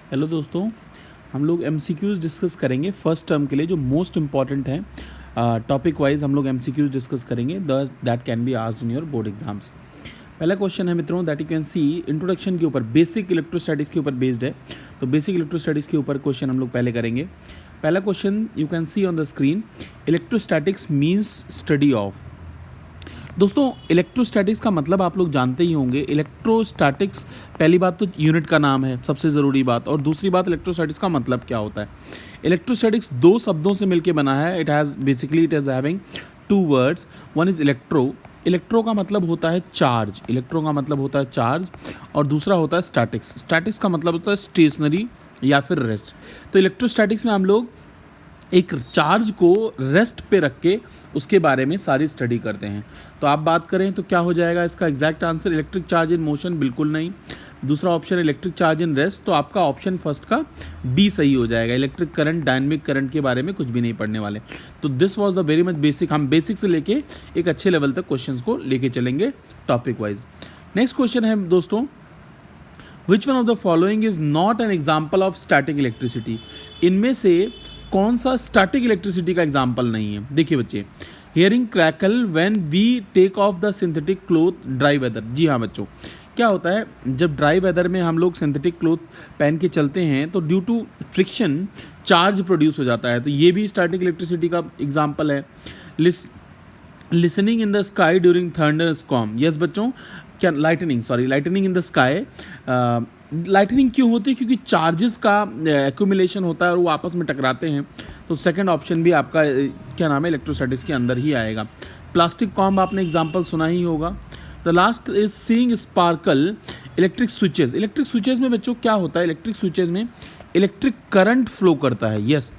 Hello दोस्तों, हम लोग एमसीक्यूज़ डिस्कस करेंगे फर्स्ट टर्म के लिए जो मोस्ट इंपॉर्टेंट है। टॉपिक वाइज हम लोग एमसीक्यूज़ डिस्कस करेंगे that can be asked in your board exams. पहला क्वेश्चन है मित्रों, that you can see introduction के ऊपर, बेसिक इलेक्ट्रोस्टैटिक्स के ऊपर बेस्ड है। तो बेसिक इलेक्ट्रोस्टैटिक्स के ऊपर क्वेश्चन हम लोग पहले करेंगे। पहला question you can see on the screen, electrostatics means study of. दोस्तों, इलेक्ट्रोस्टैटिक्स का मतलब आप लोग जानते ही होंगे। इलेक्ट्रोस्टैटिक्स, पहली बात तो यूनिट का नाम है, सबसे ज़रूरी बात, और दूसरी बात इलेक्ट्रोस्टैटिक्स का मतलब क्या होता है। इलेक्ट्रोस्टैटिक्स दो शब्दों से मिलकर बना है। It is having two words. One is electro. Electro का मतलब होता है चार्ज, इलेक्ट्रो का मतलब होता है चार्ज, और दूसरा होता है स्टैटिक्स। स्टैटिक्स का मतलब होता है स्टेशनरी या फिर रेस्ट। तो इलेक्ट्रोस्टैटिक्स में हम लोग एक चार्ज को रेस्ट पे रख के उसके बारे में सारी स्टडी करते हैं। तो आप बात करें तो क्या हो जाएगा इसका exact answer, electric charge in motion, बिल्कुल नहीं। दूसरा option electric charge in rest, तो आपका ऑप्शन फर्स्ट का बी सही हो जाएगा। इलेक्ट्रिक करंट, डायनेमिक करंट के बारे में कुछ भी नहीं पढ़ने वाले। तो this was the very much basic. हम बेसिक से लेके एक अच्छे लेवल तक क्वेश्चंस को लेके चलेंगे टॉपिक वाइज। नेक्स्ट क्वेश्चन है दोस्तों, which one of the following is not an example of static electricity. इनमें से कौन सा स्टैटिक इलेक्ट्रिसिटी का एग्जाम्पल नहीं है। देखिए बच्चे, hearing crackle when we take off the synthetic cloth dry weather. जी हाँ बच्चों, क्या होता है जब ड्राई वेदर में हम लोग सिंथेटिक क्लोथ पहन के चलते हैं तो due to friction charge produce हो जाता है। तो ये भी स्टैटिक इलेक्ट्रिसिटी का एग्जाम्पल है। Listening in the sky during thunderstorm. Yes बच्चों, क्या lightning in the sky. Lightning क्यों होती है? क्योंकि चार्जेस का एक्यूमुलेशन होता है और वो आपस में टकराते हैं। तो सेकंड ऑप्शन भी आपका क्या नाम है, इलेक्ट्रोस्टैटिक्स के अंदर ही आएगा। प्लास्टिक कॉम्ब आपने एग्जांपल सुना ही होगा। The last is seeing sparkle. Electric switches. Electric switches में बच्चों क्या होता है, इलेक्ट्रिक स्विचेस में इलेक्ट्रिक करंट फ्लो करता है। यस,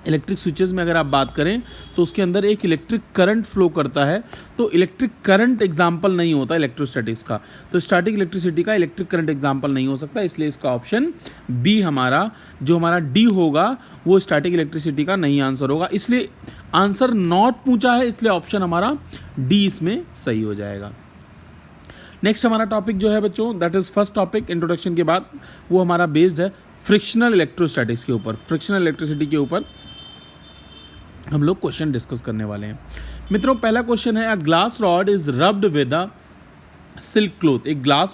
इलेक्ट्रिक स्विचेस में अगर आप बात करें तो उसके अंदर एक इलेक्ट्रिक करंट फ्लो करता है। तो इलेक्ट्रिक करंट एग्जाम्पल नहीं होता इलेक्ट्रोस्टैटिक्स का। तो स्टैटिक इलेक्ट्रिसिटी का इलेक्ट्रिक करंट एग्जाम्पल नहीं हो सकता, इसलिए इसका ऑप्शन बी हमारा, जो हमारा डी होगा, वो स्टैटिक इलेक्ट्रिसिटी का नहीं आंसर होगा। इसलिए आंसर नॉट पूछा है, इसलिए ऑप्शन हमारा डी इसमें सही हो जाएगा। नेक्स्ट हमारा टॉपिक जो है बच्चों, that is first topic introduction के बाद, वो हमारा बेस्ड है फ्रिक्शनल इलेक्ट्रोस्टैटिक्स के ऊपर। फ्रिक्शनल इलेक्ट्रिसिटी के ऊपर हम लोग क्वेश्चन डिस्कस करने वाले हैं। मित्रों, पहला क्वेश्चन है, a glass rod is rubbed with a silk cloth. एक ग्लास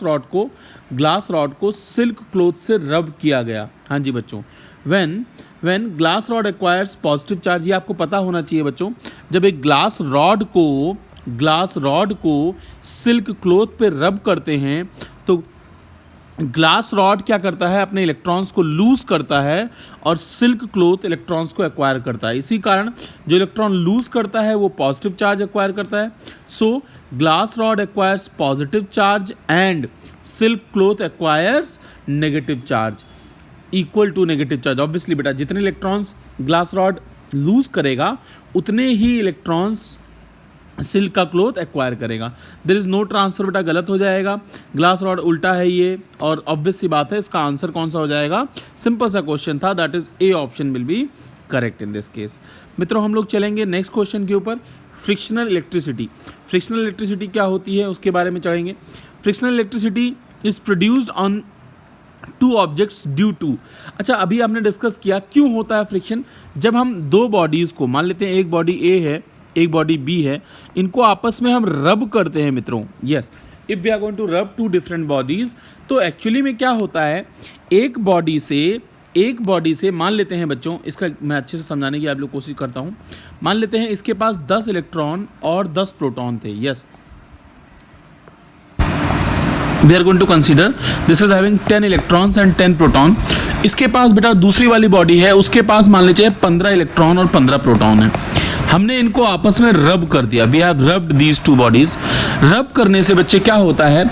रॉड को सिल्क क्लोथ से रब किया गया। हाँ जी बच्चों, when glass rod acquires positive charge. ये आपको पता होना चाहिए बच्चों, जब एक ग्लास रॉड को सिल्क क्लोथ पे रब करते हैं तो ग्लास रॉड क्या करता है, अपने इलेक्ट्रॉन्स को लूज करता है और सिल्क क्लोथ इलेक्ट्रॉन्स को एक्वायर करता है। इसी कारण जो इलेक्ट्रॉन लूज करता है वो पॉजिटिव चार्ज एक्वायर करता है। So glass rod acquires positive charge and silk cloth acquires negative charge, equal to negative charge. Obviously बेटा, जितने इलेक्ट्रॉन्स ग्लास रॉड लूज करेगा उतने ही इलेक्ट्रॉन्स सिल्क का क्लोथ एक्वायर करेगा। देयर इज नो ट्रांसफर, बेटा गलत हो जाएगा। ग्लास रॉड उल्टा है ये, और ऑब्वियस सी बात है इसका आंसर कौन सा हो जाएगा। सिंपल सा क्वेश्चन था, that is a option will be correct in this case. मित्रों, हम लोग चलेंगे नेक्स्ट क्वेश्चन के ऊपर, फ्रिक्शनल इलेक्ट्रिसिटी। फ्रिक्शनल इलेक्ट्रिसिटी क्या होती है उसके बारे में चलेंगे। Frictional electricity is produced on two objects due to. अच्छा, अभी हमने डिस्कस किया क्यों होता है फ्रिक्शन। जब हम दो बॉडीज को मान लेते हैं, एक बॉडी ए है, एक बॉडी बी है, इनको आपस में हम रब करते हैं मित्रों। Yes, if we are going to rub two different bodies, तो एक्चुअली में क्या होता है, एक बॉडी से मान लेते हैं बच्चों, इसका मैं अच्छे से समझाने की आप लोग कोशिश करता हूं। मान लेते हैं इसके पास 10 इलेक्ट्रॉन और 10 प्रोटॉन थे। Yes, we are going to consider this is having 10 electrons and 10 proton। इसके पास बेटा दूसरी वाली बॉडी है, उसके पास मान लीजिए 15 इलेक्ट्रॉन और 15 प्रोटॉन है। हमने इनको आपस में रब कर दिया। We have rubbed these two bodies. Rub करने से बच्चे क्या होता है,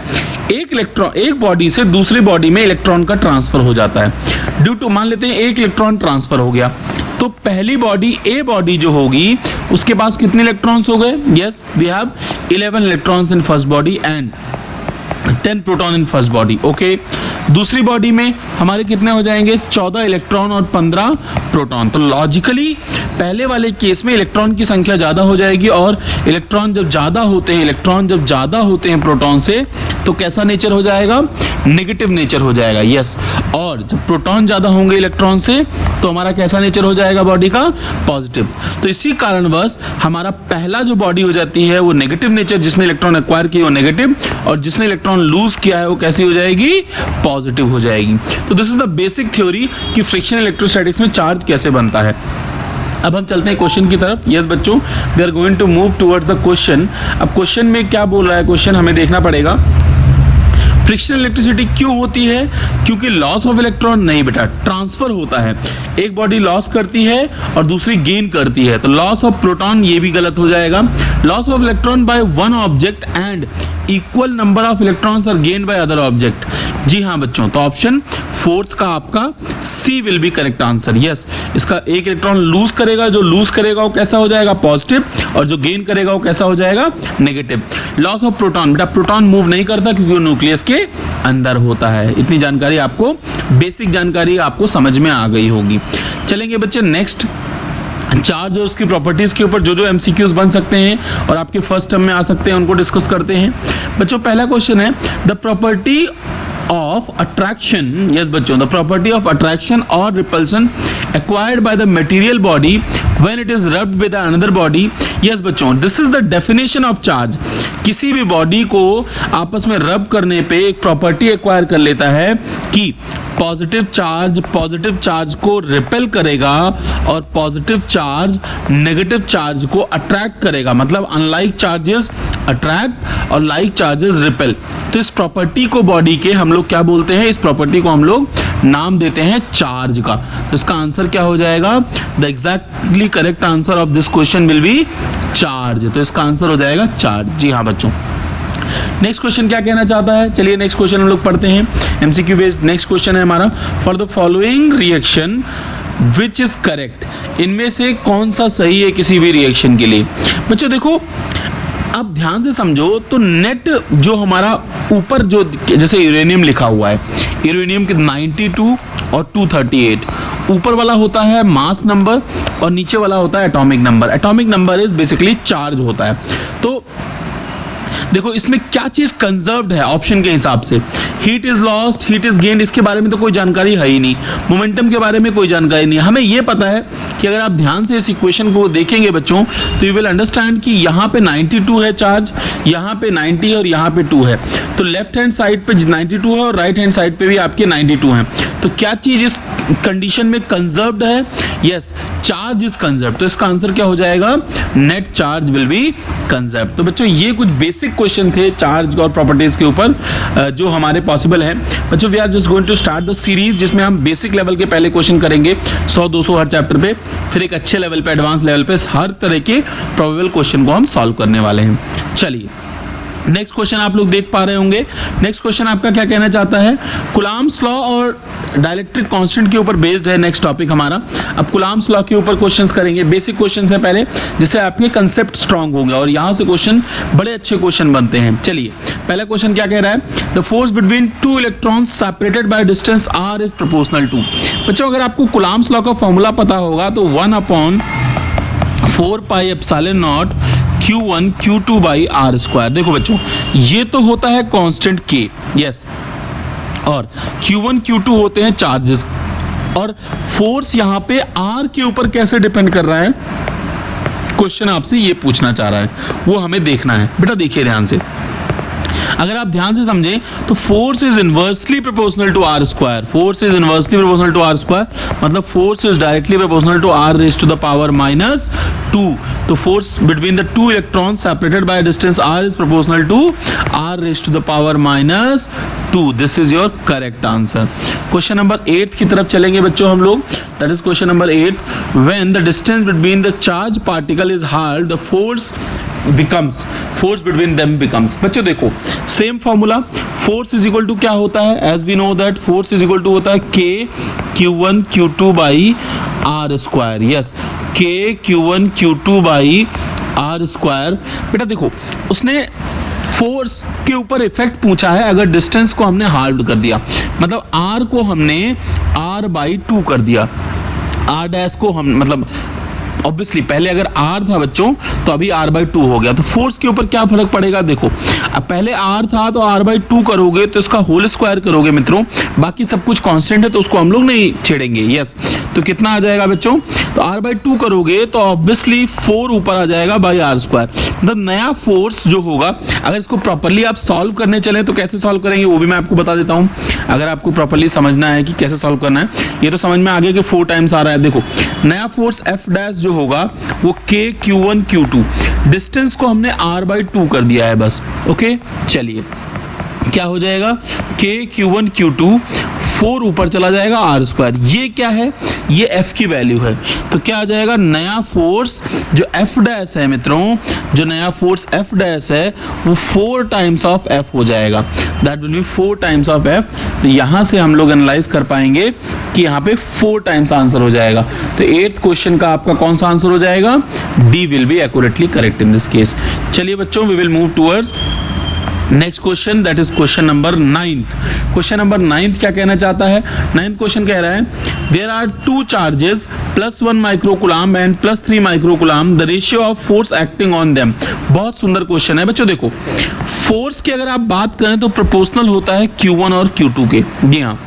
एक बॉडी से दूसरी बॉडी में इलेक्ट्रॉन का ट्रांसफर हो जाता है। ड्यू टू, मान लेते हैं एक इलेक्ट्रॉन ट्रांसफर हो गया, तो पहली बॉडी ए बॉडी जो होगी उसके पास कितने इलेक्ट्रॉन्स हो गए। Yes, we have 11 electrons in first body and 10 proton in first body. Okay, दूसरी बॉडी में हमारे कितने हो जाएंगे, 14 इलेक्ट्रॉन और 15 प्रोटॉन। तो लॉजिकली पहले वाले केस में इलेक्ट्रॉन की संख्या ज़्यादा हो जाएगी, और इलेक्ट्रॉन जब ज़्यादा होते हैं प्रोटॉन से, तो कैसा नेचर हो जाएगा, नेगेटिव नेचर हो जाएगा। यस, और जब प्रोटॉन ज़्यादा होंगे इलेक्ट्रॉन से, तो हमारा कैसा नेचर हो जाएगा बॉडी का, पॉजिटिव। तो इसी कारणवश हमारा पहला जो बॉडी हो जाती है वो नेगेटिव नेचर, जिसने इलेक्ट्रॉन एक्वायर किया वो नेगेटिव, और जिसने इलेक्ट्रॉन लूज किया है वो कैसी हो जाएगी, पॉजिटिव हो जाएगी। तो this is the basic theory कि फ्रिक्शन इलेक्ट्रोस्टैटिक्स में चार्ज कैसे बनता है। अब हम चलते हैं क्वेश्चन की तरफ। यस बच्चों, we are going to move towards the question. अब क्वेश्चन में क्या बोल रहा है, क्वेश्चन हमें देखना पड़ेगा। फ्रिक्शनल इलेक्ट्रिसिटी क्यों होती है, क्योंकि लॉस ऑफ इलेक्ट्रॉन नहीं बेटा, ट्रांसफर होता है। एक बॉडी लॉस करती है और दूसरी गेन करती है, तो लॉस ऑफ प्रोटॉन ये भी गलत हो जाएगा। Loss of electron by one object and equal number of electrons are gain by other object. जी हाँ बच्चों, तो ऑप्शन फोर्थ का आपका C will be correct answer. Yes, इसका एक इलेक्ट्रॉन लूज करेगा, जो लूज करेगा वो कैसा हो जाएगा, पॉजिटिव, और जो गेन करेगा वो कैसा हो जाएगा, नेगेटिव। लॉस ऑफ प्रोटॉन, बेटा प्रोटॉन मूव नहीं करता क्योंकि वो न्यूक्लियस के अंदर होता है। इतनी जानकारी आपको, बेसिक जानकारी आपको समझ में आ गई होगी। चलेंगे बच्चे नेक्स्ट, चार्ज और उसकी प्रॉपर्टीज के ऊपर जो जो एमसीक्यूज बन सकते हैं और आपके फर्स्ट टर्म में आ सकते हैं उनको डिस्कस करते हैं। बच्चों पहला क्वेश्चन है, the property of attraction, yes बच्चों, the property of attraction or repulsion acquired by the material body when it is rubbed with another body. yes बच्चों, this is the definition of charge. किसी भी body को आपस में रब करने पे एक प्रॉपर्टी एक्वायर कर लेता है कि पॉजिटिव चार्ज को रिपेल करेगा और पॉजिटिव चार्ज नेगेटिव चार्ज को अट्रैक्ट करेगा। मतलब अनलाइक चार्जेस अट्रैक्ट और लाइक चार्जेस रिपेल। तो इस प्रॉपर्टी को बॉडी के हम लोग क्या बोलते हैं, इस प्रॉपर्टी को हम लोग नाम देते हैं चार्ज का। तो इसका आंसर क्या हो जाएगा, the exactly correct answer of this question will be charge. तो इसका आंसर हो जाएगा चार्ज। जी हाँ बच्चों, नेक्स्ट क्वेश्चन क्या कहना चाहता है, चलिए नेक्स्ट क्वेश्चन हम लोग पढ़ते हैं। एमसीक्यू बेस्ड नेक्स्ट क्वेश्चन है हमारा, for the following reaction which is correct, इनमें से कौन सा सही है किसी भी रिएक्शन के लिए। बच्चों देखो, आप ध्यान से समझो तो नेट जो हमारा ऊपर जो जैसे यूरेनियम लिखा हुआ है, यूरेनियम के 92 और 238, ऊपर वाला होता है मास नंबर और नीचे वाला होता है atomic number. Atomic number is basically charge होता है। तो देखो इसमें क्या चीज कंजर्व्ड है ऑप्शन के हिसाब से, heat is lost, heat is gained, इसके बारे में तो कोई जानकारी है ही नहीं। मोमेंटम के बारे में कोई जानकारी नहीं है। हमें ये पता है कि अगर आप ध्यान से इस इक्वेशन को देखेंगे बच्चों, तो यू विल अंडरस्टैंड कि यहाँ पे 92 है चार्ज, यहाँ पे 90 है और यहाँ पे 2 है। तो लेफ्ट हैंड साइड पे 92 है और राइट हैंड साइड पे भी आपके 92 हैं। तो क्या चीज इस कंडीशन में कंजर्व्ड है, यस चार्ज इज कंजर्व्ड। तो इसका आंसर क्या हो जाएगा, net charge will be conserved. तो बच्चों ये कुछ बेसिक क्वेश्चन थे चार्ज और प्रॉपर्टीज के ऊपर जो हमारे पॉसिबल है। बच्चों we are just going to start the series, जिसमें हम बेसिक लेवल के पहले क्वेश्चन करेंगे 100-200 हर चैप्टर पे, फिर एक अच्छे लेवल पे एडवांस लेवल पे हर तरह के प्रोबेबल क्वेश्चन को हम सॉल्व करने वाले हैं। चलिए नेक्स्ट क्वेश्चन आप लोग देख पा रहे होंगे। नेक्स्ट क्वेश्चन आपका क्या कहना चाहता है, कुलाम्स लॉ और डाइलेक्ट्रिक कांस्टेंट के ऊपर बेस्ड है नेक्स्ट टॉपिक हमारा। अब कुलाम्स लॉ के ऊपर क्वेश्चंस करेंगे, बेसिक क्वेश्चंस हैं पहले, जिससे आपके कंसेप्ट स्ट्रांग होंगे और यहाँ से क्वेश्चन बड़े अच्छे क्वेश्चन बनते हैं। चलिए पहला क्वेश्चन क्या कह रहा है, the force between two electrons separated by distance r is proportional to. बच्चों अगर आपको कुलाम्स लॉ का फॉर्मूला पता होगा तो 1/4 pi epsilon naught Q1 Q2 by R square. देखो बच्चों ये तो होता है कांस्टेंट K, यस, और Q1 Q2 होते हैं चार्जेस, और फोर्स यहाँ पे R के ऊपर कैसे डिपेंड कर रहा है, क्वेश्चन आपसे ये पूछना चाह रहा है, वो हमें देखना है। बेटा देखिए ध्यान से, अगर आप ध्यान से समझें तो force is inversely proportional to R square. Force is inversely proportional to R square मतलब force is directly proportional to R raise to the power -2। तो force between the two electrons separated by distance R is proportional to R raise to the power -2। This is your correct answer. Question number 8 की तरफ चलेंगे बच्चों हम लोग, that is question number 8। When the distance between the charge particle is halve the force between them becomes. बच्चों देखो same formula, force is equal to क्या होता है, as we know that force is equal to होता है K Q1 Q2 by R square. Yes K Q1 Q2 by R square. बेटा देखो उसने फोर्स के ऊपर इफेक्ट पूछा है अगर डिस्टेंस को हमने हाल्व कर दिया, मतलब r को हमने r/2 कर दिया, r डैश को हम मतलब ऑब्वियसली पहले अगर r था बच्चों तो अभी r/2 हो गया, तो फोर्स के ऊपर क्या फर्क पड़ेगा। देखो अब पहले r था तो r/2 करोगे तो इसका होल स्क्वायर करोगे मित्रों, बाकी सब कुछ कांस्टेंट है तो उसको हम लोग नहीं छेड़ेंगे। यस, तो कितना आ जाएगा बच्चों, तो r/2 करोगे तो ऑब्वियसली 4 ऊपर आ जाएगा बाई r²। मतलब नया फोर्स जो होगा, अगर इसको प्रॉपर्ली आप सॉल्व करने चले तो कैसे सॉल्व करेंगे वो भी मैं आपको बता देता हूँ। अगर आपको प्रॉपर्ली समझना है कि कैसे सॉल्व करना है, ये तो समझ में आ गया कि 4 टाइम्स आ रहा है। देखो नया फोर्स F डैश जो होगा वो K Q1 Q2, डिस्टेंस को हमने r/2 कर दिया है बस। ओके चलिए क्या हो जाएगा, K Q1 Q2 4 ऊपर चला जाएगा r²। ये क्या है, ये F की वैल्यू है, तो क्या आ जाएगा, नया फोर्स जो F डैश है मित्रों, जो नया फोर्स F डैश है वो 4 टाइम्स ऑफ F हो जाएगा, that will B 4 times of F। तो यहाँ से हम लोग एनालाइज कर पाएंगे कि यहाँ पे 4 टाइम्स आंसर हो जाएगा। तो 8th क्वेश्चन का आपका कौन सा आंसर हो जाएगा, D will be accurately correct in this case. चलिए बच्चों we will move towards next question, that is question number 9th। Question number 9th क्या कहना चाहता है, 9th क्वेश्चन कह रहा है there are 2 charges +1 microcoulomb and +3 microcoulomb, the ratio of force acting on them. बहुत सुंदर क्वेश्चन है बच्चों। देखो फोर्स की अगर आप बात करें तो प्रोपोर्शनल होता है Q1 और Q2 के। जी हाँ,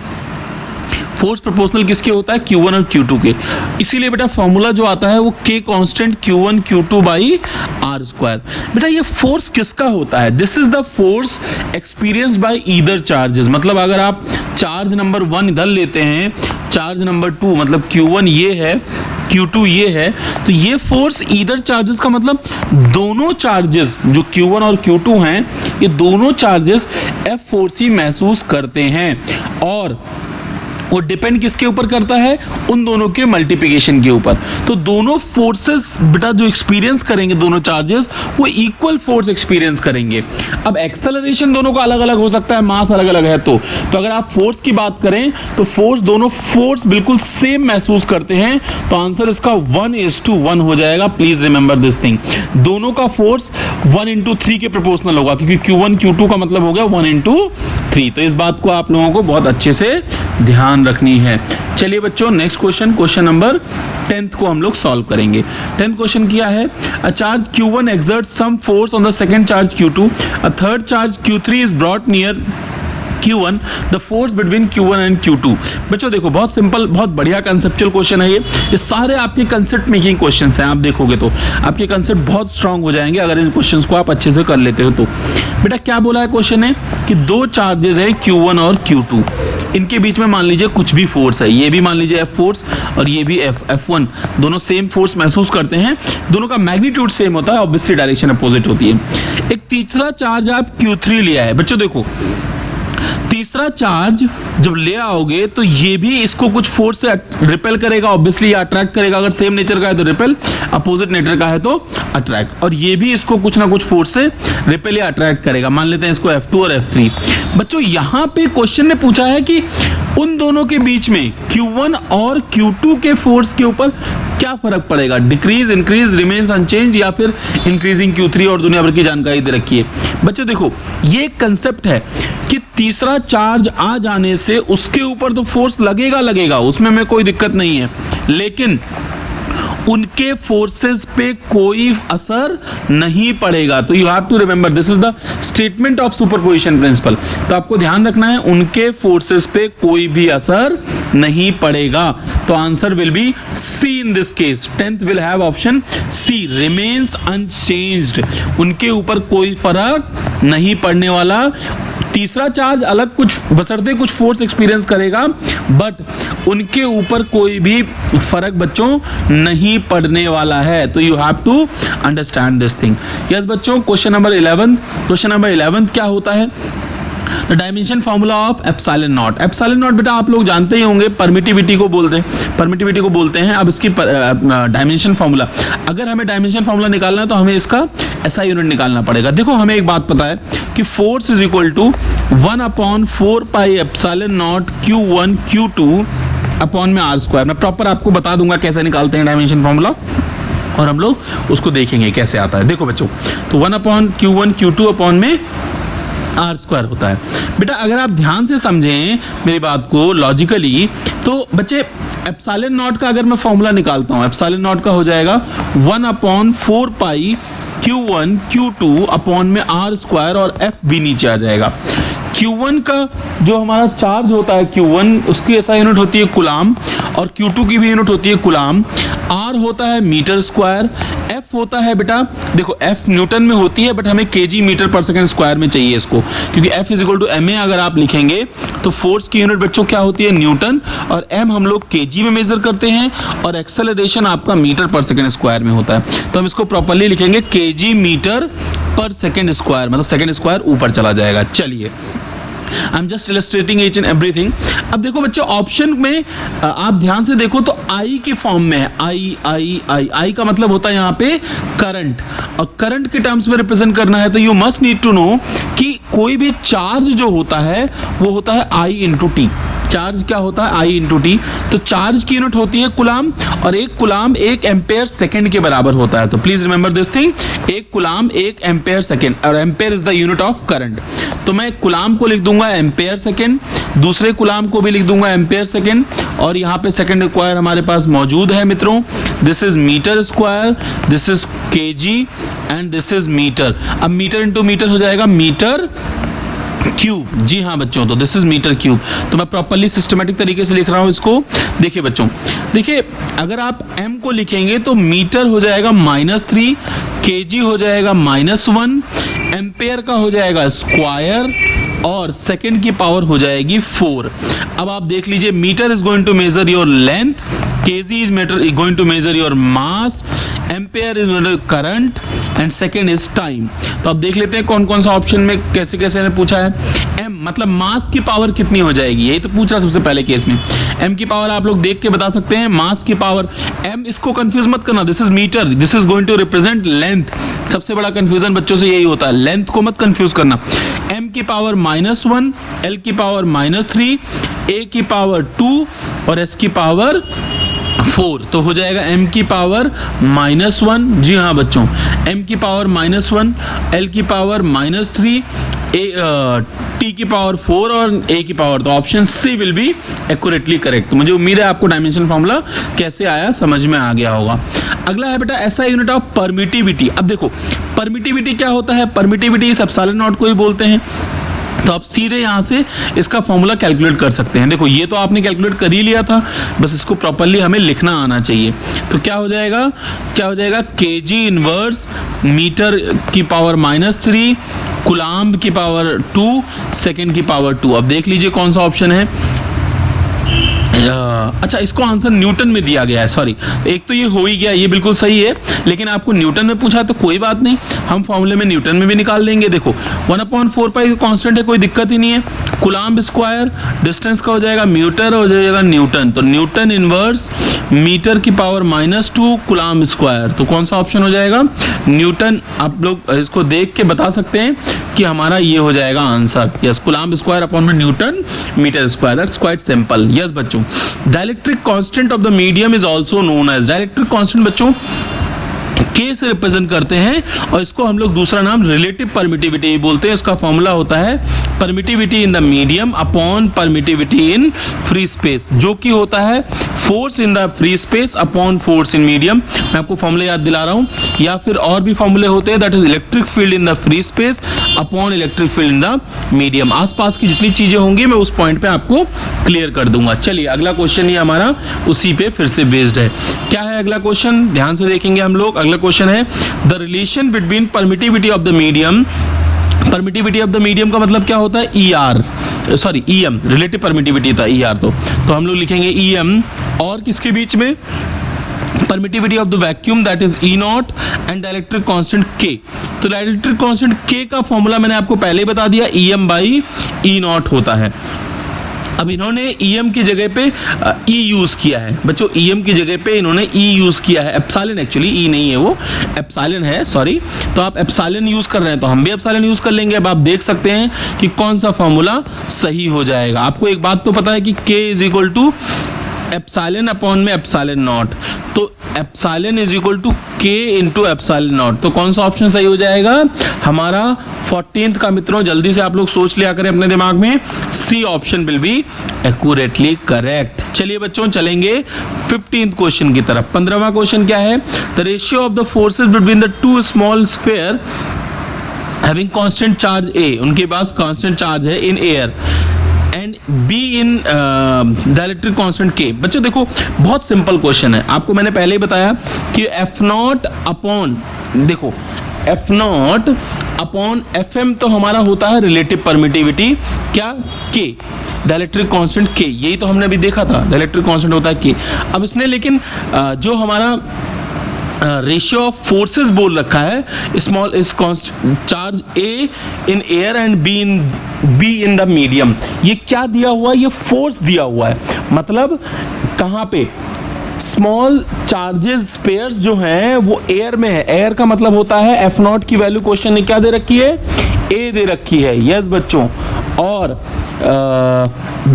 फोर्स प्रोपोर्शनल किसके होता है, Q1 और Q2 के। इसीलिए बेटा फॉर्मूला जो आता है वो K constant Q1 Q2 by r²। बेटा ये फोर्स किसका होता है, this is the force experienced bye either charges. मतलब अगर आप चार्ज नंबर 1 इधर लेते हैं, चार्ज नंबर 2 मतलब Q1 ये है, Q2 ये है, तो ये फोर्स ईदर चार्जेस का मतलब दोनों चार्जेस जो Q1 और Q2 हैं, ये दोनों चार्जेस F फोर्स ही महसूस करते हैं, और वो डिपेंड किसके ऊपर करता है, उन दोनों के मल्टीप्लिकेशन के ऊपर। तो दोनों फोर्सेस बेटा जो एक्सपीरियंस करेंगे, दोनों चार्जेस वो इक्वल फोर्स एक्सपीरियंस करेंगे। अब एक्सेलरेशन दोनों का अलग अलग हो सकता है, मास अलग अलग है, तो अगर आप फोर्स की बात करें तो फोर्स दोनों फोर्स बिल्कुल सेम महसूस करते हैं, तो आंसर इसका 1:1 हो जाएगा। प्लीज रिमेंबर दिस थिंग, दोनों का फोर्स 1:3 के प्रोपोर्शनल होगा, क्योंकि Q1 Q2 का मतलब हो गया 1:3। तो इस बात को आप लोगों को बहुत अच्छे से ध्यान रखनी है। चलिए बच्चों next question, question number 10th को हम लोग सॉल्व करेंगे। 10th क्वेश्चन क्या है, a charge Q1 exerts some force on the second charge Q2, a third charge Q3 is brought near Q1, the force between Q1 and Q2। बच्चों देखो बहुत simple, बहुत बढ़िया कंसेप्चुअल क्वेश्चन है ये सारे आपके कंसेप्ट मेकिंग क्वेश्चंस हैं। आप देखोगे तो आपके कंसेप्ट बहुत स्ट्रांग हो जाएंगे अगर इन क्वेश्चंस को आप अच्छे से कर लेते हो तो। बेटा क्या बोला है क्वेश्चन ने कि 2 चार्जेस है Q1 और Q2, इनके बीच में मान लीजिए कुछ भी फोर्स है, ये भी मान लीजिए F फोर्स और ये भी F1, दोनों सेम फोर्स महसूस करते हैं, दोनों का मैग्नीट्यूड सेम होता है, ऑब्वियसली डायरेक्शन अपोजिट होती है। एक तीसरा चार्ज आप Q3 लिया है। बच्चों देखो तीसरा चार्ज जब ले आओगे तो ये भी इसको कुछ फोर्स से रिपेल करेगा, ऑब्वियसली अट्रैक्ट करेगा। अगर सेम नेचर का है तो रिपेल, अपोजिट नेचर का है तो अट्रैक्ट, और ये भी इसको कुछ ना कुछ फोर्स से रिपेल या अट्रैक्ट करेगा। मान लेते हैं इसको F2 और F3। बच्चों यहाँ पे क्वेश्चन ने पूछा है कि उन दोनों के बीच में Q1 और Q2 के फोर्स के ऊपर क्या फर्क पड़ेगा, डिक्रीज, इंक्रीज, रिमेन्स अनचेंज या फिर इंक्रीजिंग Q3, और दुनिया भर की जानकारी दे रखी है। बच्चों देखो ये कंसेप्ट है कि तीसरा चार्ज आ जाने से उसके ऊपर तो फोर्स लगेगा, उसमें में कोई दिक्कत नहीं है, लेकिन उनके फोर्सेस पे कोई असर नहीं पड़ेगा। तो you have to remember this is the statement of superposition principle. तो आपको ध्यान रखना है उनके फोर्सेस पे कोई भी असर नहीं पड़ेगा। तो answer will be C in this case. 10th will have option C, remains unchanged, उनके ऊपर कोई फर्क नहीं पड़ने वाला। तीसरा चार्ज अलग कुछ बशर्ते कुछ फोर्स एक्सपीरियंस करेगा, बट उनके ऊपर कोई भी फर्क बच्चों नहीं पड़ने वाला है। तो you have to understand this thing. Yes बच्चों, क्वेश्चन नंबर 11, क्वेश्चन नंबर 11 क्या होता है, the dimension formula of epsilon naught. Epsilon naught बेटा आप लोग जानते ही होंगे, परमिटिविटी को बोलते हैं। अब इसकी डायमेंशन फार्मूला, अगर हमें डायमेंशन फार्मूला निकालना है तो हमें इसका SI यूनिट निकालना पड़ेगा। देखो हमें एक बात पता है कि force is equal to 1/4 pi epsilon naught Q1 Q2 upon में r²। मैं प्रॉपर आपको बता दूंगा कैसे निकालते हैं डायमेंशन फार्मूला। और हम लोग उसको देखेंगे कैसे आता है। देखो बच्चों, तो 1/Q1 Q2 अपॉन में R² होता है। बेटा अगर आप ध्यान से समझें मेरी बात को लॉजिकली, तो बच्चे एप्सिलॉन नॉट का अगर मैं फॉर्मूला निकालता हूँ, एप्सिलॉन नॉट का हो जाएगा 1/4 पाई Q1 Q2 अपॉन में R² और F भी नीचे आ जाएगा। Q1 का जो हमारा चार्ज होता है Q1, उसकी ऐसा यूनिट होती है कुलाम, और Q2 की भी यूनिट होती है कुलाम। R होता है मीटर स्क्वायर, F होता है बेटा, देखो F न्यूटन में होती है बट हमें kg मीटर पर सेकंड स्क्वायर में चाहिए इसको, क्योंकि F = ma अगर आप लिखेंगे तो फोर्स की यूनिट बच्चों क्या होती है न्यूटन, और m हम लोग kg में मेजर करते हैं, और एक्सेलरेशन आपका मीटर पर सेकंड स्क्वायर में होता है। तो हम इसको प्रॉपर्ली लिखेंगे kg मीटर पर सेकंड स्क्वायर, मतलब सेकंड स्क्वायर ऊपर चला जाएगा। चलिए, I am just illustrating each and everything. अब देखो बच्चों, ऑप्शन में आप ध्यान से देखो तो आई के फॉर्म में है, आई का मतलब होता है यहाँ पे करंट, और करंट के टर्म्स में रिप्रेजेंट करना है तो you must need to know कि कोई भी चार्ज जो होता है वो होता है I × T। चार्ज क्या होता है I × T, तो चार्ज की यूनिट होती है कुलाम, और एक कुलाम 1 एम्पेयर सेकंड के बराबर होता है। तो प्लीज रिमेंबर दिस थिंग, एक कुलाम 1 एम्पेयर सेकंड, और ampere is the unit of current. तो मैं कुलाम को लिख दूंगा एम्पेयर सेकंड, दूसरे कुलाम को भी लिख दूंगा एम्पेयर सेकंड, और यहाँ पे सेकंड स्क्वायर हमारे पास मौजूद है मित्रों। This is metre square, this is kg and this is metre. अब मीटर × मीटर हो जाएगा मीटर क्यूब। जी हाँ बच्चों, तो दिस इज मीटर क्यूब। तो मैं प्रॉपर्ली सिस्टमेटिक तरीके से लिख रहा हूँ इसको। देखिए बच्चों, देखिए अगर आप m को लिखेंगे तो मीटर हो जाएगा -3, kg हो जाएगा -1, एम्पेयर का हो जाएगा स्क्वायर, और सेकंड की पावर हो जाएगी 4। अब आप देख लीजिए, metre is going to measure your length, kg is going to measure your mass, ampere is current, and second is time. तो अब देख लेते हैं कौन कौन सा ऑप्शन में कैसे कैसे ने पूछा है। m मतलब मास की पावर कितनी हो जाएगी, यही तो पूछ रहा सबसे पहले केस में। m की पावर आप लोग देख के बता सकते हैं, मास की पावर m, इसको कंफ्यूज मत करना, this is metre, this is going to represent length. सबसे बड़ा कंफ्यूजन बच्चों से यही होता है, लेंथ को मत कंफ्यूज करना। m की पावर -1, l की पावर -3, a की पावर 2 और s की पावर 4। तो हो जाएगा m की पावर -1, जी हाँ बच्चों, m की पावर -1, l की पावर -3, t की पावर 4 और a की पावर, तो option C will be accurately correct. तो मुझे उम्मीद है आपको डायमेंशन फॉर्मूला कैसे आया समझ में आ गया होगा। अगला है बेटा ऐसा यूनिट ऑफ परमिटिविटी। अब देखो परमिटिविटी क्या होता है, परमिटिविटी इस एप्सिलॉन नॉट को ही बोलते हैं। तो आप सीधे यहाँ से इसका फॉर्मूला कैलकुलेट कर सकते हैं। देखो ये तो आपने कैलकुलेट कर ही लिया था, बस इसको प्रॉपर्ली हमें लिखना आना चाहिए। तो क्या हो जाएगा, kg इनवर्स मीटर की पावर -3, कुलाम्ब की पावर 2, सेकंड की पावर 2। अब देख लीजिए कौन सा ऑप्शन है। अच्छा, इसको आंसर न्यूटन में दिया गया है, सॉरी। एक तो ये हो ही गया, ये बिल्कुल सही है, लेकिन आपको न्यूटन में पूछा तो कोई बात नहीं, हम फॉर्मूले में न्यूटन में भी निकाल लेंगे। देखो 1/4 पाई कांस्टेंट है, कोई दिक्कत ही नहीं है। कुलाम्ब स्क्वायर, डिस्टेंस का हो जाएगा मीटर, हो जाएगा न्यूटन, तो न्यूटन इनवर्स मीटर की पावर -2 कुलाम्ब स्क्वायर। तो कौन सा ऑप्शन हो जाएगा, न्यूटन। आप लोग इसको देख के बता सकते हैं कि हमारा ये हो जाएगा answer. Yes, coulomb square upon में newton metre square, that's quite simple. Yes बच्चों, dielectric constant of the medium is also known as, dielectric constant बच्चों K से रिप्रेजेंट करते हैं, और इसको हम लोग दूसरा नाम रिलेटिव परमिटिविटी बोलते हैं। इसका फॉर्मूला होता है permittivity in the medium upon permittivity in free space, जो कि होता है force in the free space upon force in medium. मैं आपको फॉर्मूला याद दिला रहा हूँ, या फिर और भी फॉर्मूले होते हैं, that is electric field in the free space upon electric field in the medium. आसपास की जितनी चीजें होंगी मैं उस पॉइंट पे आपको क्लियर कर दूंगा। चलिए अगला क्वेश्चन ही हमारा उसी पे फिर से बेस्ड है। क्या है अगला क्वेश्चन, ध्यान से देखेंगे हम लोग। अगला क्वेश्चन है the relation between permittivity of the medium. Permittivity of the medium का मतलब क्या होता है, EM, रिलेटिव परमिटिविटी था ER। तो हम लोग लिखेंगे EM और किसके बीच में, permittivity of the vacuum that is E0 and dielectric constant K। तो डाइलेक्ट्रिक कांस्टेंट K का फॉर्मूला मैंने आपको पहले ही बता दिया, EM/E0 होता है। अब इन्होंने EM की जगह पे E यूज किया है बच्चों, EM की जगह पे इन्होंने E यूज किया है, एप्सिलॉन एक्चुअली E नहीं है वो, एप्सिलॉन है, सॉरी। तो आप एप्सिलॉन यूज कर रहे हैं तो हम भी एप्सिलॉन यूज कर लेंगे। अब आप देख सकते हैं कि कौन सा फॉर्मूला सही हो जाएगा। आपको एक बात तो पता है कि K is equal to epsilon upon में एप्सिलॉन नॉट। तो epsilon is equal to k into epsilon naught. तो कौन सा ऑप्शन सही हो जाएगा हमारा 14th का मित्रों, जल्दी से आप लोग सोच लिया करें अपने दिमाग में, C option will be accurately correct. चलिए बच्चों चलेंगे 15th क्वेश्चन की तरफ। 15वां क्वेश्चन क्या है, the ratio of the forces between the to small sphere having constant charge A, उनके पास कांस्टेंट चार्ज है in air and be in dielectric constant K। बच्चों देखो बहुत सिंपल क्वेश्चन है, आपको मैंने पहले ही बताया कि एफ नॉट अपॉन, देखो F naught upon F M तो हमारा होता है रिलेटिव परमिटिविटी, क्या K, डायलेक्ट्रिक कांस्टेंट K, यही तो हमने अभी देखा था, डायलेक्ट्रिक कांस्टेंट होता है K। अब इसने लेकिन जो हमारा रेशियो ऑफ फोर्सेस बोल रखा है, small is charge A in air and B in the medium, ये क्या दिया हुआ है, ये फोर्स दिया हुआ है। मतलब कहाँ पे स्मॉल चार्जेस स्पेयर्स जो हैं वो एयर में है, एयर का मतलब होता है एफ नॉट की वैल्यू क्वेश्चन ने क्या दे रखी है, A दे रखी है, यस बच्चों। और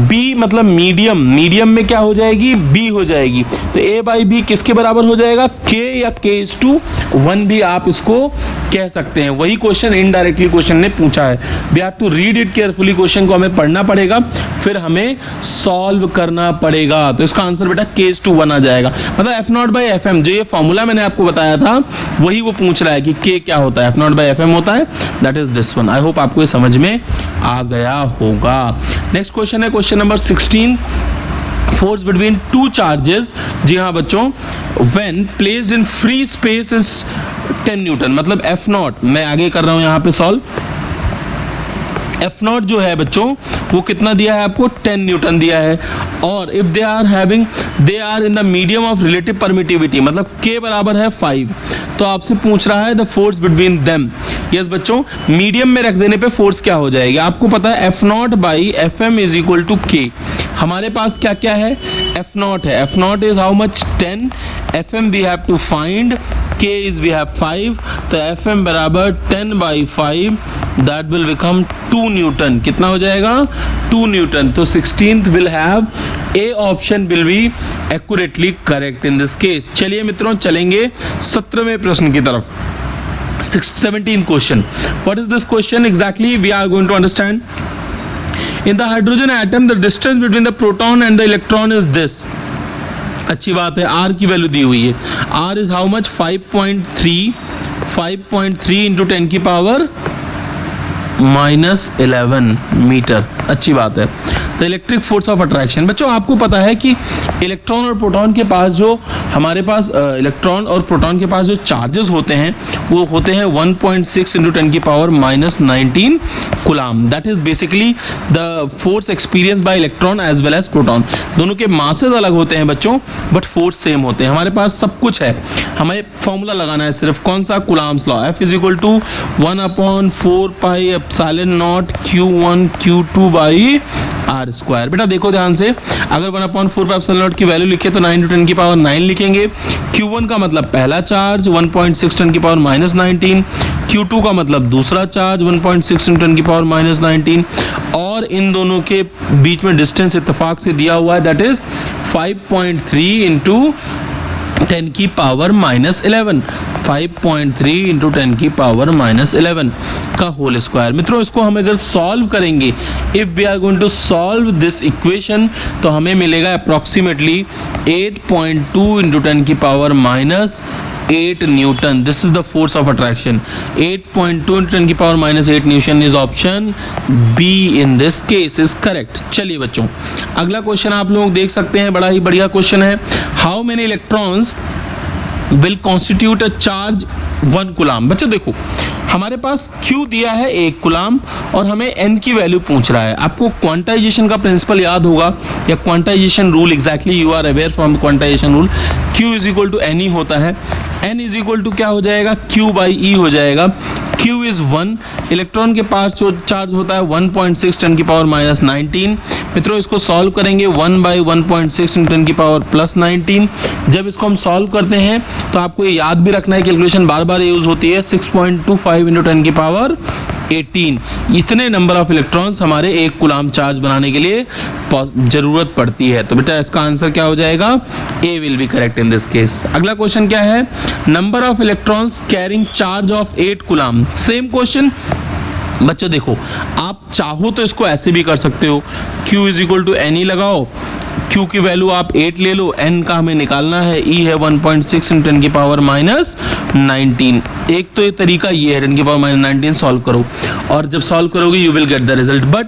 बी मतलब मीडियम, मीडियम में क्या हो जाएगी, बी हो जाएगी। तो ए बाई बी किसके बराबर हो जाएगा, के या k/1 भी आप इसको कह सकते हैं। वही क्वेश्चन इनडायरेक्टली क्वेश्चन ने पूछा है, we have to read it carefully, question को हमें पढ़ना पड़ेगा, फिर हमें सॉल्व करना पड़ेगा। तो इसका आंसर बेटा k/1 आ जाएगा। मतलब F naught by F M, जो ये फॉर्मूला मैंने आपको बताया था वही वो पूछ रहा है कि k क्या होता है, F naught by F M होता है, that is this one. I hope आपको ये समझ में आ गया होगा। नेक्स्ट क्वेश्चन है question number 16, force between two charges. जी हाँ बच्चों, when placed in free space is 10 newton. मतलब एफ नॉट, मैं आगे कर रहा हूं यहाँ पे सॉल्व, एफ नॉट जो है बच्चों वो कितना दिया है आपको, 10 न्यूटन दिया है। और if they are in the medium of relative permittivity, मतलब k बराबर है 5, तो आपसे पूछ रहा है the force between them. Yes बच्चों, मीडियम में रख देने पे फोर्स क्या हो जाएगी, आपको पता है F naught by F M is equal to K. हमारे पास क्या क्या है, एफ नॉट है, F naught is how much 10, F M we have to find, K is we have 5, तो एफ एम बराबर 10 by 5, that will become 2 newton. कितना हो जाएगा, 2 न्यूटन। तो 16th will have A option will be accurately correct in this case. चलिए मित्रों चलेंगे 17वें प्रश्न की तरफ। 17 question. What is this question exactly? We are going to understand. In the hydrogen atom, the distance between the proton and the electron is this. अच्छी बात है, R की वैल्यू दी हुई है, R is how much, 5.3 into 10 की power -11 metre. अच्छी बात है। The electric force of attraction, बच्चों आपको पता है कि इलेक्ट्रॉन और प्रोटॉन के पास जो हमारे पास इलेक्ट्रॉन और प्रोटॉन के पास जो चार्जेस होते हैं वो होते हैं 1.6 into 10 की power -19 coulomb. That is basically the force experience by electron as well as proton. दोनों के मासेस अलग होते हैं बच्चों, बट फोर्स सेम होते हैं। हमारे पास सब कुछ है, हमें फॉर्मूला लगाना है सिर्फ, कौन सा, coulomb's law. F is equal to 1/4 pi epsilon naught Q1 Q2 by R square. बेटा देखो ध्यान से, अगर 1/4 पाई एप्सिलॉन नॉट की वैल्यू लिखे तो 9 into 10 की पावर 9 लिखेंगे। Q1 का मतलब पहला चार्ज 1.6 10 की पावर -19, Q2 का मतलब दूसरा चार्ज 1.6 into 10 की पावर -19, और इन दोनों के बीच में डिस्टेंस इत्तेफाक से दिया हुआ है, दैट इज 5.3 into 10 की पावर -11, 5.3 into 10 की पावर -11 का होल स्क्वायर। मित्रों इसको हम अगर सॉल्व करेंगे, if we are going to solve this equation, तो हमें मिलेगा अप्रॉक्सीमेटली 8.2 into 10 की power -8 newton. This is the force of attraction. 8.2 into 10 की power -8 newton is option B in this case is correct. चलिए बच्चों अगला क्वेश्चन आप लोग देख सकते हैं, बड़ा ही बढ़िया क्वेश्चन है। How many electrons will constitute a charge 1 coulomb. बच्चों देखो हमारे पास Q दिया है 1 कूलम और हमें N की वैल्यू पूछ रहा है। आपको क्वांटाइजेशन का प्रिंसिपल याद होगा, या quantization rule, exactly you are aware from quantization rule. Q is equal to N ही होता है, N इज इक्वल टू क्या हो जाएगा, Q बाई E हो जाएगा। Q इज 1, इलेक्ट्रॉन के पास जो चार्ज होता है 1.6 10 की पावर -19। मित्रों इसको सॉल्व करेंगे, 1/1.6 into 10 की पावर +19। जब इसको हम सॉल्व करते हैं तो आपको ये याद भी रखना है, कैलकुलेशन बार बार यूज होती है, 6.25 into 10 की पावर 18, इतने नंबर ऑफ इलेक्ट्रॉन्स हमारे 1 कूलाम चार्ज बनाने के लिए जरूरत पड़ती है। तो बेटा इसका आंसर क्या हो जाएगा, A will be correct in this case. अगला क्वेश्चन क्या है, number of electrons carrying charge of 8 coulomb. Same question बच्चों, देखो आप चाहो तो इसको ऐसे भी कर सकते हो, Q is equal to N E लगाओ, Q की वैल्यू आप 8 ले लो, N का हमें निकालना है, E है 1.6 × 10 की पावर -19। एक तो ये तरीका ये है, 10 की पावर -19 सॉल्व करो, और जब सॉल्व करोगे you will get the result. But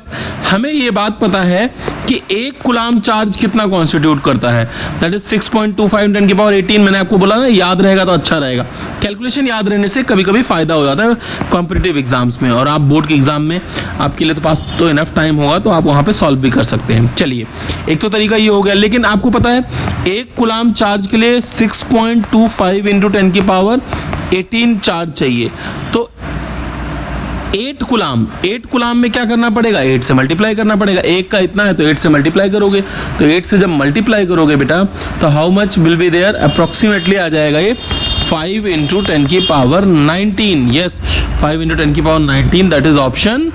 हमें ये बात पता है कि 1 कूलाम चार्ज कितना कॉन्स्टिट्यूट करता है, दैट इज 6.25 × 10 की पावर 18। मैंने आपको बोला ना, याद रहेगा तो अच्छा रहेगा। कैलकुलेशन याद रहने से कभी कभी फायदा हो जाता है कॉम्पिटिटिव एग्जाम्स में, और आप बोर्ड के एग्जाम में आपके लिए तो पास तो इनफ टाइम होगा, तो आप वहाँ पे सॉल्व भी कर सकते हैं। चलिए, एक तो तरीका ये हो गया, लेकिन आपको पता है 1 कूलाम चार्ज के लिए 6.25 × 10 की पावर 18 चार्ज चाहिए। तो 8 कूलाम में क्या करना पड़ेगा, 8 से मल्टीप्लाई करना पड़ेगा। 1 का इतना है तो 8 से मल्टीप्लाई करोगे, तो 8 से जब मल्टीप्लाई करोगे बेटा, तो how much will be there, approximately आ जाएगा ये 5 × 10 की पावर 19। यस, 5 × 10 की power 19, that is option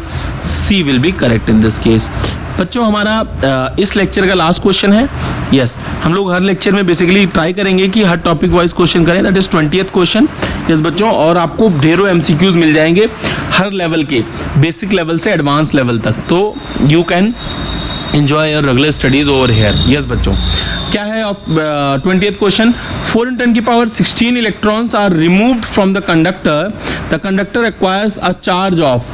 C will be correct in this case. बच्चों हमारा इस लेक्चर का लास्ट क्वेश्चन है। यस, हम लोग हर लेक्चर में बेसिकली ट्राई करेंगे कि हर टॉपिक वाइज क्वेश्चन करें, that is 20th question. Yes बच्चों, और आपको ढेरों MCQs मिल जाएंगे हर लेवल के, बेसिक लेवल से एडवांस लेवल तक, तो you can enjoy your regular studies over here। yes बच्चों, क्या है 20th क्वेश्चन, 4 × 10 की power 16 electrons are removed from the conductor acquires a charge of.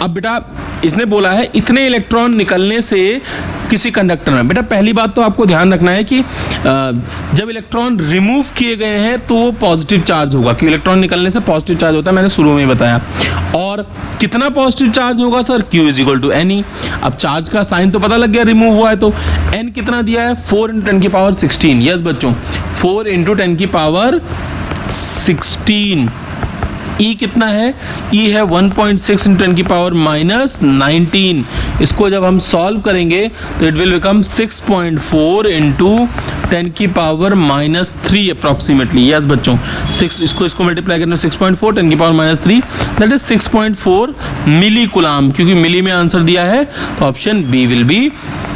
अब बेटा इसने बोला है इतने इलेक्ट्रॉन निकलने से किसी कंडक्टर में। बेटा पहली बात तो आपको ध्यान रखना है कि जब इलेक्ट्रॉन रिमूव किए गए हैं तो वो पॉजिटिव चार्ज होगा, क्योंकि इलेक्ट्रॉन निकलने से पॉजिटिव चार्ज होता है, मैंने शुरू में बताया। और कितना पॉजिटिव चार्ज होगा sir, Q is equal to N E. अब चार्ज का साइन तो पता लग गया, रिमूव हुआ है, तो n कितना दिया है, 4 × 10 की पावर 16। यस बच्चों, 4 × 10 की पावर 16। E कितना है, E है 1.6 × 10 की पावर -19। इसको जब हम सॉल्व करेंगे तो इट विल बिकम 6.4 × 10 की पावर -3 अप्रॉक्सीमेटली। यस बच्चों, इसको मल्टीप्लाई करने 6.4 10 की power -3, that is 6.4 milli coulomb. क्योंकि मिली में आंसर दिया है तो option B will be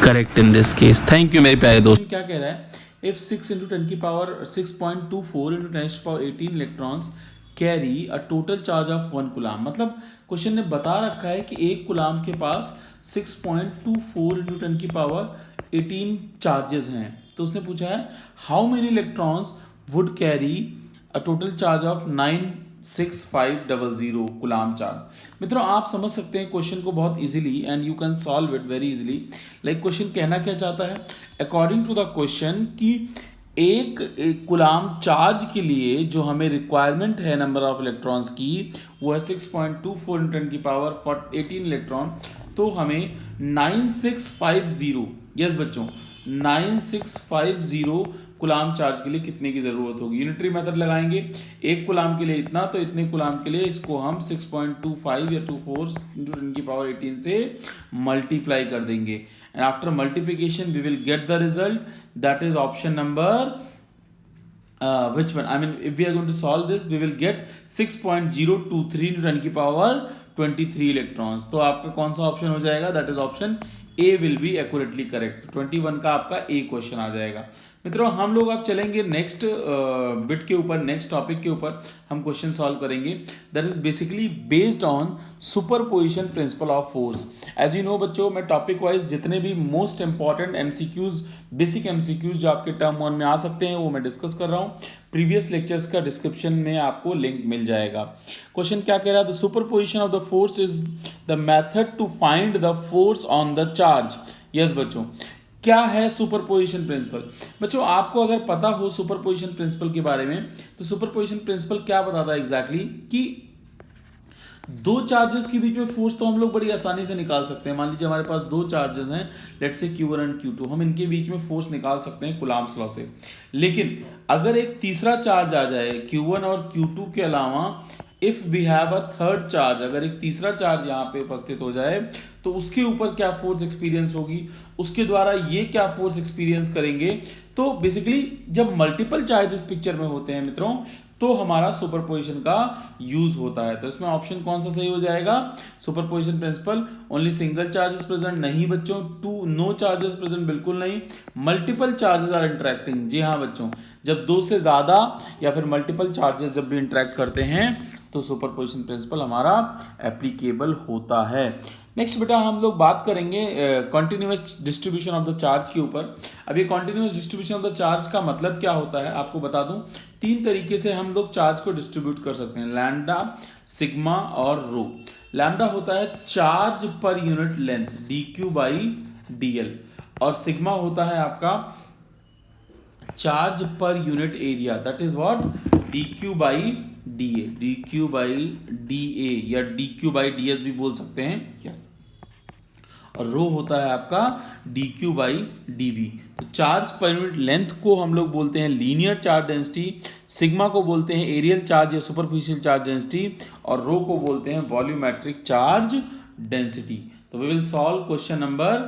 correct in this case. Thank you मेरे प्यारे दोस्त। क्या कह रहा है, इफ 6 × 10 की पावर 6.24 × 10 की power 18 electrons carry a total charge of 1 coulomb. मतलब क्वेश्चन ने बता रखा है कि 1 कूलाम के पास 6.24 × 10 की पावर 18 चार्जेस हैं। तो उसने पूछा है how many electrons would carry a total charge of 96500 coulomb charge. मित्रों आप समझ सकते हैं क्वेश्चन को बहुत easily, and you can solve it very easily. Like question कहना क्या चाहता है, अकॉर्डिंग टू द क्वेश्चन कि एक कूलाम चार्ज के लिए जो हमें रिक्वायरमेंट है नंबर ऑफ इलेक्ट्रॉन्स की, वो है 6.24 × 10 की पावर 18 इलेक्ट्रॉन। तो हमें 9650, यस बच्चों 9650 कूलाम चार्ज के लिए कितने की जरूरत होगी। यूनिटरी मेथड लगाएंगे, 1 कूलाम के लिए इतना, तो इतने कूलाम के लिए इसको हम 6.25 या 24 × 10 की पावर 18 से मल्टीप्लाई कर देंगे, and after multiplication we will get the result, that is option number which one, I mean if we are going to solve this we will get 6.023 × 10 की पावर 23 इलेक्ट्रॉन्स। तो आपका कौन सा ऑप्शन हो जाएगा, that is option A will be accurately correct। 21 का आपका A question आ जाएगा। मित्रों हम लोग अब चलेंगे नेक्स्ट बिट के ऊपर, नेक्स्ट टॉपिक के ऊपर हम क्वेश्चन सॉल्व करेंगे, that is basically based on superposition principle of force. As you know बच्चों, मैं टॉपिक वाइज जितने भी most important MCQs, basic MCQs जो आपके टर्म 1 में आ सकते हैं वो मैं डिस्कस कर रहा हूँ। प्रीवियस लेक्चर्स का डिस्क्रिप्शन में आपको लिंक मिल जाएगा। क्वेश्चन क्या कह रहा है, the superposition of the force is the method to find the force on the charge. Yes बच्चों, क्या है सुपरपोजिशन प्रिंसिपल। बच्चों आपको अगर पता हो सुपरपोजिशन प्रिंसिपल के बारे में, तो सुपरपोजिशन प्रिंसिपल क्या बताता है एग्जैक्टली कि दो चार्जेस के बीच में फोर्स तो हम लोग बड़ी आसानी से निकाल सकते हैं। मान लीजिए हमारे पास दो चार्जेस हैं, let's say Q1 and Q2, हम इनके बीच में फोर्स निकाल सकते हैं कूलाम्स लॉ से। लेकिन अगर एक तीसरा चार्ज आ जाए Q1 और Q2 के अलावा, if we have a third charge, अगर एक तीसरा चार्ज यहाँ पे उपस्थित हो जाए तो उसके ऊपर क्या फोर्स एक्सपीरियंस होगी, उसके द्वारा ये क्या फोर्स एक्सपीरियंस करेंगे। तो बेसिकली जब मल्टीपल चार्जेस पिक्चर में होते हैं मित्रों, तो हमारा सुपरपोजिशन का यूज होता है। तो इसमें ऑप्शन कौन सा सही हो जाएगा? Superposition principle. Only single charges present, नहीं बच्चों। टू नो चार्जेस प्रेजेंट, बिल्कुल नहीं। मल्टीपल चार्जेस आर इंटरेक्टिंग, जी हाँ बच्चों, जब दो से ज्यादा या फिर मल्टीपल चार्जेस जब भी इंटरेक्ट करते हैं तो सुपरपोजिशन प्रिंसिपल हमारा एप्लीकेबल होता है। नेक्स्ट बेटा हम लोग बात करेंगे continuous distribution of the charge के ऊपर। अब ये continuous distribution of the charge का मतलब क्या होता है आपको बता दूं। तीन तरीके से हम लोग चार्ज को डिस्ट्रीब्यूट कर सकते हैं, लैम्डा, सिग्मा और रो। लैम्डा होता है charge per unit length, dq by dl, और सिग्मा होता है आपका charge per unit area, that is what, dq by da, dq by da या dq बाई ds भी बोल सकते हैं, यस। और रो होता है आपका dq बाई dv। तो चार्ज पर यूनिट लेंथ को हम लोग बोलते हैं लीनियर चार्ज डेंसिटी, सिग्मा को बोलते हैं एरियल चार्ज या सुपरफिशियल चार्ज डेंसिटी, और रो को बोलते हैं वॉल्यूमेट्रिक चार्ज डेंसिटी। तो we will solve question number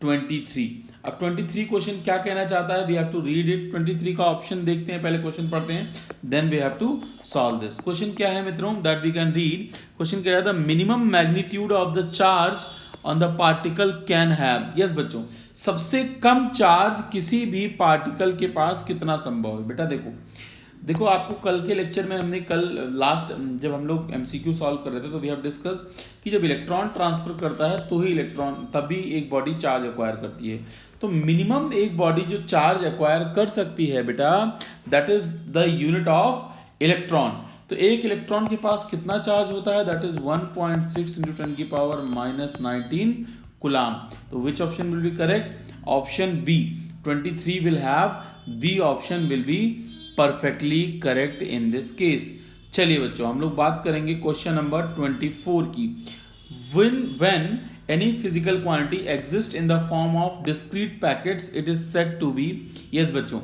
23। अब 23 क्वेश्चन क्या कहना चाहता है, we have to read it. 23 का ऑप्शन देखते हैं, पहले क्वेश्चन पढ़ते हैं, then we have to solve this. Question क्या है मित्रों, that we can read. Question कह रहा था minimum magnitude of the charge on the particle can have. Yes बच्चों, सबसे कम चार्ज किसी भी पार्टिकल के पास कितना संभव है। बेटा देखो आपको कल के लेक्चर में हमने कल लास्ट जब हम लोग एमसीक्यू सॉल्व कर रहे थे तो वी हैव डिस्कस कि जब इलेक्ट्रॉन ट्रांसफर करता है तो ही इलेक्ट्रॉन तभी एक बॉडी चार्ज एक्वायर करती है। तो मिनिमम एक बॉडी जो चार्ज एक्वायर कर सकती है बेटा, that is the unit of electron. तो एक इलेक्ट्रॉन के पास कितना चार्ज होता है, दैट इज 1.6 into 10 की पावर -19 कूलाम। तो which option will be correct? Option B 23 will have, B option will be perfectly correct in this case. चलिए बच्चों हम लोग बात करेंगे क्वेश्चन नंबर 24 की। when any physical quantity exists in the form of discrete packets it is said to be, yes बच्चों,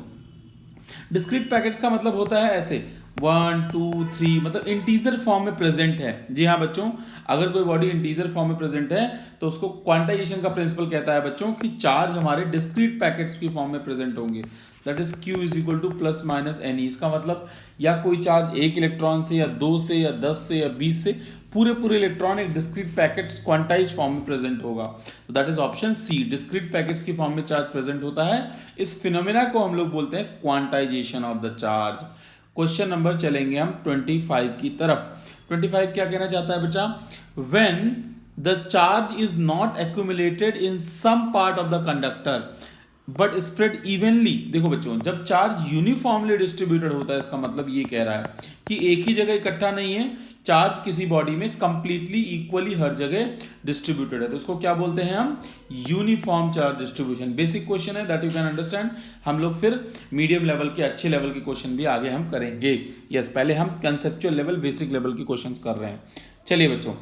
discrete packets का मतलब होता है ऐसे 1 2 3, मतलब इंटीजर फॉर्म में प्रेजेंट है। जी हाँ बच्चों, अगर कोई बॉडी इंटीजर फॉर्म में प्रेजेंट है तो उसको क्वांटाइजेशन का प्रिंसिपल कहता है बच्चों कि चार्ज हमारे डिस्क्रीट पैकेट्स की फॉर्म में प्रेजेंट होंगे, that is q is equal to plus minus N. इसका मतलब या कोई चार्ज एक इलेक्ट्रॉन से या 2 से या 10 से या 20 से पूरे इलेक्ट्रॉन एक डिस्क्रीट पैकेट्स क्वांटाइज फॉर्म में प्रेजेंट होगा। तो that is option C, discrete packets की फॉर्म में चार्ज प्रेजेंट होता है। इस फिनोमेना को हम लोग बोलते हैं quantization of the charge. Question number चलेंगे हम 25 की तरफ। 25 क्या कहना चाहता है बच्चा, when the charge is not accumulated in some part of the conductor but spread evenly. देखो बच्चों, जब चार्ज यूनिफॉर्मली डिस्ट्रीब्यूटेड होता है इसका मतलब ये कह रहा है कि एक ही जगह इकट्ठा नहीं है, चार्ज किसी बॉडी में कंप्लीटली इक्वली हर जगह डिस्ट्रीब्यूटेड है, तो इसको क्या बोलते हैं हम, uniform charge distribution. Basic question है, दैट यू कैन अंडरस्टैंड। हम लोग फिर मीडियम लेवल के अच्छे लेवल के क्वेश्चन भी आगे हम करेंगे। यस, पहले हम कंसेप्चुअल लेवल बेसिक लेवल के क्वेश्चन कर रहे हैं। चलिए बच्चों,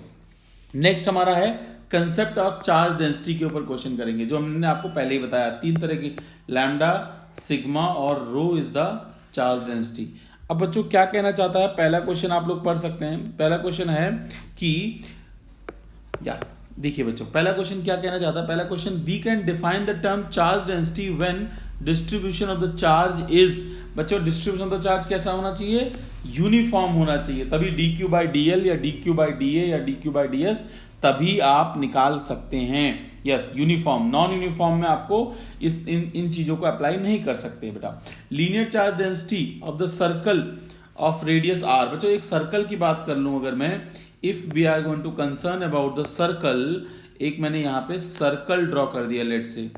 नेक्स्ट हमारा है कंसेप्ट ऑफ चार्ज डेंसिटी के ऊपर क्वेश्चन करेंगे, जो हमने आपको पहले ही बताया। तीन तरह की, लैम्डा, सिग्मा और रो इज द चार्ज डेंसिटी। अब बच्चों क्या कहना चाहता है, पहला क्वेश्चन आप लोग पढ़ सकते हैं। पहला क्वेश्चन है कि या देखिए बच्चों, पहला क्वेश्चन क्या कहना चाहता है, पहला question, we can define the term charge density when distribution of the charge is. बच्चों डिस्ट्रीब्यूशन ऑफ द चार्ज कैसा होना चाहिए, यूनिफॉर्म होना चाहिए, तभी dq बाई dl या dq बाई da या dq बाई ds तभी आप निकाल सकते हैं। यस, यूनिफॉर्म, नॉन यूनिफॉर्म में आपको इन चीजों को अप्लाई नहीं कर सकते बेटा। Linear charge density of the circle of radius r। बच्चों एक सर्कल की बात कर लूं अगर मैं, if we are going to concern about the circle, एक मैंने यहां पे सर्कल ड्रॉ कर दिया लेट से।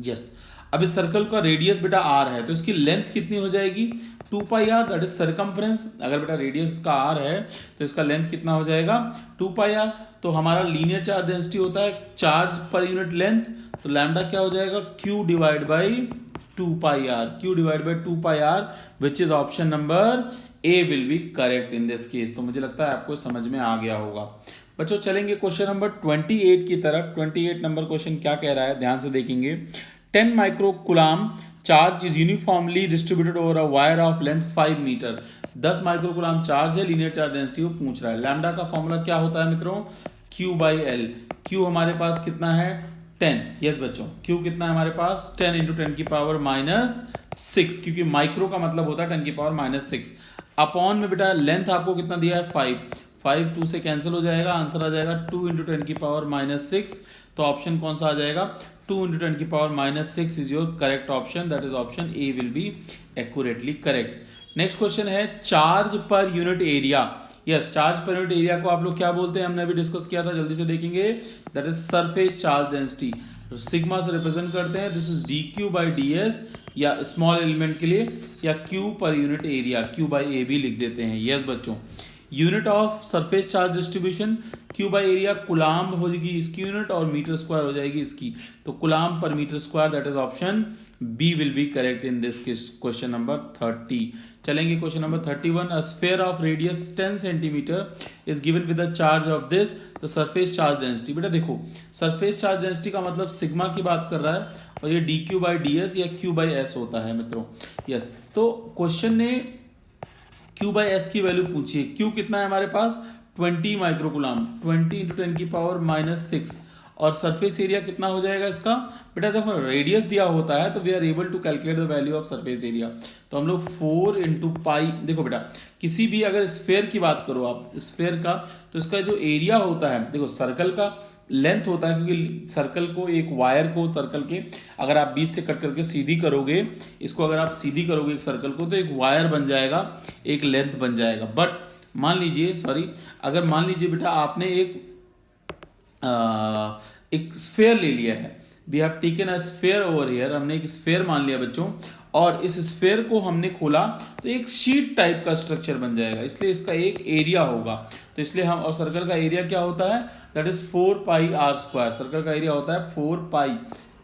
यस, अब इस सर्कल का रेडियस बेटा r है, तो इसकी लेंथ कितनी हो जाएगी, 2 pi are, that is circumference. अगर बेटा रेडियस का r है तो इसका लेंथ कितना हो जाएगा, 2 पाई आर। तो हमारा लीनियर चार्ज डेंसिटी होता है चार्ज पर यूनिट लेंथ, तो लैम्डा क्या हो जाएगा, q divide by 2 pi R, q divide by 2 pi R, which is option number A will be correct in this case. तो मुझे लगता है आपको समझ में आ गया होगा। बच्चों चलेंगे क्वेश्चन नंबर 28 की तरफ। 28 नंबर क्वेश्चन क्या कह रहा है, ध्यान से देखेंगे। 10 microcoulomb charge is uniformly distributed over a wire of length 5 metre. 10 microcoulomb charge है, लीनियर चार्ज डेंसिटी वो पूछ रहा है। लैम्डा का फॉर्मूला क्या होता है मित्रों, Q बाई एल। Q हमारे पास कितना है, 10। यस बच्चों, Q कितना है हमारे पास, 10 into 10 की पावर 6, क्योंकि माइक्रो का मतलब होता है 10 की पावर -6। अपॉन में बेटा लेंथ आपको कितना दिया है 5, 5 2 से कैंसिल हो जाएगा, आंसर आ जाएगा 2 इंटू 10 की पावर -6। तो ऑप्शन कौन सा आ जाएगा, 2 इंटू 10 की power -6 is your correct option, that is option A will be accurately correct. Next question है charge per unit area. Yes, charge per unit area को आप लोग क्या बोलते हैं, हमने अभी डिस्कस किया था, जल्दी से देखेंगे, that is surface charge density. Sigma से रिप्रेजेंट करते हैं, this is D Q by D S, या स्मॉल एलिमेंट के लिए, या Q per unit area, Q by A भी लिख देते हैं। यस बच्चों, unit of surface charge distribution Q by area coulomb हो जाएगी इसकी यूनिट, और मीटर स्क्वायर हो जाएगी इसकी, तो कुलाम्ब पर metre square, that is option B will be correct in this question number 30। चलेंगे question number 31। A sphere of radius 10 centimetre is given with the charge of this the surface charge density. बेटा देखो, surface charge density का मतलब sigma की बात कर रहा है, और ये D Q by D S या क्यू बाई एस होता है मित्रों। यस, तो क्वेश्चन ने क्यू बाई एस की वैल्यू पूछी है। क्यू कितना है हमारे पास 20 माइक्रोकुलाम, 20 इंटू 10 की पावर -6, और सरफेस एरिया कितना हो जाएगा इसका, बेटा देखो रेडियस दिया होता है तो we are able to calculate the value of surface area. तो हम लोग 4 इंटू पाई, देखो बेटा किसी भी अगर स्फेयर की बात करो आप, स्फेयर का, तो इसका जो एरिया होता है, देखो सर्कल का लेंथ होता है, क्योंकि सर्कल को, एक वायर को सर्कल के अगर आप बीच से कट करके सीधी करोगे, इसको अगर आप सीधी करोगे एक सर्कल को, तो एक वायर बन जाएगा, एक लेंथ बन जाएगा। बट मान लीजिए, सॉरी, अगर मान लीजिए बेटा आपने एक स्फेयर ले लिया है, we have taken a sphere over here, हमने एक स्फेयर मान लिया बच्चों, और इस स्फेयर को हमने खोला तो एक शीट टाइप का स्ट्रक्चर बन जाएगा, इसलिए इसका एक एरिया होगा। तो इसलिए हम, और सर्कल का एरिया क्या होता है, that is 4 pi R square. Circle का एरिया होता है 4 पाई,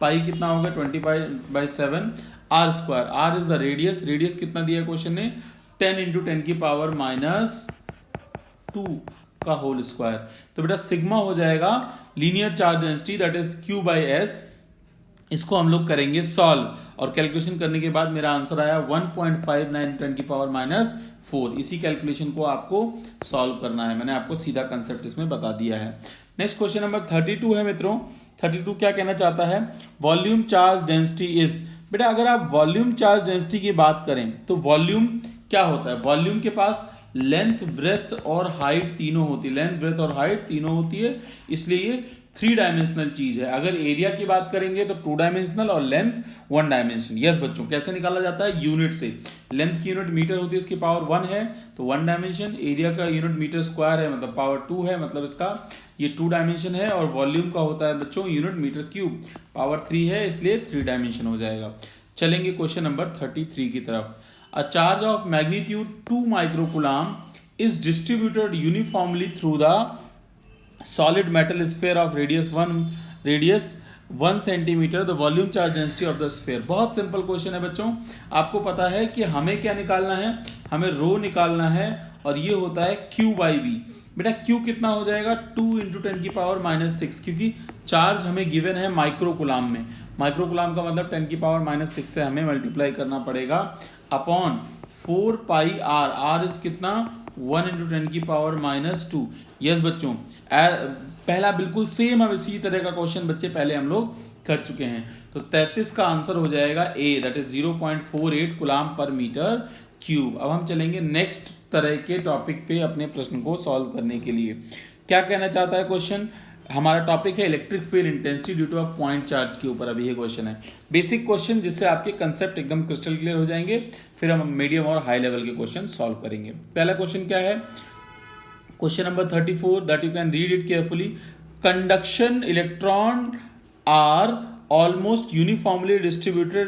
पाई कितना होगा 20/7 R square. R is the radius, radius कितना दिया क्वेश्चन ने 10 इंटू 10 की पावर -2 का होल स्क्वायर। तो बेटा सिग्मा हो जाएगा linear charge density, that is Q by S. इसको हम लोग करेंगे सॉल्व, और कैलकुलेशन करने के बाद मेरा आंसर आया 1.59 10 की पावर -4। इसी कैलकुलेशन को आपको सॉल्व करना है, मैंने आपको सीधा कंसेप्ट इसमें बता दिया है। नेक्स्ट क्वेश्चन नंबर 32 है मित्रों। 32 क्या कहना चाहता है, वॉल्यूम चार्ज डेंसिटी इज। बेटा अगर आप वॉल्यूम चार्ज डेंसिटी की बात करें तो वॉल्यूम क्या होता है, वॉल्यूम के पास लेंथ, ब्रेथ और हाइट तीनों होती है, लेंथ, ब्रेथ और हाइट तीनों होती है, इसलिए ये 3 डायमेंशनल चीज है। अगर एरिया की बात करेंगे तो 2 डायमेंशनल और लेंथ 1 डायमेंशन। यस बच्चों, कैसे निकाला जाता है, यूनिट से। लेंथ की यूनिट मीटर होती है, इसकी पावर 1 है तो 1 डायमेंशन, एरिया का यूनिट मीटर स्क्वायर है मतलब पावर 2 है, मतलब इसका ये 2 डायमेंशन है, और वॉल्यूम का होता है बच्चों यूनिट मीटर क्यूब, पावर 3 है, इसलिए 3 डायमेंशन हो जाएगा। चलेंगे क्वेश्चन नंबर 33 की तरफ। अ charge of magnitude 2 microcoulomb is distributed uniformly through the solid metal sphere of radius 1 centimetre, the volume charge density of the sphere। बहुत सिंपल क्वेश्चन है बच्चों, आपको पता है कि हमें क्या निकालना है, हमें रो निकालना है, और ये होता है Q बाई V। बेटा Q कितना हो जाएगा 2 इंटू 10 की पावर -6, क्योंकि चार्ज हमें गिवन है माइक्रोकुलाम में, माइक्रोकुलाम का मतलब 10 की पावर -6 से हमें मल्टीप्लाई करना पड़ेगा, upon 4 pi R, R is कितना 1 इंटू 10 की पावर -2। यस बच्चों, पहला बिल्कुल सेम, अब इसी तरह का क्वेश्चन बच्चे पहले हम लोग कर चुके हैं। तो 33 का आंसर हो जाएगा A, that is 0.48 coulomb per metre cube. अब हम चलेंगे नेक्स्ट तरह के टॉपिक पे अपने प्रश्न को सॉल्व करने के लिए। क्या कहना चाहता है क्वेश्चन, हमारा टॉपिक है electric field intensity due to a point charge के ऊपर अभी ये क्वेश्चन है। बेसिक क्वेश्चन जिससे आपके कंसेप्ट एकदम क्रिस्टल क्लियर हो जाएंगे, फिर हम मीडियम और हाई लेवल के क्वेश्चन सॉल्व करेंगे। पहला क्वेश्चन क्या है, question number 34, that you can read it carefully. Conduction electron are almost uniformly distributed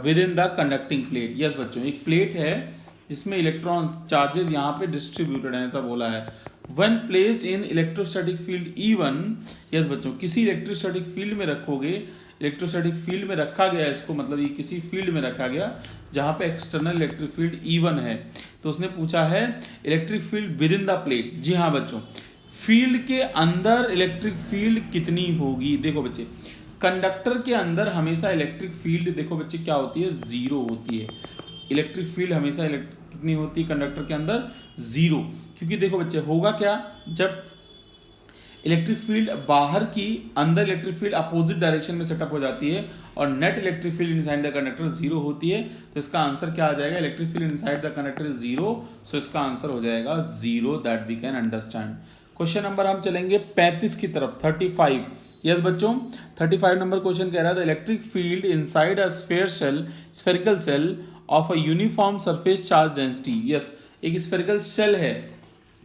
with in the conducting plate. Yes बच्चों, एक प्लेट है जिसमें इलेक्ट्रॉन चार्जेस यहाँ पे डिस्ट्रीब्यूटेड है, ऐसा बोला है। When placed in electrostatic field E1, yes बच्चों, किसी इलेक्ट्रोस्टैटिक फील्ड में रखोगे, इलेक्ट्रोस्टैटिक फील्ड में रखा गया इसको, मतलब ये किसी फील्ड में रखा गया जहां पे एक्सटर्नल इलेक्ट्रिक फील्ड E1 है, तो उसने पूछा है electric field with in the plate. जी हाँ बच्चों, फील्ड के अंदर इलेक्ट्रिक फील्ड कितनी होगी। देखो बच्चे, कंडक्टर के अंदर हमेशा इलेक्ट्रिक फील्ड, देखो बच्चे क्या होती है, 0 होती है। इलेक्ट्रिक फील्ड हमेशा कितनी होती है कंडक्टर के अंदर, 0। क्योंकि देखो बच्चे, होगा क्या, जब इलेक्ट्रिक फील्ड बाहर की अंदर इलेक्ट्रिक फील्ड अपोजिट डायरेक्शन में सेटअप हो जाती है और net electric field inside the conductor zero होती है। तो इसका आंसर क्या आ जाएगा, electric field inside the conductor is zero, so इसका आंसर हो जाएगा zero, that we can understand. Question number हम चलेंगे 35 की तरफ, 35। यस बच्चों, 35 नंबर क्वेश्चन कह रहा था electric field inside a spherical shell of a uniform surface charge density. Yes, एक स्फेरिकल सेल है,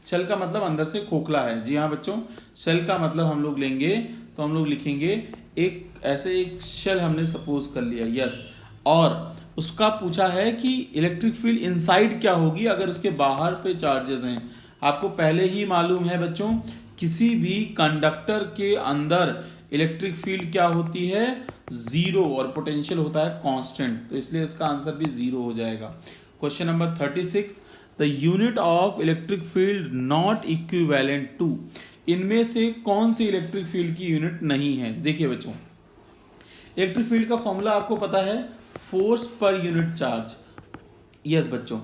शेल का मतलब अंदर से खोखला है। जी हाँ बच्चों, शेल का मतलब हम लोग लेंगे तो हम लोग लिखेंगे एक ऐसे एक शेल हमने सपोज कर लिया। यस, और उसका पूछा है कि इलेक्ट्रिक फील्ड इनसाइड क्या होगी अगर उसके बाहर पे चार्जेस हैं। आपको पहले ही मालूम है बच्चों, किसी भी कंडक्टर के अंदर इलेक्ट्रिक फील्ड क्या होती है, जीरो, और पोटेंशियल होता है कांस्टेंट, तो इसलिए इसका आंसर भी जीरो हो जाएगा। Question number 36, the unit of electric field not equivalent to. इनमें से कौन सी इलेक्ट्रिक फील्ड की यूनिट नहीं है? देखिए बच्चों, इलेक्ट्रिक फील्ड का फॉर्मूला आपको पता है, फोर्स पर यूनिट चार्ज। यस बच्चों,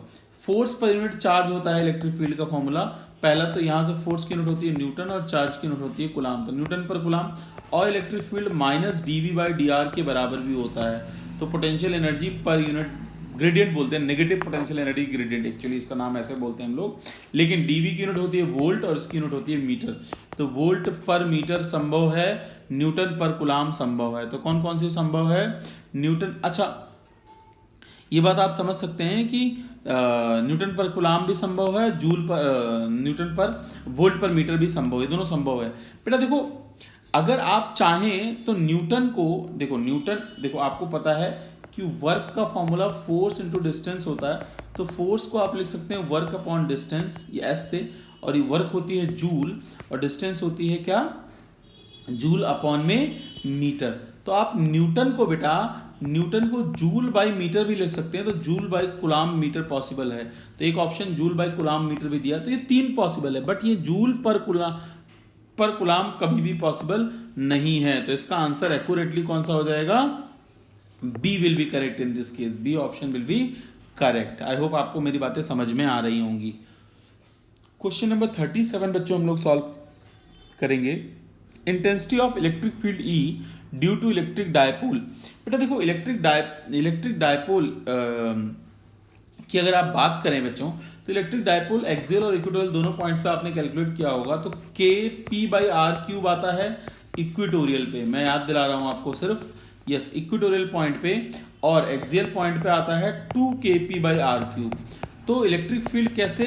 फोर्स पर यूनिट चार्ज होता है इलेक्ट्रिक फील्ड का फॉर्मूला। पहला तो यहां से फोर्स की यूनिट होती है न्यूटन और चार्ज की यूनिट होती है कूलाम, तो न्यूटन पर कूलाम, और electric field minus D V by D R के बराबर भी होता है। तो potential energy per unit, gradient बोलते हैं, negative potential energy gradient, actually इसका नाम ऐसे बोलते हैं हम लोग, लेकिन डीवी की यूनिट होती है वोल्ट और इसकी यूनिट होती है मीटर। तो वोल्ट पर मीटर संभव है, न्यूटन पर कूलाम संभव है। तो कौन कौन सी संभव है? न्यूटन, अच्छा ये बात आप समझ सकते हैं कि न्यूटन पर कूलाम भी संभव है, जूल पर न्यूटन पर वोल्ट पर मीटर भी संभव है, दोनों संभव है। बेटा देखो, अगर आप चाहें तो न्यूटन को देखो, न्यूटन देखो आपको पता है कि वर्क का फॉर्मूला फोर्स इंटू डिस्टेंस होता है, तो फोर्स को आप लिख सकते हैं वर्क अपॉन डिस्टेंस, ये एस से, और ये वर्क होती है जूल और डिस्टेंस होती है क्या, जूल अपॉन में मीटर। तो आप न्यूटन को बेटा, न्यूटन को जूल बाई मीटर भी लिख सकते हैं, तो joule by coulomb metre possible है। तो एक option joule by coulomb metre भी दिया, तो ये 3 पॉसिबल है, बट ये जूल पर कूलाम कभी भी पॉसिबल नहीं है। तो इसका आंसर एक्यूरेटली कौन सा हो जाएगा? B will be correct in this case, B option will be correct. I hope आपको मेरी बातें समझ में आ रही होंगी। क्वेश्चन नंबर 37 बच्चों हम लोग सॉल्व करेंगे। Intensity of electric field E due to electric dipole. बेटा देखो, इलेक्ट्रिक डायपोल की अगर आप बात करें बच्चों, तो इलेक्ट्रिक डायपोल एक्सियल और इक्वेटोरियल दोनों पॉइंट्स पे आपने कैलकुलेट किया होगा, तो के पी बाई आर क्यूब आता है इक्वेटोरियल पे, मैं याद दिला रहा हूं आपको सिर्फ, यस इक्वेटोरियल पॉइंट पे, और एक्सियल पॉइंट पे आता है 2kp बाई आर क्यूब। तो इलेक्ट्रिक फील्ड कैसे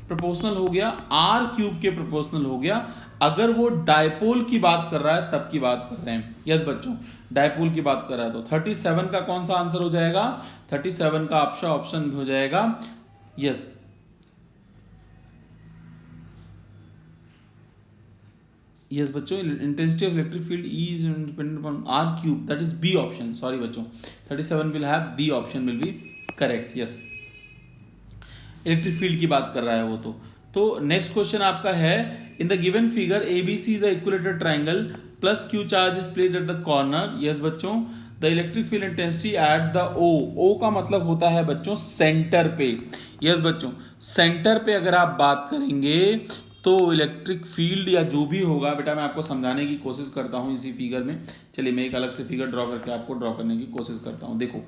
प्रोपोर्शनल हो गया? आर क्यूब के प्रोपोर्शनल हो गया। अगर वो डायपोल की बात कर रहा है तब की बात कर रहे हैं। यस बच्चों, डायपोल की बात कर रहा है, तो 37 का कौन सा आंसर हो जाएगा? 37 का आपका ऑप्शन हो जाएगा यस, यस बच्चों, intensity of electric field E is dependent upon R cube, that is B option. Sorry बच्चों, 37 will have B option will be correct. Yes, electric field की बात कर रहा है वो। तो नेक्स्ट क्वेश्चन आपका है, in the given figure ABC is a equilateral triangle plus Q charge is placed at the corner. Yes बच्चों, the electric field intensity at the O का मतलब होता है बच्चों सेंटर पे। यस बच्चों, सेंटर पे अगर आप बात करेंगे तो इलेक्ट्रिक फील्ड या जो भी होगा, बेटा मैं आपको समझाने की कोशिश करता हूं इसी फिगर में। चलिए मैं एक अलग से फिगर ड्रॉ करके आपको ड्रॉ करने की कोशिश करता हूं। देखो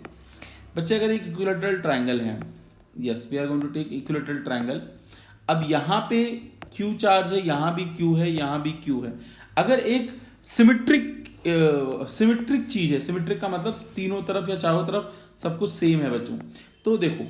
बच्चे, अगर एक इक्विलेटरल ट्रायंगल है, yes we are going to take equilateral triangle. अब यहाँ पे क्यू चार्ज है, यहाँ भी क्यू है, यहाँ भी क्यू है। अगर एक सिमेट्रिक चीज है, सिमेट्रिक का मतलब तीनों तरफ या चारों तरफ सब कुछ सेम है बच्चों, तो देखो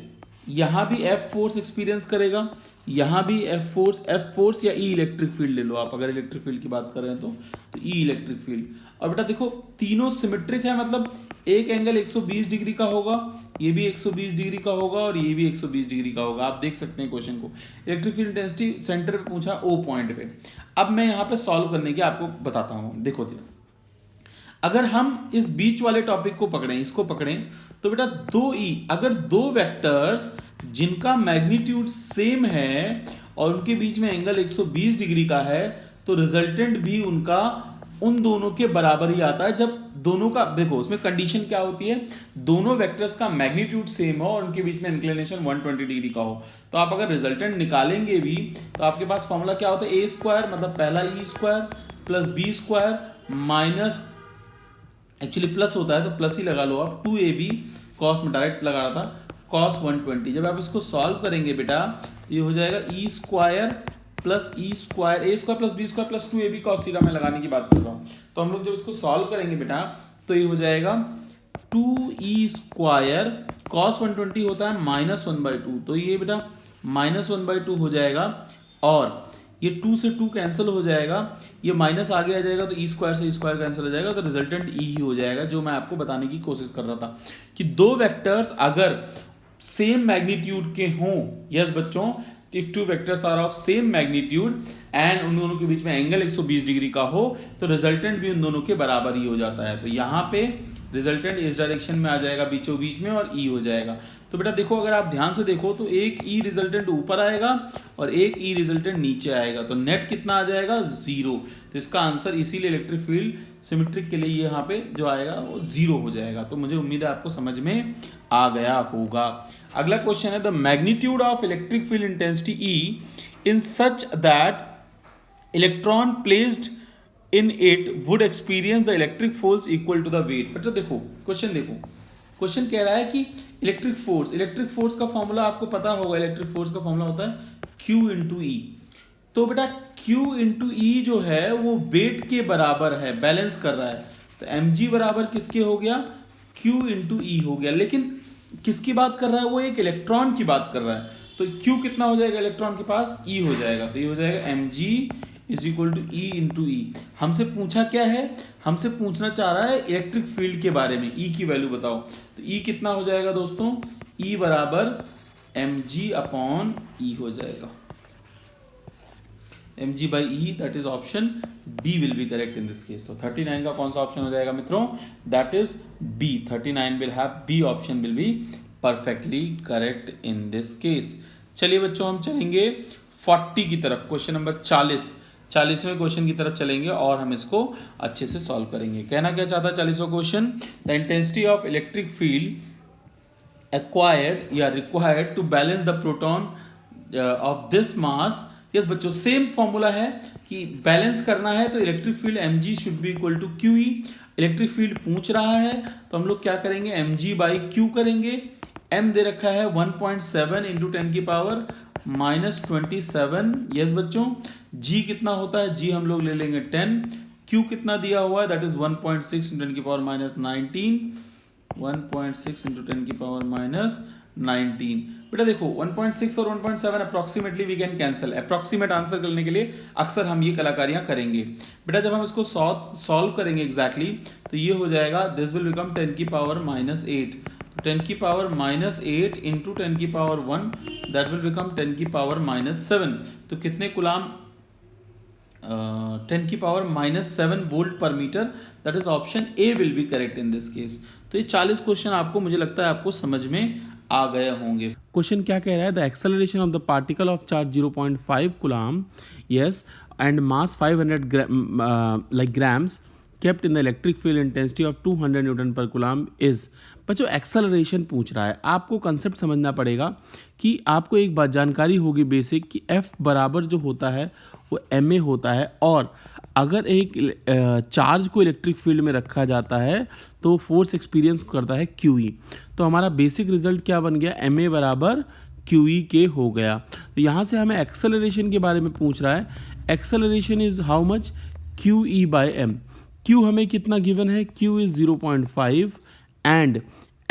यहाँ भी एफ फोर्स एक्सपीरियंस करेगा, यहाँ भी एफ फोर्स या ई इलेक्ट्रिक फील्ड ले लो आप, अगर इलेक्ट्रिक फील्ड की बात कर रहे हैं तो ई इलेक्ट्रिक फील्ड। और बेटा देखो, तीनों सिमेट्रिक है, मतलब एक एंगल 120 डिग्री का होगा, ये भी 120 डिग्री का होगा और ये भी 120 डिग्री का होगा। आप देख सकते हैं क्वेश्चन को, इलेक्ट्रिक फील्ड इंटेंसिटी सेंटर पे पूछा, ओ पॉइंट पे। अब मैं यहाँ पे सॉल्व करने की आपको बताता हूँ। देखो अगर हम इस बीच वाले टॉपिक को पकड़ें, इसको पकड़ें, तो बेटा अगर दो वेक्टर्स जिनका मैग्नीट्यूड सेम है और उनके बीच में एंगल 120 डिग्री का है, तो रिजल्टेंट भी उनका उन दोनों के बराबर ही आता है। जब दोनों का, देखो उसमें कंडीशन क्या होती है, दोनों वेक्टर्स का मैग्नीट्यूड सेम हो और उनके बीच में इंक्लिनेशन 120 डिग्री का हो। तो आप अगर रिजल्टेंट निकालेंगे भी तो आपके पास फॉर्मूला क्या होता है, ए स्क्वायर मतलब पहला E square plus B square minus, actually plus होता है तो प्लस ही लगा लो आप, 2ab कॉस में डायरेक्ट लगा रहा था कॉस 120। जब आप इसको सॉल्व करेंगे बेटा ये हो जाएगा E square plus E square A square plus B square plus 2ab cos theta में लगाने की बात कर रहा हूँ। तो हम लोग जब इसको सॉल्व करेंगे बेटा तो ये हो जाएगा 2e स्क्वायर कॉस 120 होता है -1/2, तो ये बेटा -1/2 हो जाएगा और ये 2 से 2 कैंसिल हो जाएगा, ये माइनस आगे आ जाएगा तो ई स्क्वायर से ई स्क्वायर कैंसिल हो जाएगा, तो रिजल्टेंट ई ही हो जाएगा, जो मैं आपको बताने की कोशिश कर रहा था कि दो वेक्टर्स अगर सेम मैग्नीट्यूड के हों, यस बच्चों, if two vectors are of same magnitude and उन दोनों के बीच में एंगल 120 डिग्री का हो तो रिजल्टेंट भी उन दोनों के बराबर ही हो जाता है। तो यहाँ पे रिजल्टेंट इस डायरेक्शन में आ जाएगा बीचों बीच में और ई हो जाएगा। तो बेटा देखो अगर आप ध्यान से देखो तो एक ई रिजल्टेंट ऊपर आएगा और एक ई रिजल्टेंट नीचे आएगा, तो नेट कितना आ जाएगा 0। तो इसका आंसर इसीलिए इलेक्ट्रिक फील्ड सिमेट्रिक के लिए यहाँ पे जो आएगा वो 0 हो जाएगा। तो मुझे उम्मीद है आपको समझ में आ गया होगा। अगला क्वेश्चन है the magnitude of electric field intensity E in such that electron placed in it would experience the electric force equal to the weight. बेटा देखो क्वेश्चन कह रहा है कि इलेक्ट्रिक फोर्स का फॉर्मूला आपको पता होगा, इलेक्ट्रिक फोर्स का फॉर्मूला होता है Q इंटू ई। तो बेटा Q इंटू ई जो है वो वेट के बराबर है, बैलेंस कर रहा है, तो mg बराबर किसके हो गया Q इंटू ई हो गया। लेकिन किसकी बात कर रहा है, वो एक इलेक्ट्रॉन की बात कर रहा है, तो Q कितना हो जाएगा इलेक्ट्रॉन के पास, E हो जाएगा, तो ये हो जाएगा mg is equal to E into E. हमसे पूछा क्या है, हमसे पूछना चाह रहा है इलेक्ट्रिक फील्ड के बारे में, ई की वैल्यू बताओ, तो ई कितना हो जाएगा दोस्तों, ई बराबर mg अपॉन ई हो जाएगा, mg by E, that is option B will be correct in this case. तो 39 का कौन सा ऑप्शन हो जाएगा मित्रों, that is B, 39 will have B option will be perfectly correct in this case. चलिए बच्चों हम चलेंगे 40 की तरफ, क्वेश्चन नंबर 40वें क्वेश्चन की तरफ चलेंगे और हम इसको अच्छे से सॉल्व करेंगे। कहना क्या चाहता है 40वां question, the intensity of electric field acquired या required to balance the proton of this mass. Yes बच्चों सेम फॉर्मूला है कि बैलेंस करना है तो electric field mg should be equal to QE। Electric field पूछ रहा है तो हम लोग क्या करेंगे, mg बाई Q करेंगे। m दे रखा है 1.7 इंटू 10 की पावर -27। यस बच्चों g कितना होता है, g हम लोग ले लेंगे 10, q कितना दिया हुआ है दैट इज 1.6 इंटू 10 की पावर -19, 1.6 इंटू 10 की पावर -19। बेटा देखो 1.6 और 1.7 approximately we can cancel, approximate answer करने के लिए अक्सर हम ये कलाकारियां करेंगे। बेटा जब हम इसको सॉल्व करेंगे एग्जैक्टली तो ये हो जाएगा, दिस विल बिकम 10 की पावर -8, 10 की पावर -8 इंटू 10 की पावर 1 दैट विल बिकम 10 की पावर -7। तो कितने कुलाम, 10 की पावर -7 वोल्ट पर metre, that is option A will be correct in this case. तो ये 40 क्वेश्चन आपको, मुझे लगता है आपको समझ में आ गए होंगे। क्वेश्चन क्या कह रहा है, the acceleration of the particle of charge 0.5 coulomb yes and mass 500 like grams kept in the electric field intensity of 200 Newton per coulomb is. बच्चों एक्सेलरेशन पूछ रहा है, आपको कंसेप्ट समझना पड़ेगा कि आपको एक बात जानकारी होगी बेसिक कि F बराबर जो होता है वो ma होता है, और अगर एक चार्ज को इलेक्ट्रिक फील्ड में रखा जाता है तो फोर्स एक्सपीरियंस करता है QE। तो हमारा बेसिक रिजल्ट क्या बन गया, ma बराबर QE के हो गया। तो यहाँ से हमें एक्सेलरेशन के बारे में पूछ रहा है, acceleration is how much, QE by m। Q हमें कितना गिवन है, Q इज 0.5 एंड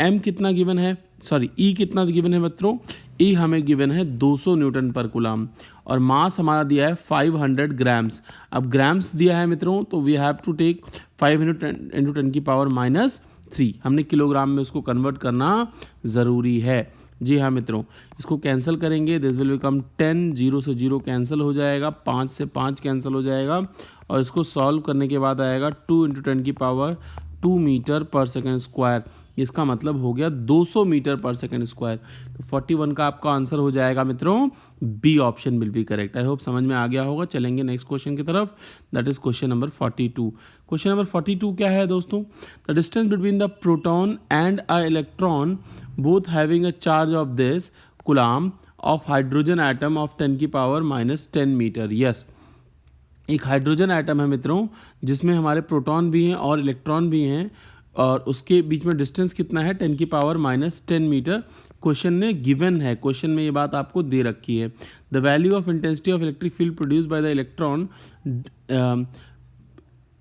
m कितना गिवन है, सॉरी E कितना गिवन है मित्रों, E हमें गिवन है 200 न्यूटन पर कूलम, और मास हमारा दिया है 500 ग्राम्स। अब ग्राम्स दिया है मित्रों तो we have to take 500 into 10 की पावर -3, हमने किलोग्राम में उसको कन्वर्ट करना ज़रूरी है। जी हाँ मित्रों, इसको कैंसिल करेंगे, दिस विल बिकम 10, 0 से 0 कैंसिल हो जाएगा, 5 से 5 कैंसिल हो जाएगा, और इसको सॉल्व करने के बाद आएगा 2 इंटू 10 की power 2 metre per second square. इसका मतलब हो गया 200 मीटर पर सेकेंड स्क्वायर। तो 41 का आपका आंसर हो जाएगा मित्रों B option will be correct. I hope समझ में आ गया होगा। चलेंगे नेक्स्ट क्वेश्चन की तरफ, that is question number 42। Question number 42 क्या है दोस्तों, the distance between the proton and a electron both having a charge of this coulomb of hydrogen atom of 10 की पावर -10 मीटर। यस एक हाइड्रोजन एटम है मित्रों, जिसमें हमारे प्रोटॉन भी हैं और इलेक्ट्रॉन भी हैं, और उसके बीच में डिस्टेंस कितना है 10⁻⁻10 मीटर। क्वेश्चन ने गिवन है, क्वेश्चन में ये बात आपको दे रखी है। The value of intensity of electric field produced by the electron,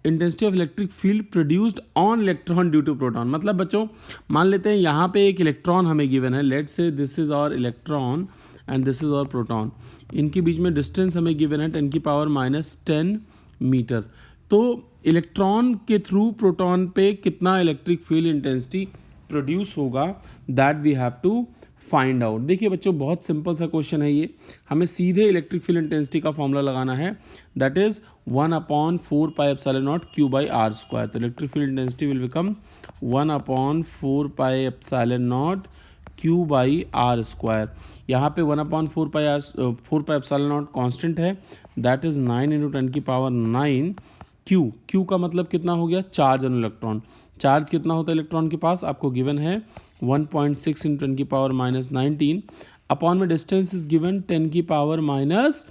intensity of electric field produced on electron due to proton. मतलब बच्चों मान लेते हैं यहाँ पे एक इलेक्ट्रॉन हमें गिवन है, let's say this is our electron and this is our proton, इनके बीच में डिस्टेंस हमें गिवन है 10⁻⁻10 मीटर। तो इलेक्ट्रॉन के थ्रू प्रोटॉन पे कितना इलेक्ट्रिक फील्ड इंटेंसिटी प्रोड्यूस होगा, that we have to find out. देखिए बच्चों बहुत सिंपल सा क्वेश्चन है ये, हमें सीधे इलेक्ट्रिक फील्ड इंटेंसिटी का फॉर्मूला लगाना है, दैट इज 1/4πε0 Q/r²। तो electric field intensity will become 1/4πε0 Q/r²। यहाँ पे 1/4πε0 कांस्टेंट है, दैट इज 9 × 10⁹ Q। Q का मतलब कितना हो गया, चार्ज ऑन इलेक्ट्रॉन। चार्ज कितना होता है इलेक्ट्रॉन के पास, आपको गिवन है 1.6 × 10⁻19 अपॉन में डिस्टेंस इज गिवन 10⁻10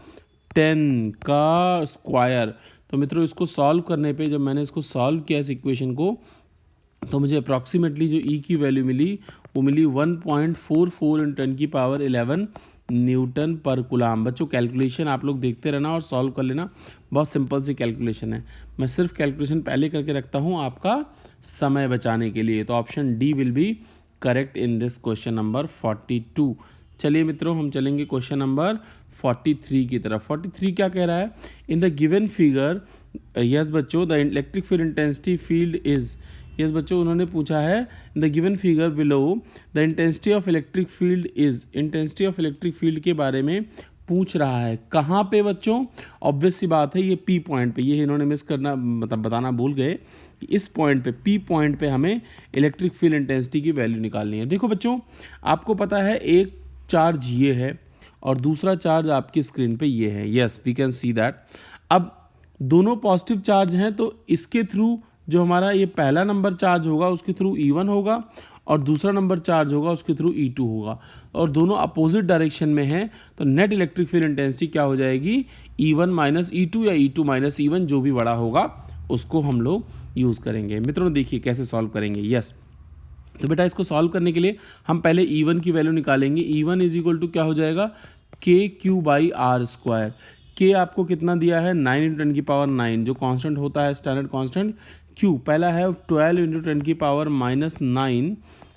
का स्क्वायर। तो मित्रों इसको सॉल्व करने पे, जब मैंने इसको सॉल्व किया इस इक्वेशन को, तो मुझे अप्रॉक्सीमेटली जो E की वैल्यू मिली वो मिली 1.44 × 10⁻11 न्यूटन पर कूलाम। बच्चों कैलकुलेशन आप लोग देखते रहना और सॉल्व कर लेना, बहुत सिंपल सी कैलकुलेशन है। मैं सिर्फ कैलकुलेशन पहले करके रखता हूँ आपका समय बचाने के लिए। तो option D will be correct in this question number 42। चलिए मित्रों हम चलेंगे क्वेश्चन नंबर 43 की तरफ। 43 क्या कह रहा है, in the given figure, yes बच्चों the electric field intensity field is, yes बच्चों उन्होंने पूछा है in the given figure below the intensity of electric field is, intensity of electric field के बारे में पूछ रहा है। कहाँ पे बच्चों, ऑब्वियस सी बात है ये पी पॉइंट पे, ये इन्होंने मिस करना मतलब बताना भूल गए कि इस पॉइंट पे पी पॉइंट पे हमें इलेक्ट्रिक फील्ड इंटेंसिटी की वैल्यू निकालनी है। देखो बच्चों आपको पता है एक चार्ज ये है और दूसरा चार्ज आपकी स्क्रीन पे ये है, yes we can see that. अब दोनों पॉजिटिव चार्ज हैं, तो इसके थ्रू जो हमारा ये पहला नंबर चार्ज होगा उसके थ्रू E1 होगा और दूसरा नंबर चार्ज होगा उसके थ्रू E2 होगा, और दोनों अपोजिट डायरेक्शन में हैं। तो नेट इलेक्ट्रिक फील्ड इंटेंसिटी क्या हो जाएगी, E1 - E2 या E2 - E1, जो भी बड़ा होगा उसको हम लोग यूज़ करेंगे। मित्रों देखिए कैसे सॉल्व करेंगे, यस तो बेटा इसको सॉल्व करने के लिए हम पहले E1 की वैल्यू निकालेंगे। E1 = क्या हो जाएगा, KQ/r²। K आपको कितना दिया है 9 × 10⁻9, जो कांस्टेंट होता है स्टैंडर्ड कांस्टेंट। Q पहला है 12 × 10⁻9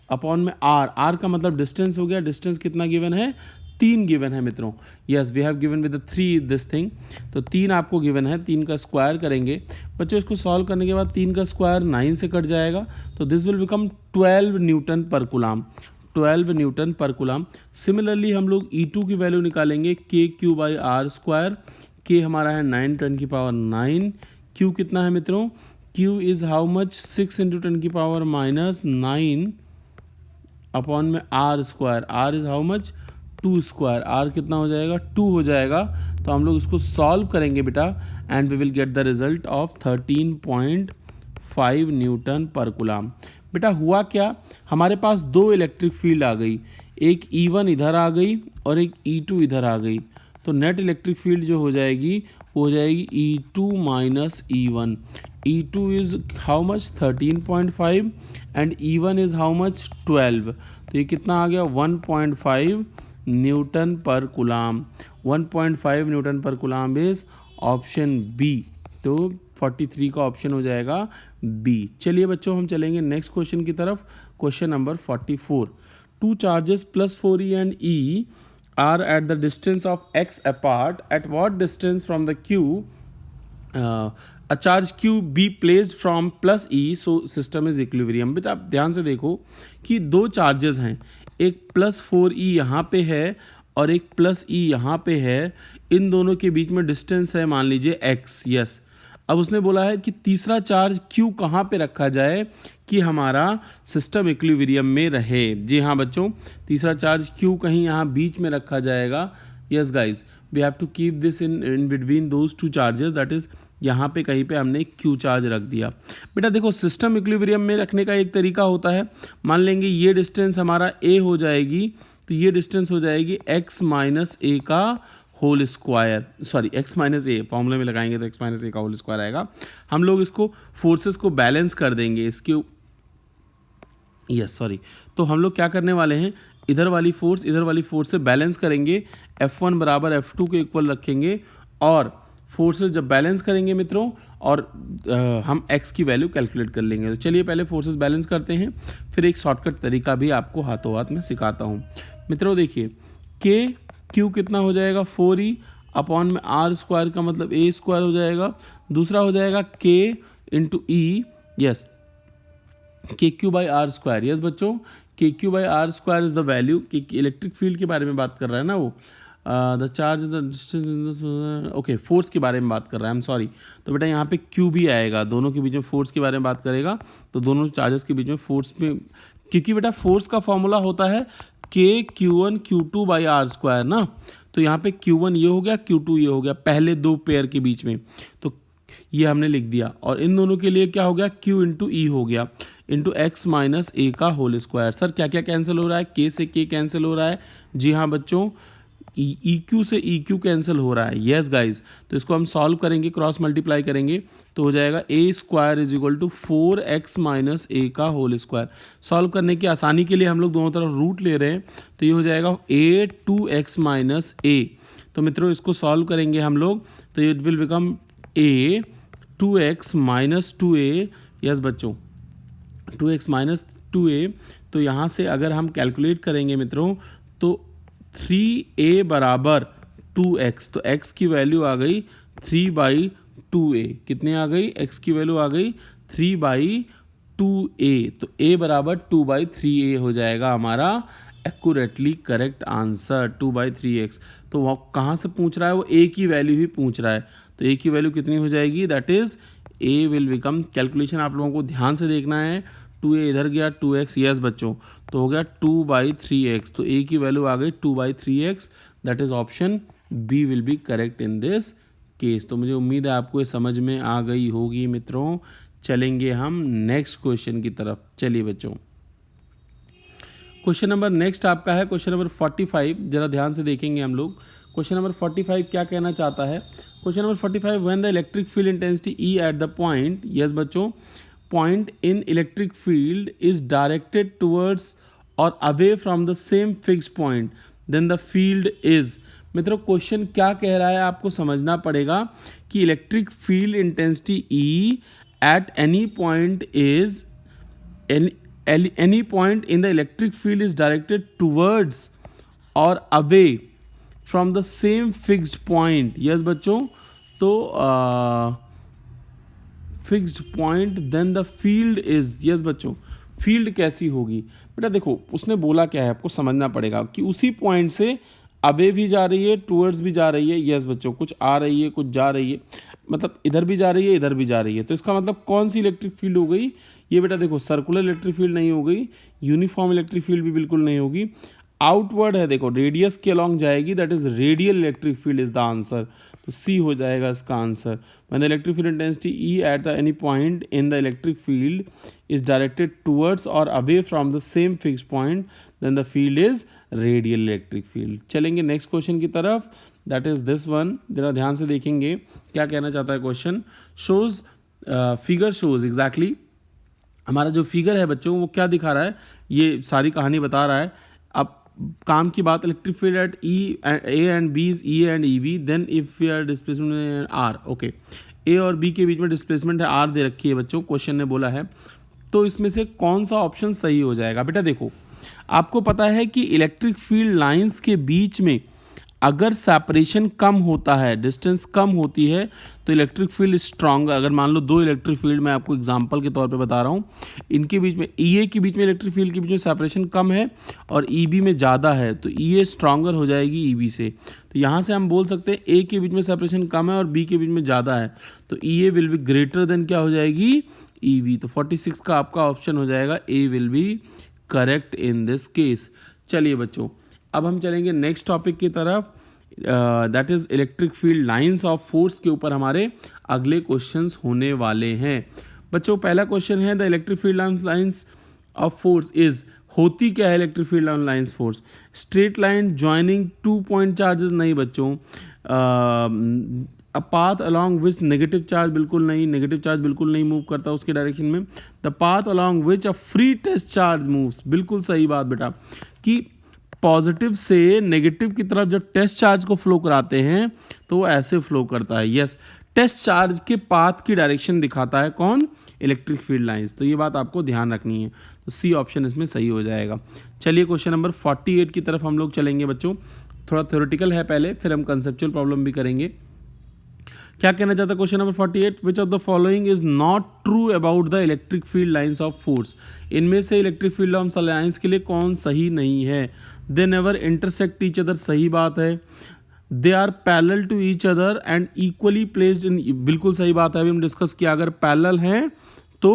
अपॉन में R का मतलब डिस्टेंस हो गया, डिस्टेंस कितना गिवन है 3 गिवन है मित्रों, yes we have given with 3 this thing. तो 3 आपको गिवन है, 3 का स्क्वायर करेंगे बच्चों। इसको सॉल्व करने के बाद 3 का स्क्वायर 9 से कट जाएगा, तो this will become 12 Newton per coulomb, 12 Newton per coulomb. Similarly हम लोग E2 की वैल्यू निकालेंगे, KQ/r²। K हमारा है 9 × 10⁻9, Q कितना है मित्रों, Q is how much 6 × 10⁻9 upon में R²। R is how much 2²। R कितना हो जाएगा 2 हो जाएगा। तो हम लोग इसको सॉल्व करेंगे बेटा and we will get the result of 13.5 newton per coulomb. बेटा हुआ क्या, हमारे पास दो इलेक्ट्रिक फील्ड आ गई, एक E1 इधर आ गई और एक E2 इधर आ गई। तो नेट इलेक्ट्रिक फील्ड जो हो जाएगी वो हो जाएगी E2 - E1। E2 is how much 13.5 and E1 is how much 12। तो ये कितना आ गया 1.5 Newton per coulomb. 1.5 Newton per coulomb is option B. तो 43 का ऑप्शन हो जाएगा बी। चलिए बच्चों हम चलेंगे नेक्स्ट क्वेश्चन की तरफ, question number 44। Two charges +4E and E are at the distance of x apart. At what distance from the Q a charge Q be placed from +E so system is equilibrium। बेटा आप ध्यान से देखो कि दो charges हैं, एक +4E यहाँ पे है और एक +E यहाँ पे है। इन दोनों के बीच में डिस्टेंस है मान लीजिए x, यस। अब उसने बोला है कि तीसरा चार्ज Q कहाँ पे रखा जाए कि हमारा सिस्टम इक्विलिब्रियम में रहे। जी हाँ बच्चों, तीसरा चार्ज Q कहीं यहाँ बीच में रखा जाएगा। Yes guys, we have to keep this in between those two charges, that is यहाँ पे कहीं पे हमने Q चार्ज रख दिया। बेटा देखो सिस्टम इक्विलिब्रियम में रखने का एक तरीका होता है, मान लेंगे ये डिस्टेंस हमारा A हो जाएगी, तो ये डिस्टेंस हो जाएगी x - a का whole square, sorry x minus A, फॉर्मूले में लगाएंगे तो x माइनस ए का होल स्क्वायर आएगा। हम लोग इसको फोर्सेस को बैलेंस कर देंगे इसके, यस सॉरी, तो हम लोग क्या करने वाले हैं, इधर वाली फोर्स से बैलेंस करेंगे, F1 बराबर F2 के इक्वल रखेंगे, और फोर्सेस जब बैलेंस करेंगे मित्रों, और हम x की वैल्यू कैलकुलेट कर लेंगे। तो चलिए पहले फोर्सेस बैलेंस करते हैं, फिर एक शॉर्टकट तरीका भी आपको हाथों हाथ में सिखाता हूँ। मित्रों देखिए, k q कितना हो जाएगा 4e अपॉन में r स्क्वायर का मतलब a स्क्वायर हो जाएगा, दूसरा हो जाएगा k into E, yes K Q by R square, yes बच्चों K Q by R square is the value, कि इलेक्ट्रिक फील्ड के बारे में बात कर रहा है ना वो, the charge the distance, okay force के बारे में बात कर रहा है, आई एम सॉरी। तो बेटा यहाँ पे क्यू भी आएगा, दोनों के बीच में फोर्स के बारे में बात करेगा, तो दोनों चार्जेस के बीच में फोर्स में, क्योंकि बेटा फोर्स का फॉर्मूला होता है K Q one Q two by R square ना, तो यहाँ पे Q1 ये हो गया, Q2 ये हो गया, पहले दो पेयर के बीच में, तो ये हमने लिख दिया, और इन दोनों के लिए क्या हो गया, Q इंटू ई हो गया, इंटू एक्स माइनस ए का होल स्क्वायर। सर क्या क्या कैंसिल हो रहा है, K से K कैंसिल हो रहा है, जी हाँ बच्चों, ई क्यू से ई क्यू कैंसिल हो रहा है, यस गाइज। तो इसको हम सॉल्व करेंगे, क्रॉस मल्टीप्लाई करेंगे, तो हो जाएगा A square is equal to 4x minus A का होल स्क्वायर। सॉल्व करने की आसानी के लिए हम लोग दोनों तरफ रूट ले रहे हैं, तो ये हो जाएगा a 2x माइनस ए। तो मित्रों इसको सॉल्व करेंगे हम लोग, तो it will become a 2x minus 2a, yes बच्चों 2x माइनस 2a। तो यहाँ से अगर हम कैलकुलेट करेंगे मित्रों, तो 3a बराबर 2x, तो x की वैल्यू आ गई 3/2a, कितने आ गई, x की वैल्यू आ गई 3/2a, तो a बराबर 2/3a हो जाएगा हमारा एक्यूरेटली करेक्ट आंसर, 2/3x। तो वो कहाँ से पूछ रहा है, वो a की वैल्यू ही पूछ रहा है, तो a की वैल्यू कितनी हो जाएगी, that is a will become, calculation आप लोगों को ध्यान से देखना है, 2a इधर गया 2x, यस बच्चों, तो हो गया 2/3x, तो a की वैल्यू आ गई 2/3x, that is option B will be correct in this case. तो मुझे उम्मीद है आपको ये समझ में आ गई होगी मित्रों। चलेंगे हम नेक्स्ट क्वेश्चन की तरफ, चलिए बच्चों क्वेश्चन नंबर नेक्स्ट आपका है क्वेश्चन नंबर 45, जरा ध्यान से देखेंगे हम लोग। क्वेश्चन नंबर 45 क्या कहना चाहता है, question number 45, when the electric field intensity E at the point, yes बच्चों, point in electric field is directed towards or away from the same fixed point, then the field is, मित्रों question क्या कह रहा है आपको समझना पड़ेगा कि electric field intensity E at any point is any point in the electric field is directed towards or away from the same fixed point, yes बच्चों, तो fixed point then the field is, yes बच्चों, field कैसी होगी बेटा, देखो उसने बोला क्या है आपको समझना पड़ेगा कि उसी पॉइंट से अबे भी जा रही है, टूवर्ड्स भी जा रही है, यस बच्चों, कुछ आ रही है कुछ जा रही है, मतलब इधर भी जा रही है इधर भी जा रही है, तो इसका मतलब कौन सी इलेक्ट्रिक फील्ड हो गई, ये बेटा देखो सर्कुलर इलेक्ट्रिक फील्ड नहीं हो गई, यूनिफॉर्म इलेक्ट्रिक फील्ड भी बिल्कुल नहीं होगी, आउटवर्ड है, देखो रेडियस के अलॉन्ग जाएगी, that is radial electric field is the answer, तो सी हो जाएगा इसका answer. When the electric field intensity E at any point in the electric field is directed towards or away from the same fixed point, then the field is radial electric field. चलेंगे next question की तरफ, that is this one, जरा ध्यान से देखेंगे क्या कहना चाहता है question. shows figure shows exactly, हमारा जो फिगर है बच्चों वो क्या दिखा रहा है, ये सारी कहानी बता रहा है। अब काम की बात, electric field at A and B is E and E V, then if we are displacement R, okay, A और बी के बीच में डिस्प्लेसमेंट है आर दे रखी है बच्चों, क्वेश्चन ने बोला है, तो इसमें से कौन सा ऑप्शन सही हो जाएगा बेटा, देखो आपको पता है कि इलेक्ट्रिक फील्ड लाइंस के बीच में अगर सेपरेशन कम होता है, डिस्टेंस कम होती है, तो इलेक्ट्रिक फील्ड स्ट्रांग, अगर मान लो दो इलेक्ट्रिक फील्ड मैं आपको एग्जांपल के तौर पे बता रहा हूँ, इनके बीच में ई ए के बीच में इलेक्ट्रिक फील्ड के बीच में सेपरेशन कम है और ई बी में ज़्यादा है, तो ई ए स्ट्रांगर हो जाएगी ई बी से, तो यहाँ से हम बोल सकते हैं ए के बीच में सेपरेशन कम है और बी के बीच में ज़्यादा है, तो ई ए विल बी ग्रेटर देन क्या हो जाएगी, ई बी, तो 46 का आपका ऑप्शन हो जाएगा A will be correct in this case. चलिए बच्चों अब हम चलेंगे नेक्स्ट टॉपिक की तरफ, that is electric field lines of force के ऊपर हमारे अगले क्वेश्चंस होने वाले हैं। बच्चों पहला क्वेश्चन है, the electric field lines of force is होती क्या है electric field on lines force? Straight line joining 2 point charges नहीं बच्चों, a path along which negative charge बिल्कुल नहीं, नेगेटिव चार्ज बिल्कुल नहीं मूव करता उसके डायरेक्शन में। The path along which a free test charge moves, बिल्कुल सही बात बेटा, कि पॉजिटिव से नेगेटिव की तरफ जब टेस्ट चार्ज को फ्लो कराते हैं तो वो ऐसे फ्लो करता है। यस, टेस्ट चार्ज के पाथ की डायरेक्शन दिखाता है कौन? Electric field lines. तो ये बात आपको ध्यान रखनी है, तो सी ऑप्शन इसमें सही हो जाएगा। चलिए क्वेश्चन नंबर 48 की तरफ हम लोग चलेंगे बच्चों। थोड़ा थ्योरेटिकल है पहले, फिर हम कंसेप्चुअल प्रॉब्लम भी करेंगे। क्या कहना चाहता है question number 48? Which of the following is not true about the electric field lines of force? इनमें से इलेक्ट्रिक फील्ड ऑफ लाइंस के लिए कौन सही नहीं है? They never intersect each other, सही बात है। They are parallel to each other and equally placed in, बिल्कुल सही बात है, अभी हम डिस्कस किया, अगर पैरेलल हैं तो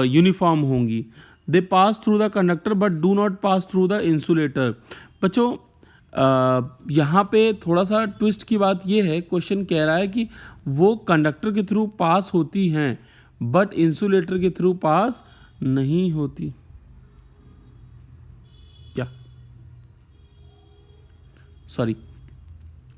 यूनिफॉर्म होंगी। They pass through the conductor but do not pass through the insulator. बच्चों यहाँ पे थोड़ा सा ट्विस्ट की बात ये है, क्वेश्चन कह रहा है कि वो कंडक्टर के थ्रू पास होती हैं बट इंसुलेटर के थ्रू पास नहीं होती। क्या? Sorry,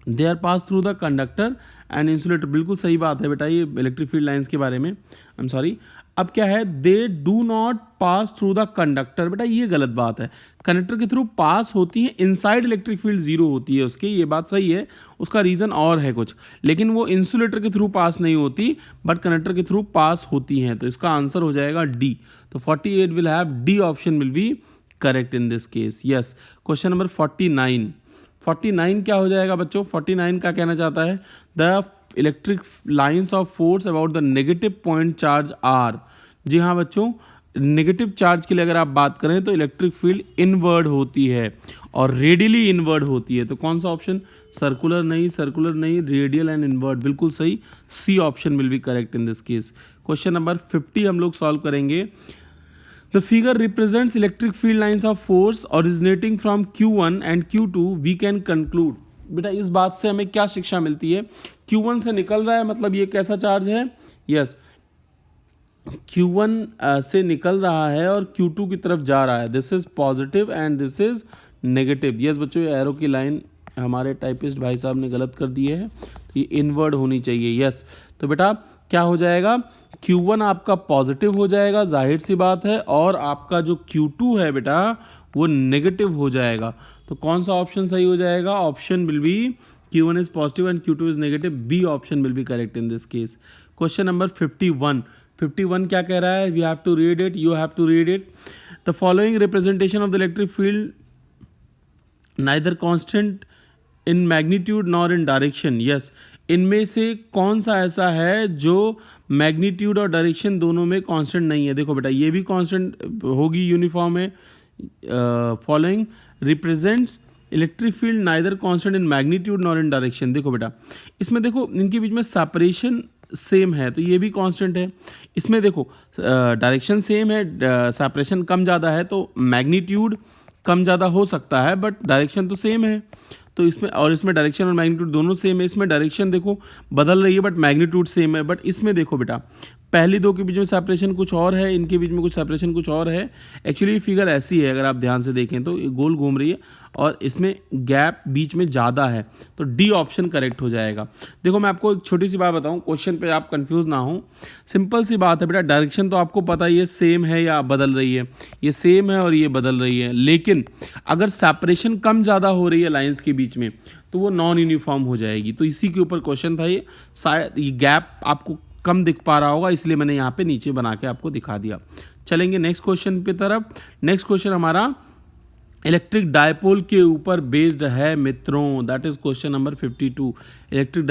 they are pass through the conductor and insulator, बिल्कुल सही बात है बेटा, ये इलेक्ट्रिक फील्ड लाइंस के बारे में। आई एम सॉरी, अब क्या है? They do not pass through the conductor, बेटा ये गलत बात है। कंडक्टर के थ्रू पास होती है, इनसाइड इलेक्ट्रिक फील्ड जीरो होती है उसकी, ये बात सही है, उसका रीजन और है कुछ, लेकिन वो इंसुलेटर के थ्रू पास नहीं होती बट कंडक्टर के थ्रू पास होती हैं। तो इसका आंसर हो जाएगा डी। तो 48 will have D option will be correct in this case. Yes, question number 49। 49 क्या हो जाएगा बच्चों? 49 का कहना चाहता है the electric lines of force about the negative point charge are. जी हाँ बच्चों, नेगेटिव चार्ज के लिए अगर आप बात करें तो इलेक्ट्रिक फील्ड इनवर्ड होती है और रेडियली इनवर्ड होती है। तो कौन सा ऑप्शन? सर्कुलर नहीं, सर्कुलर नहीं, रेडियल एंड इनवर्ड, बिल्कुल सही, C option will be correct in this case. Question number 50 हम लोग सॉल्व करेंगे। The figure represents electric field lines of force originating from Q1 and Q2. We can conclude, बेटा इस बात से हमें क्या शिक्षा मिलती है? Q1 से निकल रहा है, मतलब ये कैसा चार्ज है? यस, Q1 से निकल रहा है और Q2 की तरफ जा रहा है। This is positive and this is negative. Yes बच्चों, ये एरो की लाइन हमारे टाइपिस्ट भाई साहब ने गलत कर दी है, तो ये इनवर्ड होनी चाहिए। यस, तो बेटा क्या हो जाएगा? Q1 आपका पॉजिटिव हो जाएगा, जाहिर सी बात है, और आपका जो Q2 है बेटा वो नेगेटिव हो जाएगा। तो कौन सा ऑप्शन सही हो जाएगा? Option will be Q1 is positive and Q2 is negative, B option will be correct in this case. Question number 51। 51 क्या कह रहा है? We have to read it, you have to read it. The following representation of the electric field neither constant in magnitude nor in direction. Yes, इनमें से कौन सा ऐसा है जो मैग्नीट्यूड और डायरेक्शन दोनों में कांस्टेंट नहीं है? देखो बेटा, ये भी कांस्टेंट होगी, यूनिफॉर्म है। Following represents electric field neither constant in magnitude nor in direction. देखो बेटा, इसमें देखो इनके बीच में सेपरेशन सेम है, तो ये भी कांस्टेंट है। इसमें देखो डायरेक्शन सेम है, सेपरेशन कम ज़्यादा है, तो मैग्नीट्यूड कम ज़्यादा हो सकता है बट डायरेक्शन तो सेम है। तो इसमें और इसमें डायरेक्शन और मैग्नीट्यूड दोनों सेम है। इसमें डायरेक्शन देखो बदल रही है बट मैग्नीट्यूड सेम है। बट इसमें देखो बेटा, पहली दो के बीच में सेपरेशन कुछ और है, इनके बीच में कुछ सेपरेशन कुछ और है। एक्चुअली फिगर ऐसी है, अगर आप ध्यान से देखें तो ये गोल घूम रही है और इसमें गैप बीच में ज़्यादा है, तो डी ऑप्शन करेक्ट हो जाएगा। देखो मैं आपको एक छोटी सी बात बताऊं, क्वेश्चन पे आप कंफ्यूज ना हो, सिंपल सी बात है बेटा, डायरेक्शन तो आपको पता ही है सेम है या बदल रही है, ये सेम है और ये बदल रही है, लेकिन अगर सेपरेशन कम ज़्यादा हो रही है लाइंस के बीच में तो वो नॉन यूनिफॉर्म हो जाएगी। तो इसी के ऊपर क्वेश्चन था ये, शायद ये गैप आपको कम दिख पा रहा होगा, इसलिए मैंने यहाँ पे नीचे बना के आपको दिखा दिया। चलेंगे नेक्स्ट क्वेश्चन पे तरफ। नेक्स्ट क्वेश्चन हमारा इलेक्ट्रिक डायपोल के ऊपर बेस्ड है मित्रों, that is question number 52। Electric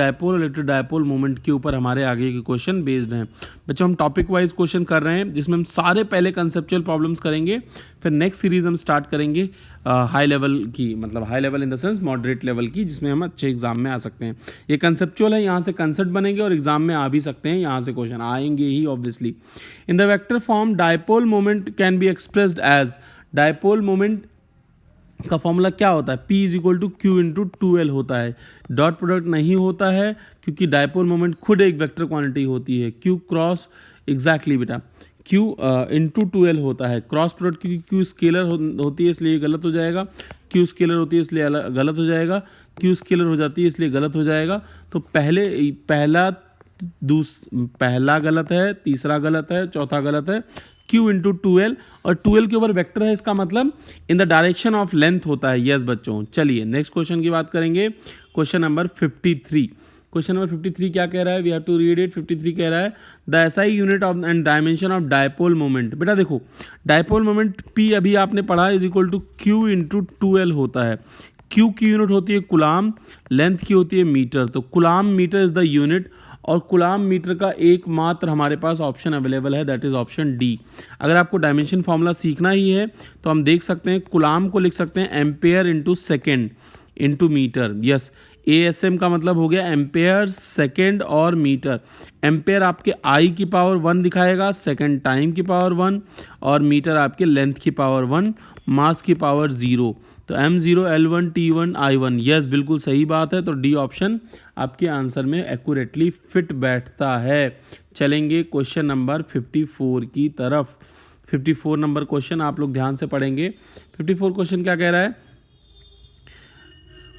dipole moment के ऊपर हमारे आगे के क्वेश्चन बेस्ड हैं। बच्चों हम टॉपिक वाइज क्वेश्चन कर रहे हैं, जिसमें हम सारे पहले कंसेप्चुअल प्रॉब्लम्स करेंगे, फिर नेक्स्ट सीरीज हम स्टार्ट करेंगे हाई लेवल की, मतलब high level in the sense moderate level की, जिसमें हम अच्छे एग्जाम में आ सकते हैं। ये कंसेप्चुअल है, यहाँ से कंसेप्ट बनेंगे और एग्जाम में आ भी सकते हैं, यहाँ से क्वेश्चन आएंगे ही obviously. In the vector form dipole moment can be expressed as, dipole moment का फॉर्मूला क्या होता है? P is equal to Q into 2L होता है। डॉट प्रोडक्ट नहीं होता है क्योंकि डायपोल मोमेंट खुद एक वेक्टर क्वांटिटी होती है। Q क्रॉस एग्जैक्टली बेटा, Q इंटू 2L होता है। क्रॉस प्रोडक्ट क्योंकि Q स्केलर होती है इसलिए गलत हो जाएगा, Q स्केलर होती है इसलिए गलत हो जाएगा, Q स्केलर हो जाती है इसलिए गलत हो जाएगा। तो पहला गलत है, तीसरा गलत है, चौथा गलत है। Q इंटू 2L, और 2L के ऊपर वेक्टर है, इसका मतलब in the direction of length होता है। यस बच्चों, चलिए नेक्स्ट क्वेश्चन की बात करेंगे। Question number 53। क्वेश्चन नंबर 53 क्या कह रहा है? We have to read it. 53 कह रहा है the SI unit of and dimension of dipole moment. बेटा देखो, डायपोल मोमेंट P अभी आपने पढ़ा is equal to Q into 2L होता है। Q की यूनिट होती है कुलाम, लेंथ की होती है मीटर। तो coulomb metre is the unit, और कुलाम मीटर का एकमात्र हमारे पास ऑप्शन अवेलेबल है, दैट इज ऑप्शन डी। अगर आपको डायमेंशन फॉर्मूला सीखना ही है तो हम देख सकते हैं कुलाम को लिख सकते हैं ampere into second into metre. Yes, ASM का मतलब हो गया एम्पेयर, सेकेंड और मीटर। एम्पेयर आपके I की पावर 1 दिखाएगा, सेकेंड टाइम की पावर 1, और मीटर आपके लेंथ की पावर 1, मास की पावर 0। तो M0 L1 T1 I1। Yes, बिल्कुल सही बात है। तो डी ऑप्शन आपके आंसर में एक्यूरेटली फिट बैठता है। चलेंगे क्वेश्चन नंबर 54 की तरफ। 54 नंबर क्वेश्चन आप लोग ध्यान से पढ़ेंगे। 54 क्वेश्चन क्या कह रहा है?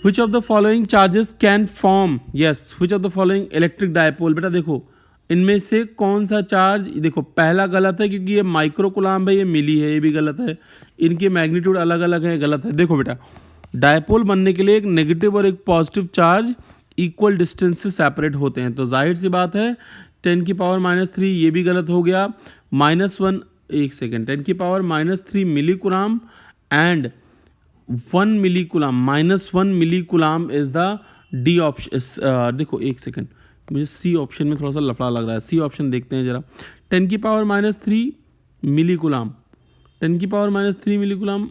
Which of the following charges can form? Yes, which of the following electric dipole? बेटा देखो, इनमें से कौन सा चार्ज, देखो पहला गलत है क्योंकि ये माइक्रो कूलम्ब है, ये मिली है, ये भी गलत है। इनके मैग्नीट्यूड अलग अलग है, गलत है। देखो बेटा, डायपोल बनने के लिए एक नेगेटिव और एक पॉजिटिव चार्ज इक्वल डिस्टेंस से सेपरेट होते हैं। तो जाहिर सी बात है 10 की पावर -3, ये भी गलत हो गया। -1, एक सेकेंड, 10 की power -3 milli coulomb and 1 milli coulomb, -1 milli coulomb is the D option. देखो एक सेकंड, मुझे सी ऑप्शन में थोड़ा सा लफड़ा लग रहा है। सी ऑप्शन देखते हैं जरा। 10 की पावर -3 मिली कूलम्ब, 10 की पावर -3 मिली कूलम्ब।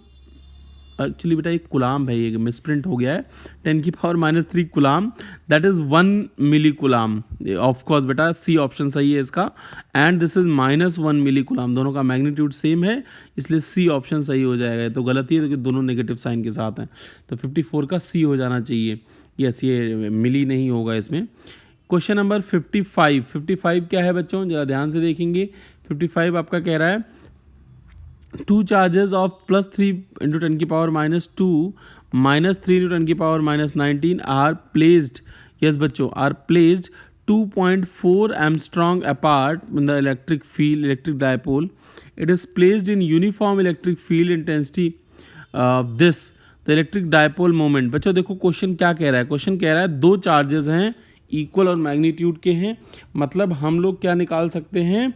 एक्चुअली बेटा एक कूलम्ब है, ये मिसप्रिंट हो गया है। 10 की power -3 coulomb, that is 1 milli coulomb. Of course बेटा सी ऑप्शन सही है इसका। And this is -1 milli coulomb, दोनों का मैग्नीट्यूड सेम है, इसलिए सी ऑप्शन सही हो जाएगा। तो गलती है क्योंकि दोनों नेगेटिव साइन के साथ हैं। तो 54 का सी हो जाना चाहिए। यस, ये मिली नहीं होगा इसमें। Question number 55। 55 क्या है बच्चों, जरा ध्यान से देखेंगे। 55 आपका कह रहा है two charges of +3 into 10 की पावर -2 -3 into 10 की पावर -19 are placed, yes बच्चों, are placed 2.4 Armstrong apart in the electric field, electric dipole. It is placed in uniform electric field intensity this the electric dipole moment। बच्चों देखो question क्या कह रहा है। Question कह रहा है दो चार्जेस हैं, इक्वल और मैग्नीट्यूड के हैं, मतलब हम लोग क्या निकाल सकते हैं,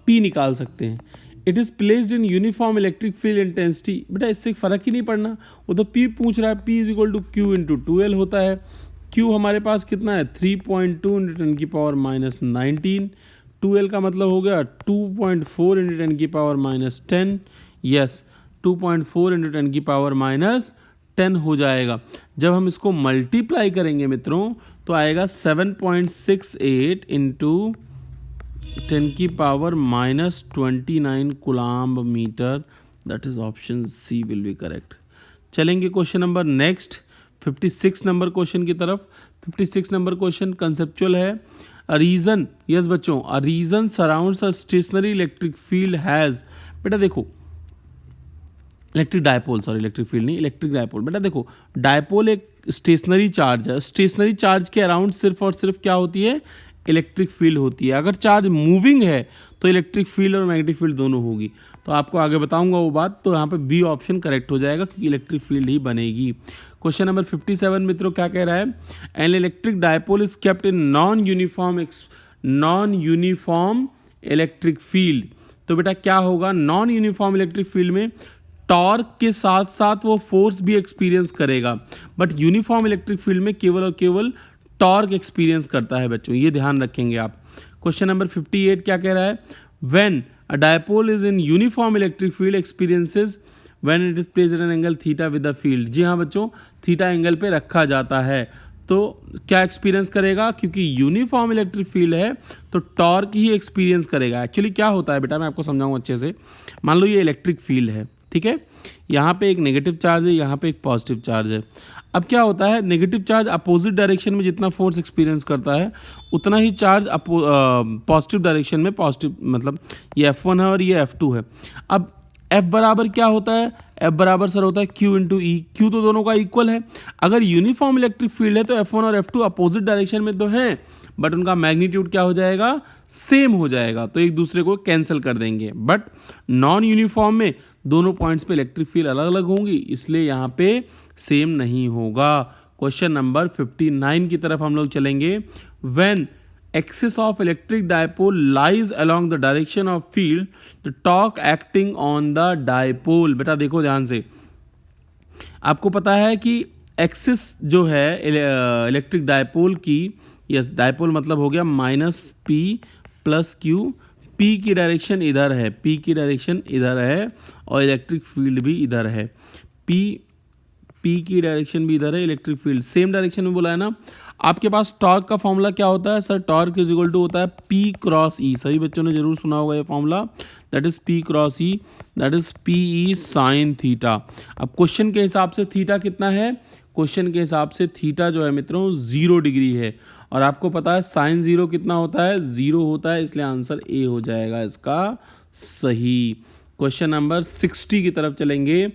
P निकाल सकते हैं। It is placed in uniform electric field intensity. बेटा इससे फ़र्क ही नहीं पड़ना, वो तो P पूछ रहा है। P is equal to Q into 2L होता है। Q हमारे पास कितना है, 3.2 इंटू 10 की पावर -19। 2L का मतलब हो गया 2.4 इंटू 10 की पावर -10। यस, 2.4 इंटू 10 की पावर -10 हो जाएगा। जब हम इसको मल्टीप्लाई करेंगे मित्रों तो आएगा 7.68 इंटू 10 की power -29 coulomb metre. That is option C will be correct. चलेंगे question number next 56 number question की तरफ। 56 नंबर क्वेश्चन कंसेप्चुअल है। अ रीजन, यस बच्चों, a region surrounds a stationary electric field has. बेटा देखो electric dipole, sorry electric field नहीं, electric dipole. बेटा देखो डायपोल एक स्टेशनरी चार्ज है। स्टेशनरी चार्ज के अराउंड सिर्फ और सिर्फ क्या होती है, इलेक्ट्रिक फील्ड होती है। अगर चार्ज मूविंग है तो इलेक्ट्रिक फील्ड और मैग्नेटिक फील्ड दोनों होगी। तो आपको आगे बताऊंगा वो बात। तो यहाँ पे बी ऑप्शन करेक्ट हो जाएगा क्योंकि इलेक्ट्रिक फील्ड ही बनेगी। क्वेश्चन नंबर 57 मित्रों क्या कह रहा है, an electric dipole is kept in non uniform electric field. तो बेटा क्या होगा, नॉन यूनिफॉर्म इलेक्ट्रिक फील्ड में टॉर्क के साथ साथ वो फोर्स भी एक्सपीरियंस करेगा, बट यूनिफॉर्म इलेक्ट्रिक फील्ड में केवल और केवल टॉर्क एक्सपीरियंस करता है बच्चों, ये ध्यान रखेंगे आप। क्वेश्चन नंबर 58 क्या कह रहा है, when a dipole is in uniform electric field experiences when it is placed at an angle theta with the field. जी हाँ बच्चों, थीटा एंगल पे रखा जाता है तो क्या एक्सपीरियंस करेगा, क्योंकि यूनिफॉर्म इलेक्ट्रिक फील्ड है तो टॉर्क ही एक्सपीरियंस करेगा। एक्चुअली क्या होता है बेटा, मैं आपको समझाऊंगा अच्छे से। मान लो ये इलेक्ट्रिक फील्ड है, ठीक है, यहाँ पे एक नेगेटिव चार्ज है, यहाँ पे एक पॉजिटिव चार्ज है। अब क्या होता है, नेगेटिव चार्ज अपोजिट डायरेक्शन में जितना फोर्स एक्सपीरियंस करता है उतना ही चार्ज पॉजिटिव डायरेक्शन में पॉजिटिव, मतलब ये F1 है और ये F2 है। अब F बराबर क्या होता है, F बराबर सर होता है Q इंटू ई। Q तो दोनों का इक्वल है। अगर यूनिफॉर्म इलेक्ट्रिक फील्ड है तो F1 और F2 अपोजिट डायरेक्शन में तो हैं, बट उनका मैग्नीट्यूड क्या हो जाएगा, सेम हो जाएगा, तो एक दूसरे को कैंसिल कर देंगे। बट नॉन यूनिफॉर्म में दोनों पॉइंट्स पे इलेक्ट्रिक फील्ड अलग अलग होंगी, इसलिए यहाँ पे सेम नहीं होगा। क्वेश्चन नंबर 59 की तरफ हम लोग चलेंगे। When axis of electric dipole lies along the direction of field, the torque acting on the dipole. बेटा देखो ध्यान से, आपको पता है कि एक्सिस जो है इलेक्ट्रिक डायपोल की, यस डायपोल मतलब हो गया minus P plus Q, P की डायरेक्शन इधर है, पी की डायरेक्शन इधर है और इलेक्ट्रिक फील्ड भी इधर है। पी की डायरेक्शन भी इधर है, इलेक्ट्रिक फील्ड सेम डायरेक्शन में बोला है ना। आपके पास टॉर्क का फॉर्मूला क्या होता है sir, torque is equal to होता है पी क्रॉस ई। सभी बच्चों ने जरूर सुना होगा ये formula, that is P cross E, that is P E sine theta. अब क्वेश्चन के हिसाब से थीटा कितना है, क्वेश्चन के हिसाब से थीटा जो है मित्रों 0 डिग्री है, और आपको पता है साइन 0 कितना होता है, 0 होता है, इसलिए आंसर ए हो जाएगा इसका सही। क्वेश्चन नंबर 60 की तरफ चलेंगे।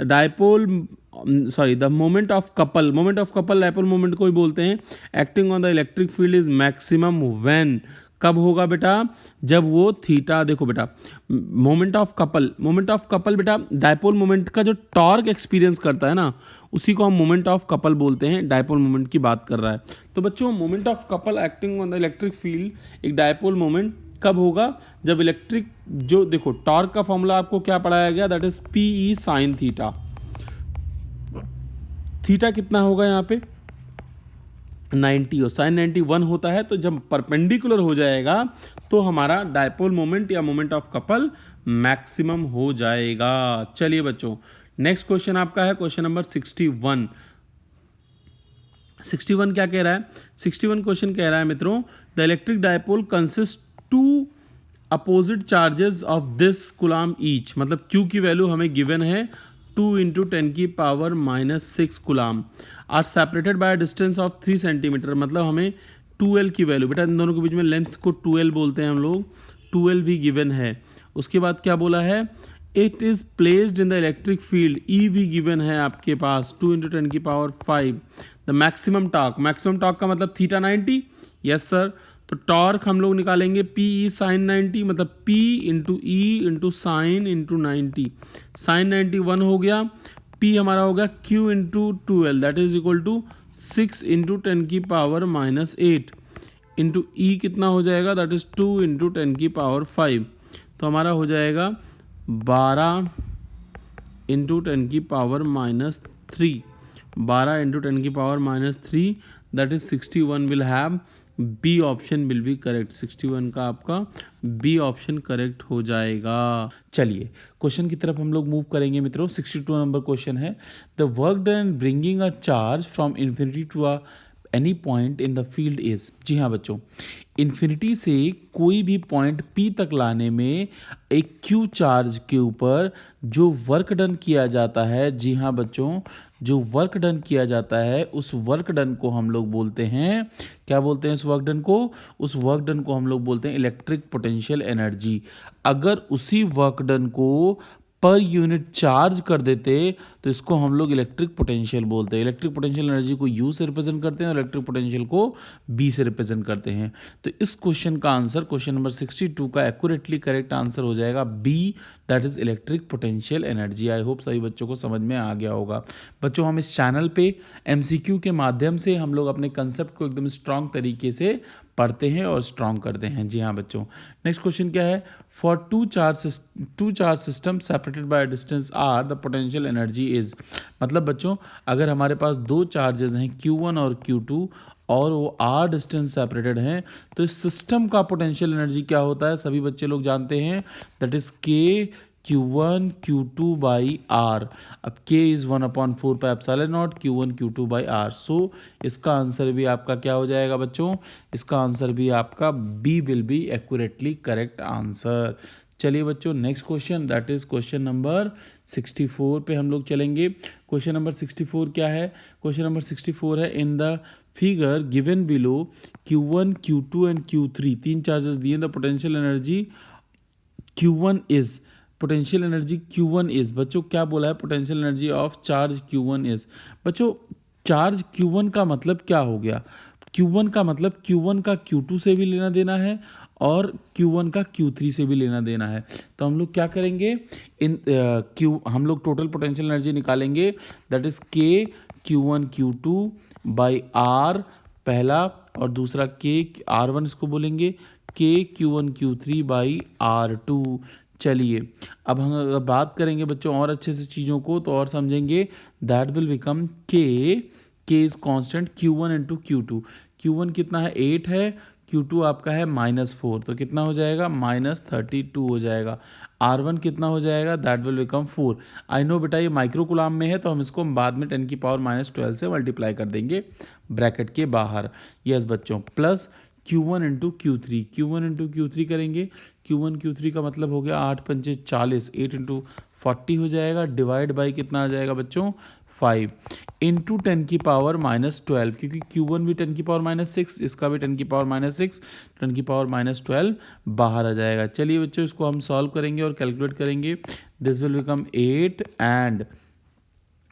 The moment of couple dipole moment को ही बोलते हैं, acting on the electric field is maximum when, कब होगा बेटा, जब वो थीटा, देखो बेटा मोमेंट ऑफ कपल बेटा डायपोल मोमेंट का जो टॉर्क एक्सपीरियंस करता है ना, उसी को हम मोमेंट ऑफ कपल बोलते हैं। डायपोल मोमेंट की बात कर रहा है, तो बच्चों moment of couple acting on the electric field एक डायपोल मोमेंट कब होगा, जब इलेक्ट्रिक, जो देखो टॉर्क का फॉर्मूला आपको क्या पढ़ाया गया, that is P E sine theta. Theta कितना होगा यहाँ पे 90 और साइन 91 होता है, तो जब परपेंडिकुलर हो जाएगा तो हमारा डायपोल मोमेंट या मोमेंट ऑफ कपल मैक्सिमम हो जाएगा। चलिए बच्चों नेक्स्ट क्वेश्चन आपका है क्वेश्चन नंबर 61। 61 क्या कह रहा है, 61 क्वेश्चन कह रहा है मित्रों, the electric dipole consist to opposite charges of this coulomb each. मतलब Q की वैल्यू हमें गिवन है 2 इंटू 10 की power -6 coulomb, are separated by distance of 3 centimetre. मतलब हमें 2L की वैल्यू, बेटा इन दोनों के बीच में लेंथ को 2L बोलते हैं हम लोग, 2L भी गिवन है। उसके बाद क्या बोला है, it is placed in the electric field, E भी गिवन है आपके पास 2 इंटू 10 की पावर 5। द मैक्सिमम टॉर्क का मतलब थीटा 90, यस सर। तो टॉर्क हम लोग निकालेंगे पी ई साइन 90, मतलब P into E into sine into 90, sine 91 हो गया, पी हमारा हो गया Q into 2L, that is equal to 6 into 10 की पावर -8 इंटू ई कितना हो जाएगा, दैट इज 2 इंटू 10 की पावर 5। तो हमारा हो जाएगा 12 इंटू 10 की पावर -3, 12 इंटू 10 की power -3, that is 61 will have B option will be correct. 61 का आपका बी ऑप्शन करेक्ट हो जाएगा। चलिए क्वेश्चन की तरफ हम लोग मूव करेंगे मित्रों। 62 नंबर क्वेश्चन है, the work done bringing a charge from infinity to a any point in the field is. जी हाँ बच्चों, इन्फिनिटी से कोई भी पॉइंट P तक लाने में एक Q चार्ज के ऊपर जो वर्क डन किया जाता है, जी हाँ बच्चों, जो वर्क डन किया जाता है उस वर्क डन को हम लोग बोलते हैं, क्या बोलते हैं उस वर्क डन को, उस वर्क डन को हम लोग बोलते हैं इलेक्ट्रिक पोटेंशियल एनर्जी। अगर उसी वर्क डन को पर यूनिट चार्ज कर देते तो इसको हम लोग इलेक्ट्रिक पोटेंशियल बोलते हैं। इलेक्ट्रिक पोटेंशियल एनर्जी को U से रिप्रेजेंट करते हैं और इलेक्ट्रिक पोटेंशियल को B से रिप्रेजेंट करते हैं। तो इस क्वेश्चन का आंसर, क्वेश्चन नंबर 62 का एक्यूरेटली करेक्ट आंसर हो जाएगा B, that is electric potential energy. I hope सभी बच्चों को समझ में आ गया होगा। बच्चों हम इस चैनल पे MCQ के माध्यम से हम लोग अपने कंसेप्ट को एकदम स्ट्रांग तरीके से पढ़ते हैं और स्ट्रांग करते हैं। जी हाँ बच्चों, नेक्स्ट क्वेश्चन क्या है, for two charge system separated by distance R the potential energy is. मतलब बच्चों अगर हमारे पास दो चार्जेस हैं Q1 और Q2 और वो R डिस्टेंस सेपरेटेड हैं, तो इस सिस्टम का पोटेंशियल एनर्जी क्या होता है, सभी बच्चे लोग जानते हैं, that is K Q1 Q2 by R। अब K is 1/4 pi epsilon naught Q1 Q2 by R। सो इसका आंसर भी आपका क्या हो जाएगा बच्चों, इसका आंसर भी आपका B will be accurately correct answer. चलिए बच्चों next question, that is question number 64 पे हम लोग चलेंगे। क्वेश्चन नंबर 64 क्या है? क्वेश्चन नंबर 64 है, in the figure given below Q1, Q2 and Q3 तीन चार्जेस दिए, the potential energy Q1 is, potential energy Q1 is, बच्चों क्या बोला है? Potential energy of charge Q1 is. बच्चों चार्ज Q1 का मतलब क्या हो गया? Q1 का मतलब Q1 का Q2 से भी लेना देना है और Q1 का Q3 से भी लेना देना है। तो हम लोग क्या करेंगे, हम लोग टोटल पोटेंशियल एनर्जी निकालेंगे, that is K Q1 Q2 by R पहला, और दूसरा K R1 इसको बोलेंगे, K Q1 Q3 by R2। चलिए अब हम अगर बात करेंगे बच्चों और अच्छे से चीज़ों को तो और समझेंगे, दैट विल बिकम के is constant Q1 into Q2। Q1 कितना है? 8 है, Q2 आपका है -4, तो कितना हो जाएगा? -32 हो जाएगा। R1 कितना हो जाएगा? That will become 4। I know बेटा ये माइक्रो कूलाम में है तो हम इसको बाद में 10⁻12 से मल्टीप्लाई कर देंगे ब्रैकेट के बाहर। यस बच्चों, plus Q1 into Q3, Q1 into Q3 करेंगे, Q1 Q3 का मतलब हो गया 8 पंचे 40, 8 इंटू 40 हो जाएगा, डिवाइड बाई कितना आ जाएगा बच्चों? 5 इंटू 10⁻12, क्योंकि Q1 भी 10⁻6, इसका भी 10⁻6, 10⁻12 बाहर आ जाएगा। चलिए बच्चों इसको हम सॉल्व करेंगे और कैलकुलेट करेंगे, दिस विल बिकम 8 एंड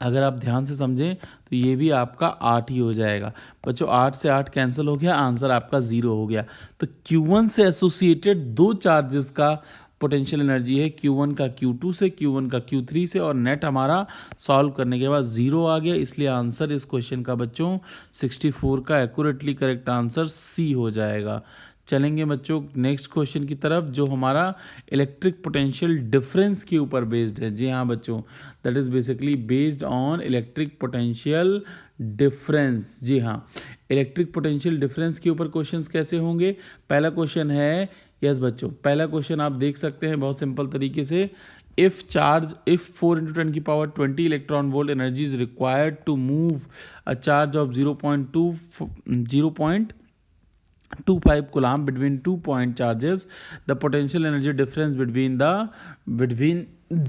अगर आप ध्यान से समझें तो ये भी आपका 8 ही हो जाएगा। बच्चों 8 से 8 कैंसिल हो गया, आंसर आपका 0 हो गया। तो Q1 से एसोसिएटेड दो चार्जेस का पोटेंशियल एनर्जी है, Q1 का Q2 से, Q1 का Q3 से, और नेट हमारा सॉल्व करने के बाद 0 आ गया। इसलिए आंसर इस क्वेश्चन का बच्चों 64 का एक्यूरेटली करेक्ट आंसर C हो जाएगा। चलेंगे बच्चों नेक्स्ट क्वेश्चन की तरफ, जो हमारा इलेक्ट्रिक पोटेंशियल डिफरेंस के ऊपर बेस्ड है। जी हाँ बच्चों, that is basically based on electric potential difference. जी हाँ, इलेक्ट्रिक पोटेंशियल डिफरेंस के ऊपर क्वेश्चंस कैसे होंगे? पहला क्वेश्चन है, यस बच्चों, पहला क्वेश्चन आप देख सकते हैं बहुत सिंपल तरीके से, if 4 into 10⁻20 electron volt energy is required to move a charge of 0.25 coulomb between 2 point charges, the potential energy difference between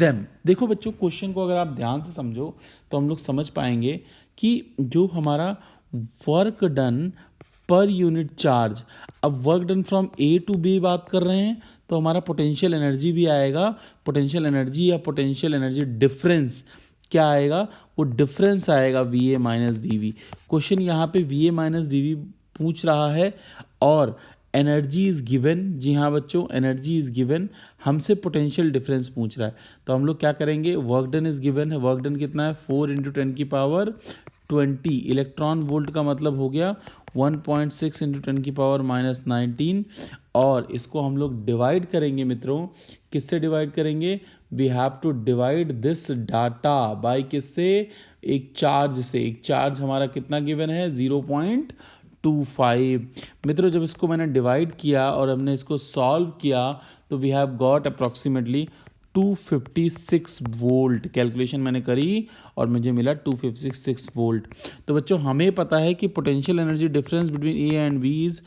them। देखो बच्चों क्वेश्चन को अगर आप ध्यान से समझो तो हम लोग समझ पाएंगे कि जो हमारा वर्क डन पर यूनिट चार्ज, अब work done from A to B बात कर रहे हैं तो हमारा पोटेंशियल एनर्जी भी आएगा। पोटेंशियल एनर्जी या पोटेंशियल एनर्जी डिफरेंस क्या आएगा? वो डिफरेंस आएगा VA माइनस VV। क्वेश्चन यहाँ पे VA माइनस VV पूछ रहा है और एनर्जी इज गिवन। जी हाँ बच्चों, एनर्जी इज गिवन, हमसे पोटेंशियल डिफरेंस पूछ रहा है। तो हम लोग क्या करेंगे, वर्क डन इज गिवन है, वर्क डन कितना है? 4 इंटू 10⁻20 इलेक्ट्रॉन वोल्ट का मतलब हो गया 1.6 इंटू 10⁻19, और इसको हम लोग डिवाइड करेंगे मित्रों, किससे डिवाइड करेंगे? We have to divide this data by किससे? एक चार्ज से। एक चार्ज हमारा कितना गिवन है? 0.25। मित्रों जब इसको मैंने डिवाइड किया और हमने इसको सॉल्व किया तो we have got approximately 256 volt. Calculation मैंने करी और मुझे मिला 256 वोल्ट। तो बच्चों हमें पता है कि potential energy difference between A and B is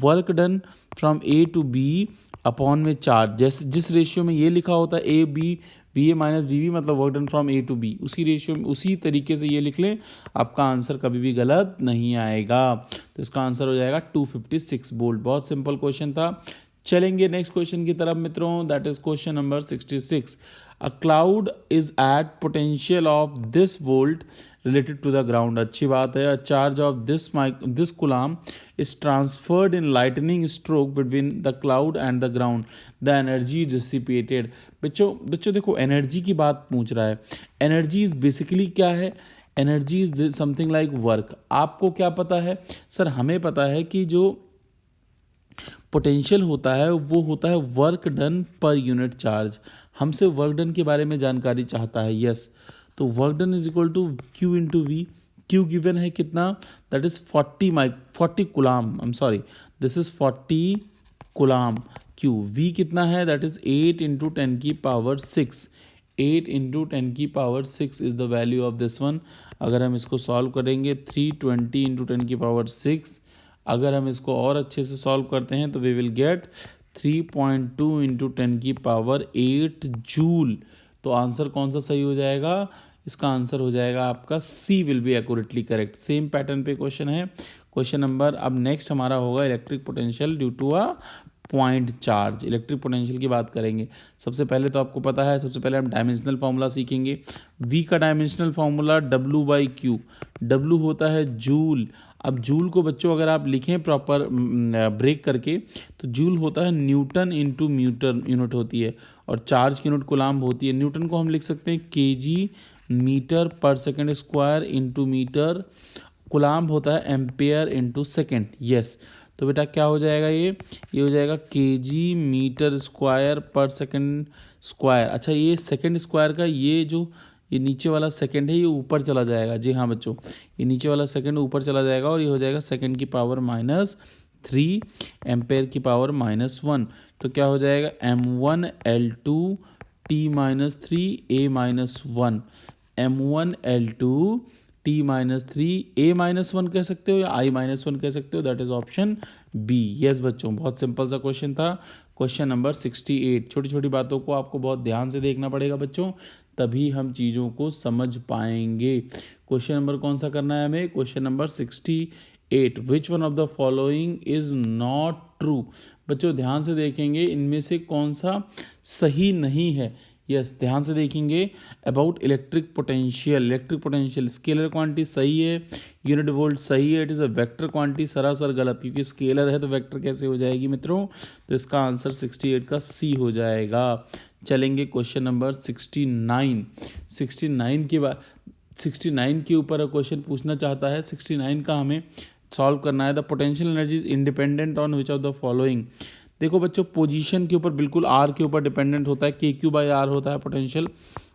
work done from A to B upon में चार्ज। जैसे जिस रेशियो में ये लिखा होता है A B VA minus VB मतलब work done from A to B, उसी रेशियो में उसी तरीके से ये लिख लें, आपका आंसर कभी भी गलत नहीं आएगा। तो इसका आंसर हो जाएगा 256 वोल्ट। बहुत सिंपल क्वेश्चन था। चलेंगे नेक्स्ट क्वेश्चन की तरफ मित्रों, that is question number 66। A cloud is at potential of this volt related to the ground. अच्छी बात है। A charge of this coulomb is transferred in lightning stroke between the cloud and the ground, the energy dissipated. बच्चों देखो energy की बात पूछ रहा है। एनर्जी इज बेसिकली क्या है? Energy is something like work. आपको क्या पता है? सर हमें पता है कि जो पोटेंशियल होता है वो होता है वर्क डन पर यूनिट चार्ज। हमसे वर्क डन के बारे में जानकारी चाहता है। यस, तो work done is equal to Q into v. Q given है कितना? That is 40 coulomb. I am sorry, this is 40 coulomb. Q V कितना है? That is 8 into 10⁻6। 8 into 10⁻6 is the value of this one. अगर हम इसको solve करेंगे 320 into 10⁻6, अगर हम इसको और अच्छे से सॉल्व करते हैं तो we will get 3.2 into 10⁸ joule. तो आंसर कौन सा सही हो जाएगा? इसका आंसर हो जाएगा आपका C will be accurately correct. Same pattern पे क्वेश्चन है। क्वेश्चन नंबर अब नेक्स्ट हमारा होगा electric potential due to a point charge. Electric potential की बात करेंगे। सबसे पहले तो आपको पता है, सबसे पहले हम डायमेंशनल फार्मूला सीखेंगे। वी का डायमेंशनल फार्मूला W/Q। W होता है जूल। अब जूल को बच्चों अगर आप लिखें प्रॉपर ब्रेक करके, तो जूल होता है न्यूटन इंटू मीटर यूनिट होती है, और चार्ज की यूनिट कूलाम्ब होती है। न्यूटन को हम लिख सकते हैं KG meter per second square into meter. Coulomb होता है एम्पेयर इंटू सेकेंड। यस, तो बेटा क्या हो जाएगा? ये हो जाएगा केजी मीटर स्क्वायर पर सेकेंड स्क्वायर। अच्छा, ये सेकेंड स्क्वायर का ये नीचे वाला सेकेंड है, ये ऊपर चला जाएगा। जी हाँ बच्चों, ये नीचे वाला सेकेंड ऊपर चला जाएगा और ये हो जाएगा सेकेंड की पावर -3 एम्पेयर की पावर -1। तो क्या हो जाएगा? M1L2 T-3 A-1। M1L2 T-3 A-1 कह सकते हो या I-1 कह सकते हो। That is option B. Yes बच्चों, बहुत सिंपल सा क्वेश्चन था। Question number 68। छोटी छोटी बातों को आपको बहुत ध्यान से देखना पड़ेगा बच्चों, तभी हम चीज़ों को समझ पाएंगे। क्वेश्चन नंबर कौन सा करना है हमें? Question number 68। Which one of the following is not true? बच्चों ध्यान से देखेंगे, इनमें से कौन सा सही नहीं है। यस, ध्यान से देखेंगे। About electric potential. Electric potential scalar quantity सही है, यूनिट वोल्ट सही है, it is a vector quantity सरासर गलत, क्योंकि स्केलर है तो वेक्टर कैसे हो जाएगी मित्रों? तो इसका आंसर 68 का सी हो जाएगा। चलेंगे क्वेश्चन नंबर 69। 69 के बाद 69 के ऊपर क्वेश्चन पूछना चाहता है। 69 का हमें सॉल्व करना है। The potential energy is independent on which of the following. देखो बच्चों, पोजीशन के ऊपर बिल्कुल आर के ऊपर डिपेंडेंट होता है। KQ/R होता है पोटेंशियल,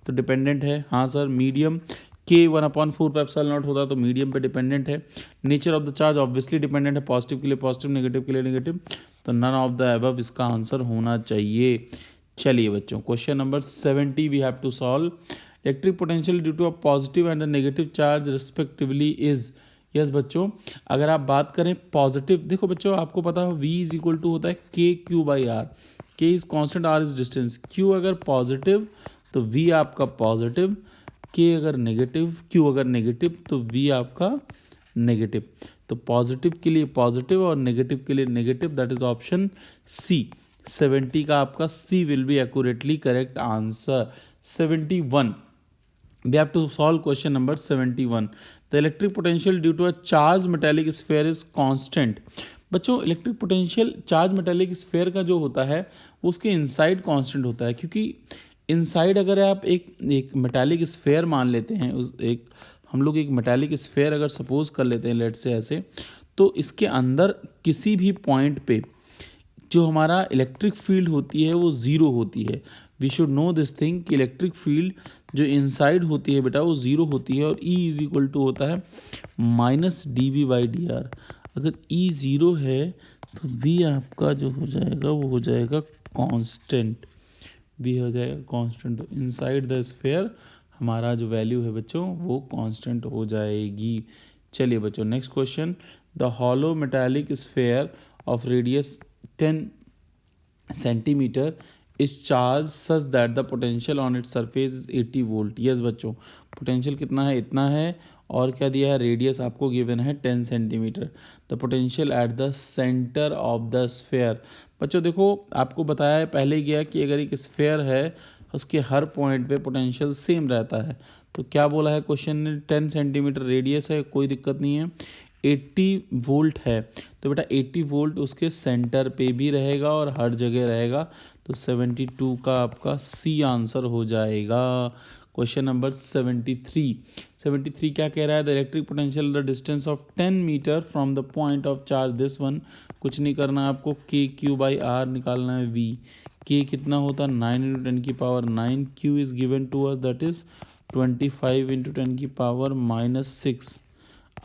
तो डिपेंडेंट है। हाँ सर, मीडियम K 1/4 पे एप्सिलॉन होता है, तो मीडियम पे डिपेंडेंट है। Nature of the charge obviously dependent है, पॉजिटिव के लिए पॉजिटिव, नेगेटिव के लिए नेगेटिव। तो नन ऑफ द अबव इसका आंसर होना चाहिए। चलिए बच्चों, question number 70 we have to solve. Electric potential due to a positive and a negative charge respectively is. Yes बच्चों, अगर आप बात करें पॉजिटिव, देखो बच्चों आपको पता है V इज इक्वल टू होता है KQ/R। K is constant, R is distance. Q अगर पॉजिटिव तो V आपका पॉजिटिव, K अगर नेगेटिव, Q अगर नेगेटिव तो V आपका नेगेटिव। तो पॉजिटिव के लिए पॉजिटिव और नेगेटिव के लिए negative. That is option C. 70 का आपका C will be accurately correct answer. 71 we have to solve question number 71. The electric potential due to a charged metallic sphere is constant. बच्चों, electric potential charge metallic sphere का जो होता है वो उसके inside constant होता है, क्योंकि इनसाइड अगर आप एक मेटालिक स्फेयर मान लेते हैं, हम लोग एक मेटालिक स्फेयर अगर सपोज कर लेते हैं लेट से ऐसे, तो इसके अंदर किसी भी पॉइंट पे जो हमारा इलेक्ट्रिक फील्ड होती है वो ज़ीरो होती है। We should know this thing कि इलेक्ट्रिक फील्ड जो इनसाइड होती है बेटा वो ज़ीरो होती है, और E इज इक्वल टू होता है -dV/dr। अगर E ज़ीरो है तो V आपका जो हो जाएगा वो हो जाएगा कांस्टेंट। V हो जाएगा कांस्टेंट। तो इनसाइड द स्फेयर हमारा जो वैल्यू है बच्चों वो कांस्टेंट हो जाएगी। चलिए बच्चों, next question. The hollow metallic sphere of radius 10 centimetre is charge such that the potential on its surface is 80 volt. Yes बच्चों, पोटेंशियल कितना है? इतना है। और क्या दिया है? रेडियस आपको गिवन है 10 centimetre. The potential at the centre of the sphere. बच्चों देखो, आपको बताया है पहले ही गया कि अगर एक स्फेयर है उसके हर पॉइंट पे पोटेंशियल सेम रहता है। तो क्या बोला है क्वेश्चन ने? 10 सेंटीमीटर रेडियस है, कोई दिक्कत नहीं है। 80 वोल्ट है, तो बेटा 80 वोल्ट उसके सेंटर पे भी रहेगा और हर जगह रहेगा। तो 72 का आपका सी आंसर हो जाएगा। क्वेश्चन नंबर 73 क्या कह रहा है? The electric potential the distance of 10 meter from the point of charge this one. कुछ नहीं करना आपको, KQ/R निकालना है। V K कितना होता है? 9 × 10⁹। Q is given to us, that is 25 × 10⁻6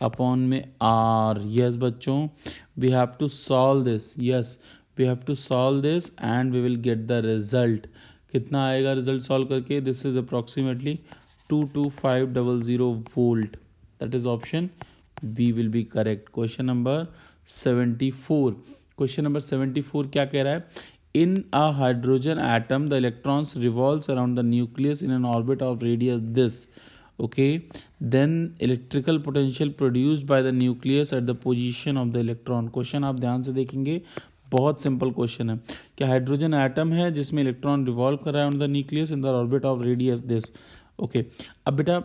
upon में R। यस बच्चों, we have to solve this. Yes, we have to solve this and we will get the result. कितना आएगा रिजल्ट सॉल्व करके? This is approximately 22500 volt. That is option B will be correct. Question number 74 क्या कह रहा है? In a hydrogen atom, the electrons revolves around the nucleus in an orbit of radius this. Okay, then electrical potential produced by the nucleus at the position of the electron. Question आप ध्यान से देखेंगे, बहुत simple question है कि hydrogen atom है जिसमें electron revolve कर रहा है on the nucleus in the orbit of radius this. Okay, अब बेटा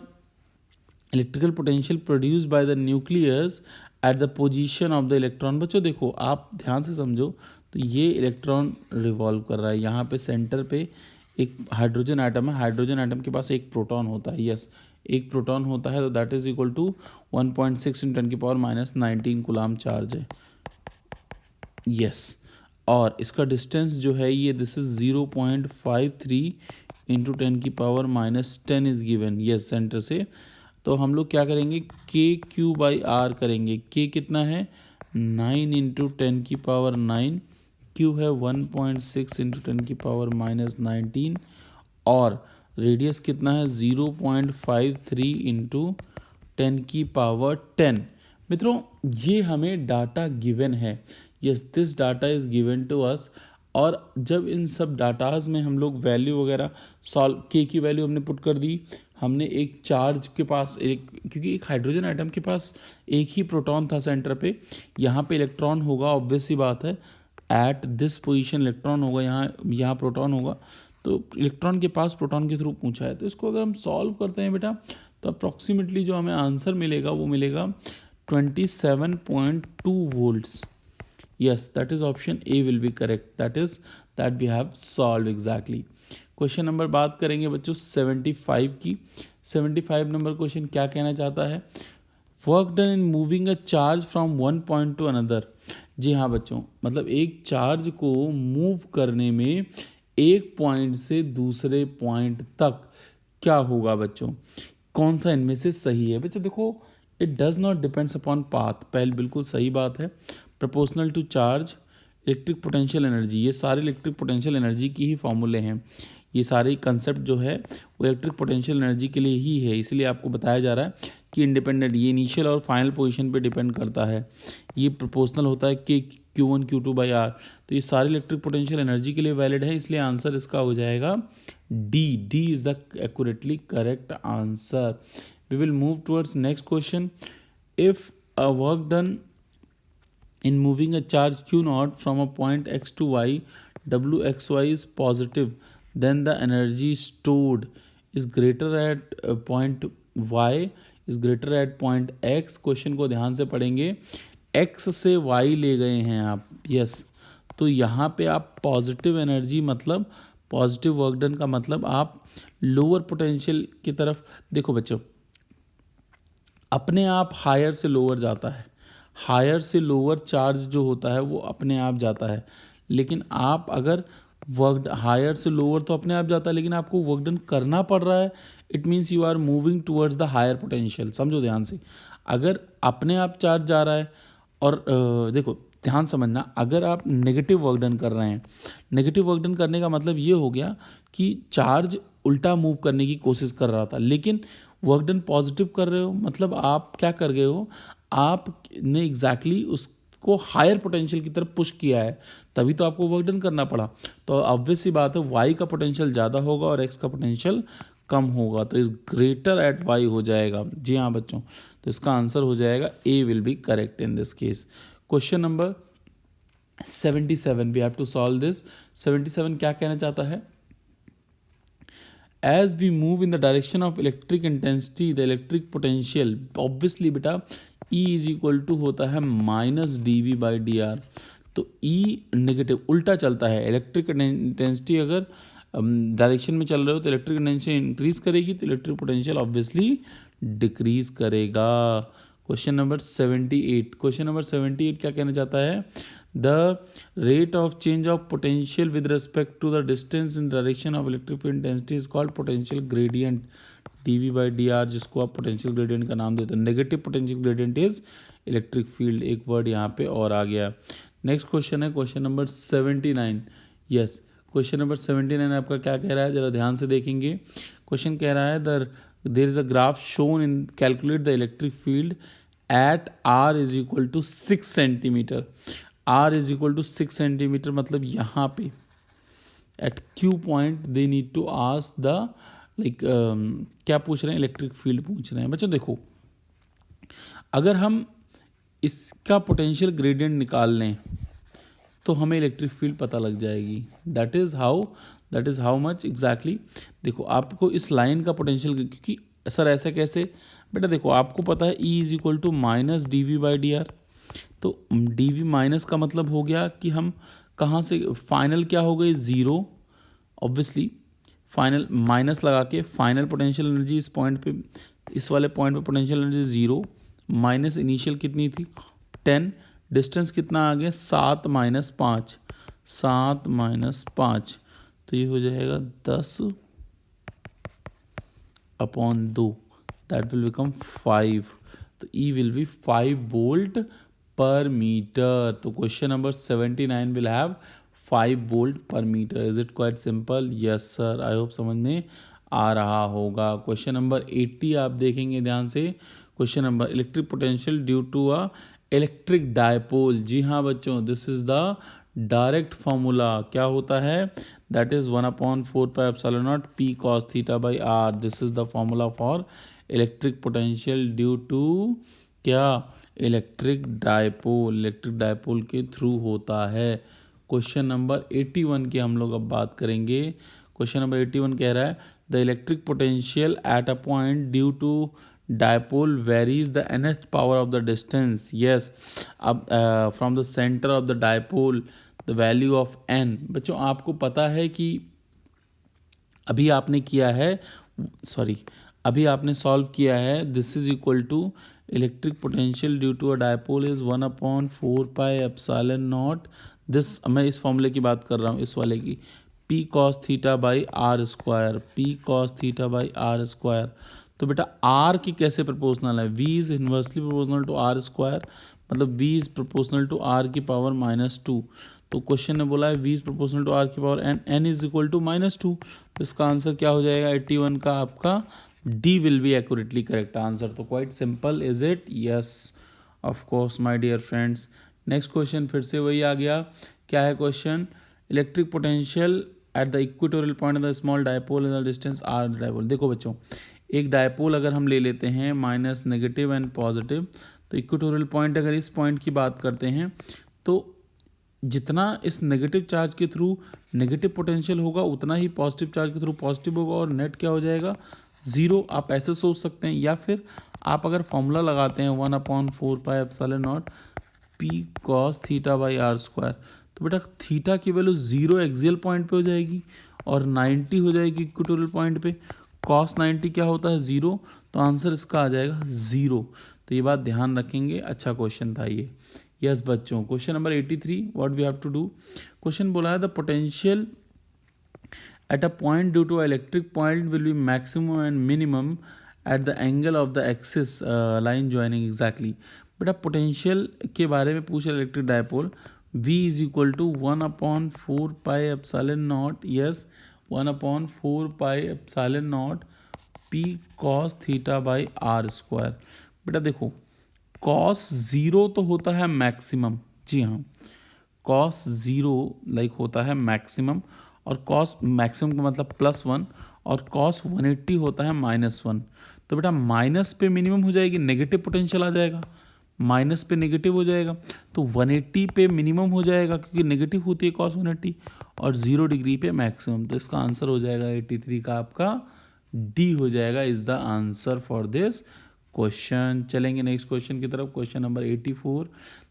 electrical potential produce by the nucleus at the position of the electron. बच्चों देखो, आप ध्यान से समझो, तो ये इलेक्ट्रॉन रिवॉल्व कर रहा है, यहाँ पे सेंटर पे एक हाइड्रोजन एटम है, हाइड्रोजन एटम के पास एक प्रोटॉन होता है. यस, एक प्रोटॉन होता है, तो that is equal to 1.6 × 10⁻⁻19 coulomb charge है. यस, और इसका डिस्टेंस जो है ये this is 0.53 × 10⁻⁻10 is given. Yes, center से. तो हम लोग क्या करेंगे, KQ/R करेंगे. K कितना है, 9 × 10⁻9, Q है 1.6 × 10⁻⁻19 और रेडियस कितना है 0.53 × 10⁻10. मित्रों, ये हमें डाटा गिवन है. Yes, this data is given to us. और जब इन सब डाटाज में हम लोग वैल्यू वगैरह सॉल्व, के की वैल्यू हमने पुट कर दी, हमने एक चार्ज के पास एक, क्योंकि एक हाइड्रोजन एटम के पास एक ही प्रोटॉन था सेंटर पे, यहाँ पे इलेक्ट्रॉन होगा, ऑब्वियस सी बात है, एट दिस पोजीशन इलेक्ट्रॉन होगा, यहाँ प्रोटॉन होगा, तो इलेक्ट्रॉन के पास प्रोटॉन के थ्रू पूछा है. तो इसको अगर हम सॉल्व करते हैं बेटा, तो अप्रॉक्सीमेटली जो हमें आंसर मिलेगा वो मिलेगा 27.2 volts. Yes, that is option A will be correct. That we have solved exactly. Question number बात करेंगे बच्चों 75 की. 75 नंबर क्वेश्चन क्या कहना चाहता है, work done in moving a charge from one point to another. जी हाँ बच्चों, मतलब एक चार्ज को मूव करने में एक पॉइंट से दूसरे पॉइंट तक क्या होगा बच्चों, कौन सा इनमें से सही है. बच्चों देखो, it does not depends upon path, पहले बिल्कुल सही बात है. Proportional to charge, electric potential energy, ये सारे इलेक्ट्रिक पोटेंशियल एनर्जी की ही फॉर्मूले हैं. ये सारे कंसेप्ट जो है वो इलेक्ट्रिक पोटेंशियल एनर्जी के लिए ही है, इसलिए आपको बताया जा रहा है कि इंडिपेंडेंट, ये इनिशियल और फाइनल पोजीशन पे डिपेंड करता है. ये प्रोपोर्शनल होता है कि Q1 Q2/R. तो ये सारे इलेक्ट्रिक पोटेंशियल एनर्जी के लिए वैलिड है, इसलिए आंसर इसका हो जाएगा D. D is the accurately correct answer. We will move towards next question. If a work done in moving a charge Q0 from a point x to y, Wxy is positive, then the energy stored is greater at point y is greater at point x. Question को ध्यान से पढ़ेंगे, x से y ले गए हैं आप. Yes, तो यहाँ पे आप पॉजिटिव एनर्जी मतलब पॉजिटिव वर्क डन का मतलब आप लोअर पोटेंशियल की तरफ देखो बच्चों, अपने आप हायर से लोअर जाता है, हायर से लोअर चार्ज जो होता है वो अपने आप जाता है. लेकिन आप अगर वर्क हायर से लोअर तो अपने आप जाता है, लेकिन आपको वर्क डन करना पड़ रहा है, it means you are moving towards the higher potential. समझो ध्यान से, अगर अपने आप चार्ज जा रहा है और देखो ध्यान समझना, अगर आप नेगेटिव वर्क डन कर रहे हैं, नेगेटिव वर्क डन करने का मतलब ये हो गया कि चार्ज उल्टा मूव करने की कोशिश कर रहा था, लेकिन वर्क डन पॉजिटिव कर रहे हो, मतलब आप क्या कर गए हो, आपने एग्जैक्टली उसको हायर पोटेंशियल की तरफ पुश किया है, तभी तो आपको वर्क डन करना पड़ा. तो ऑब्वियस सी बात है, वाई का पोटेंशियल ज़्यादा होगा और एक्स का पोटेंशियल कम होगा, तो इस ग्रेटर एट वाई हो जाएगा. जी हाँ बच्चों, तो इसका आंसर हो जाएगा A will be correct in this case. Question number 77, we have to solve this. 77 क्या कहना चाहता है, as we move in the direction of electric intensity, the electric potential, obviously बेटा E इज इक्वल टू होता है -dV/dr. तो E negative उल्टा चलता है. इलेक्ट्रिक इंटेंसिटी अगर डायरेक्शन में चल रहे हो तो इलेक्ट्रिक इंटेंसिटी इंक्रीज करेगी, तो इलेक्ट्रिक पोटेंशियल ऑब्वियसली डिक्रीज करेगा. Question number 78. क्वेश्चन नंबर 78 क्या कहना चाहता है, the rate of change of potential with respect to the distance in direction of electric intensity is called potential gradient dV/dr, जिसको आप potential gradient का नाम देते हैं. Negative potential gradient is electric field. एक वर्ड यहाँ पे और आ गया. नेक्स्ट क्वेश्चन है question number 79. Yes, question number 79 आपका क्या कह रहा है, जरा ध्यान से देखेंगे. क्वेश्चन कह रहा है there is a graph shown in calculate the electric field at r is equal to 6 centimeter. r is equal to 6 centimeter मतलब यहाँ पे at Q point they need to ask the like क्या पूछ रहे हैं, इलेक्ट्रिक फील्ड पूछ रहे हैं। बच्चों देखो, अगर हम इसका पोटेंशियल ग्रेडियंट निकाल लें तो हमें इलेक्ट्रिक फील्ड पता लग जाएगी। That is how much exactly. देखो आपको इस लाइन का पोटेंशियल, क्योंकि सर ऐसा कैसे, बेटा देखो आपको पता है E is equal to minus D V by D R. तो डी वी माइनस का मतलब हो गया कि हम कहाँ से, फाइनल क्या हो गई, ज़ीरो। ऑब्वियसली फाइनल माइनस लगा के फाइनल पोटेंशियल एनर्जी इस पॉइंट पे, इस वाले पॉइंट पे potential energy zero, minus initial कितनी थी 10, डिस्टेंस कितना आ गया 7 माइनस 5, 7 माइनस 5, तो ये हो जाएगा 10 अपॉन 2, दैट विल बिकम 5। तो E विल बी 5 वोल्ट पर मीटर। तो question number 79 will have 5 volt पर metre. Is it quite simple? Yes sir, I hope समझ में आ रहा होगा। क्वेश्चन नंबर 80 आप देखेंगे ध्यान से। Question number, electric potential due to a electric dipole. जी हाँ बच्चों, this is the direct formula. क्या होता है, that is 1/4 pi epsilon naught P cos theta by R. This is the formula for electric potential due to क्या, electric dipole. Electric dipole के through होता है। क्वेश्चन नंबर 81 की हम लोग अब बात करेंगे। क्वेश्चन नंबर 81 कह रहा है the electric potential at a point due to dipole varies the nth power of the distance. Yes, अब from the centre of the dipole the value of n। बच्चों आपको पता है कि अभी आपने किया है, सॉरी अभी आपने सॉल्व किया है, this is equal to electric potential due to a dipole is 1/4 pi epsilon naught. This, मैं इस फॉर्मूले की बात कर रहा हूँ, इस वाले की, P cos theta by R square, P cos theta by R square. तो बेटा आर की कैसे प्रोपोर्शनल है, V is inversely proportional to R square, मतलब V is proportional to R की पावर -2। तो क्वेश्चन ने बोला है V is proportional to R की power N, N is equal to -2। तो इसका आंसर क्या हो जाएगा 81 का आपका, D will be accurately correct answer. तो quite simple, is it? Yes of course my dear friends. Next question फिर से वही आ गया। क्या है question, electric potential at the equatorial point of the small dipole in the distance R dipole. देखो बच्चों, एक डायपोल अगर हम ले लेते हैं माइनस, नेगेटिव एंड पॉजिटिव, तो इक्वेटोरियल पॉइंट अगर इस पॉइंट की बात करते हैं तो जितना इस नेगेटिव चार्ज के थ्रू नेगेटिव पोटेंशियल होगा उतना ही पॉजिटिव चार्ज के थ्रू पॉजिटिव होगा, और नेट क्या हो जाएगा, ज़ीरो। आप ऐसे सोच सकते हैं, या फिर आप अगर फॉर्मूला लगाते हैं 1/4 pi epsilon naught P cos theta by R square, तो बेटा थीटा की वैल्यू 0 एक्सियल पॉइंट पे हो जाएगी और 90 हो जाएगी इक्वेटोरियल पॉइंट पे। कॉस 90 क्या होता है, 0, तो आंसर इसका आ जाएगा 0। तो ये बात ध्यान रखेंगे, अच्छा क्वेश्चन था ये। यस बच्चों, question number 83, what we have to do. क्वेश्चन बोला है the potential at a point due to electric point will be maximum and minimum at the angle of the axis line joining exactly। बेटा potential के बारे में पूछा electric dipole, V is equal to 1/4 pi epsilon naught, yes 1/4 pi epsilon naught P cos theta by R square. बेटा देखो cos 0 तो होता है मैक्सिमम, जी हाँ, cos 0 लाइक होता है मैक्सिमम, और कॉस मैक्सिमम का मतलब +1, और कॉस 180 होता है -1। तो बेटा माइनस पे मिनिमम हो जाएगी, नेगेटिव पोटेंशियल आ जाएगा, माइनस पे नेगेटिव हो जाएगा, तो 180 पे मिनिमम हो जाएगा क्योंकि नेगेटिव होती है कॉस 180, और 0 डिग्री पे मैक्सिमम। तो इसका आंसर हो जाएगा 83 का आपका डी हो जाएगा, is the answer for this question. चलेंगे नेक्स्ट क्वेश्चन की तरफ। Question number 84,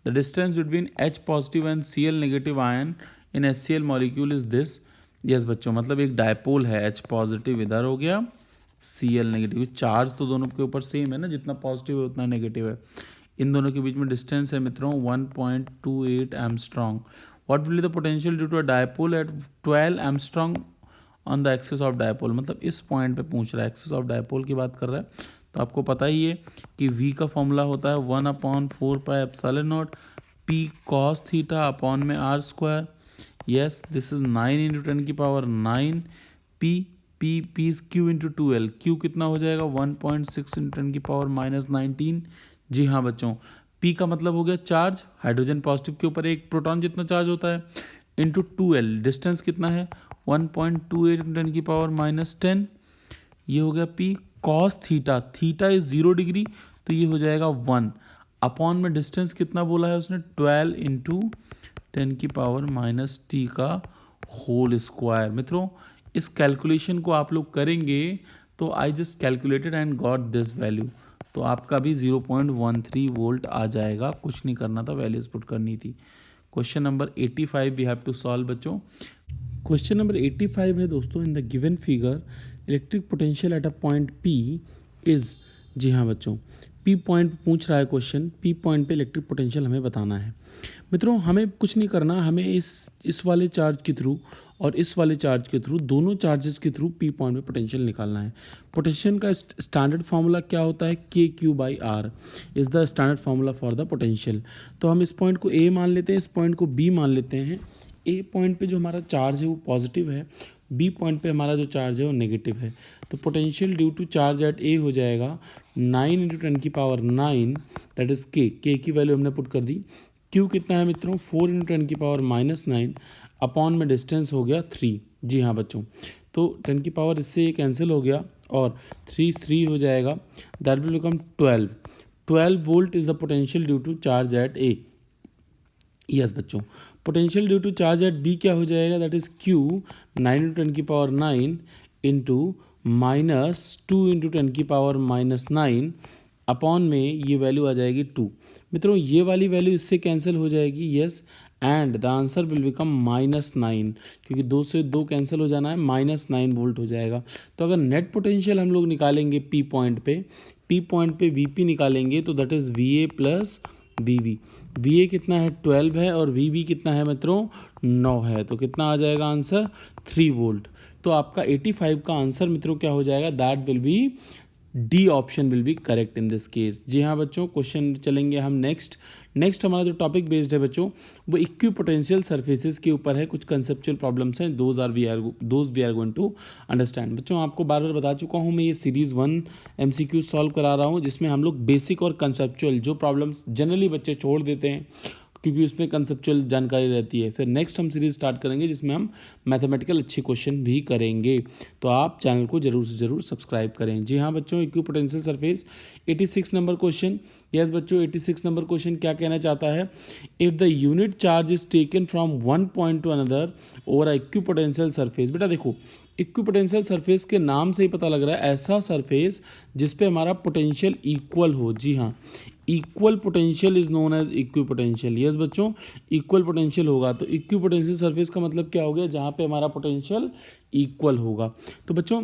the distance between H positive and Cl negative ion in HCl molecule is this. Yes बच्चों, मतलब एक डायपोल है, H पॉजिटिव इधर हो गया, Cl नेगेटिव, चार्ज तो दोनों के ऊपर सेम है ना, जितना पॉजिटिव है उतना नेगेटिव है। इन दोनों के बीच में डिस्टेंस है मित्रों 1.28 angstrom. What will be the potential due to a dipole at 12 angstrom on the axis of dipole. मतलब इस पॉइंट पे पूछ रहा है, एक्सिस ऑफ डायपोल की बात कर रहा है। तो आपको पता ही है कि V का फॉर्मूला होता है 1/4 pi epsilon naught P cos theta upon में R square. Yes, this is 9 × 10 की power 9 P is Q × 2L। Q कितना हो जाएगा 1.6 × 10 की पावर -19। जी हाँ बच्चों, P का मतलब हो गया चार्ज, हाइड्रोजन पॉजिटिव के ऊपर एक प्रोटॉन जितना चार्ज होता है, इंटू 2L, डिस्टेंस कितना है 1.28 इंटू 10 की पावर -10, ये हो गया P cos theta, theta is 0 degree, तो ये हो जाएगा 1 अपॉन में डिस्टेंस कितना बोला है उसने 12 इंटू 10 की पावर -t का होल स्क्वायर। मित्रों इस कैलकुलेशन को आप लोग करेंगे तो I just calculated and got this value, तो आपका भी 0.13 वोल्ट आ जाएगा। कुछ नहीं करना था, वैल्यूज पुट करनी थी। Question number 85 we have to solve बच्चों। क्वेश्चन नंबर 85 है दोस्तों, in the given figure electric potential at a point P is, जी हाँ बच्चों, P पॉइंट पूछ रहा है क्वेश्चन, P पॉइंट पे इलेक्ट्रिक पोटेंशियल हमें बताना है। मित्रों हमें कुछ नहीं करना, हमें इस वाले चार्ज के थ्रू और इस वाले चार्ज के थ्रू, दोनों चार्जेस के थ्रू P पॉइंट पे पोटेंशियल निकालना है। पोटेंशियल का स्टैंडर्ड फार्मूला क्या होता है, KQ/R is the standard formula for the potential. तो हम इस पॉइंट को A मान लेते हैं, इस पॉइंट को B मान लेते हैं। A पॉइंट पे जो हमारा चार्ज है वो पॉजिटिव है, B पॉइंट पे हमारा जो चार्ज है वो नेगेटिव है। तो potential due to charge at A हो जाएगा 9 इंटू 10 की पावर 9, दैट इज़ K की वैल्यू हमने पुट कर दी। Q कितना है मित्रों, 4 इंटू 10 की पावर -9 अपॉन में डिस्टेंस हो गया 3। जी हाँ बच्चों, तो 10 की पावर इससे ये कैंसिल हो गया और 3 हो जाएगा, that will become 12 volt is the potential due to charge at A। Yes बच्चों, potential due to charge at B क्या हो जाएगा, दैट इज Q 9 इंटू 10 की पावर 9 इंटू -2 इंटू 10 की पावर -9 अपॉन में ये वैल्यू आ जाएगी 2। मित्रों ये वाली वैल्यू इससे कैंसिल हो जाएगी, yes, and the answer will become -9, क्योंकि 2 से 2 कैंसिल हो जाना है, -9 वोल्ट हो जाएगा। तो अगर नेट पोटेंशियल हम लोग निकालेंगे P पॉइंट पे VP निकालेंगे तो that is VA plus BB। VA कितना है 12 है और VB कितना है मित्रों 9 है, तो कितना आ जाएगा आंसर 3 वोल्ट। तो आपका 85 का आंसर मित्रों क्या हो जाएगा, that will be D option will be correct in this case. जी हाँ बच्चों, क्वेश्चन चलेंगे हम नेक्स्ट हमारा जो टॉपिक बेस्ड है बच्चों वो इक्विपोटेंशियल सरफेसेस के ऊपर है। कुछ कंसेप्चुअल प्रॉब्लम्स हैं, those we are going to understand. बच्चों आपको बार बार बता चुका हूँ मैं, ये सीरीज़ 1 MCQ सॉल्व करा रहा हूँ, जिसमें हम लोग बेसिक और कंसेप्चुअल जो प्रॉब्लम्स जनरली बच्चे छोड़ देते हैं क्योंकि उसमें कंसेप्चुअल जानकारी रहती है। फिर नेक्स्ट हम सीरीज स्टार्ट करेंगे जिसमें हम मैथमेटिकल अच्छे क्वेश्चन भी करेंगे। तो आप चैनल को जरूर से जरूर सब्सक्राइब करें। जी हाँ बच्चों, equipotential surface 86 number question. Yes बच्चों, 86 नंबर क्वेश्चन क्या कहना चाहता है, if the unit charge is taken from one point to another over a equipotential surface. बेटा देखो, इक्विपोटेंशियल सरफेस के नाम से ही पता लग रहा है ऐसा सरफेस जिसपे हमारा पोटेंशियल इक्वल हो। जी हाँ, equal potential is known as equipotential. Yes बच्चों, इक्वल पोटेंशियल होगा तो इक्विपोटेंशियल सरफेस का मतलब क्या हो गया, जहाँ पे हमारा पोटेंशियल इक्वल होगा। तो बच्चों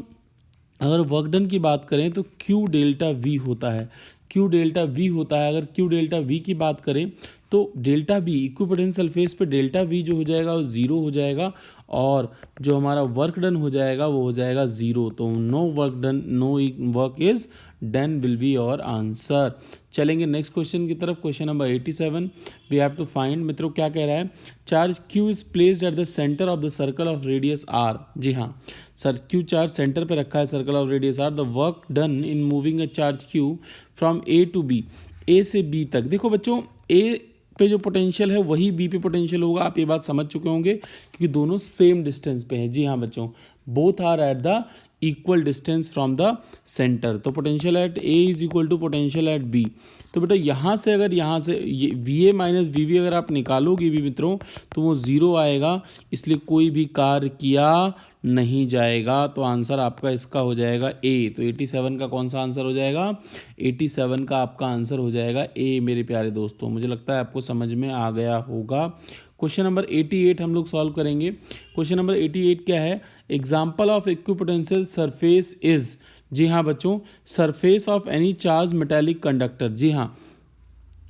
अगर वर्क डन की बात करें तो Q डेल्टा V होता है, Q डेल्टा V होता है। अगर Q डेल्टा V की बात करें तो डेल्टा V इक्विपोटेंशियल सरफेस पे डेल्टा V जो हो जाएगा वो 0 हो जाएगा और जो हमारा वर्क डन हो जाएगा वो हो जाएगा 0। तो no work done, no work is done will be your answer. चलेंगे नेक्स्ट क्वेश्चन की तरफ। Question number 87 we have to find. मित्रों क्या कह रहा है, charge Q is placed at the centre of the circle of radius R। जी हाँ सर, Q चार्ज सेंटर पे रखा है circle of radius R। The work done in moving a charge Q from A to B, A से B तक। देखो बच्चों, A पे जो पोटेंशियल है वही B पे पोटेंशियल होगा, आप ये बात समझ चुके होंगे क्योंकि दोनों सेम डिस्टेंस पे है। जी हाँ बच्चों, both are at the equal distance from the centre. तो potential at A is equal to potential at B। तो बेटा यहाँ से अगर यहाँ से ये VA माइनस BB अगर आप निकालोगे भी मित्रों तो वो 0 आएगा, इसलिए कोई भी कार्य किया नहीं जाएगा। तो आंसर आपका इसका हो जाएगा A। तो 87 का कौन सा आंसर हो जाएगा, 87 का आपका आंसर हो जाएगा A। मेरे प्यारे दोस्तों, मुझे लगता है आपको समझ में आ गया होगा। क्वेश्चन नंबर 88 हम लोग सॉल्व करेंगे। क्वेश्चन नंबर 88 क्या है, example of equipotential surface is. जी हाँ बच्चों, surface of any charge metallic conductor. जी हाँ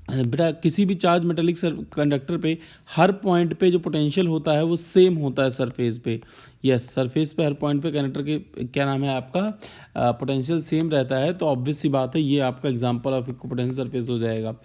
बेटा, किसी भी चार्ज मेटेलिक कंडक्टर पे हर पॉइंट पे जो पोटेंशियल होता है वो सेम होता है सरफेस पे। यस, सरफेस पे हर पॉइंट पे कंडक्टर के क्या नाम है आपका पोटेंशियल सेम रहता है। तो ऑब्वियस सी बात है ये आपका एग्जांपल ऑफ इक्विपोटेंशियल सरफेस हो जाएगा।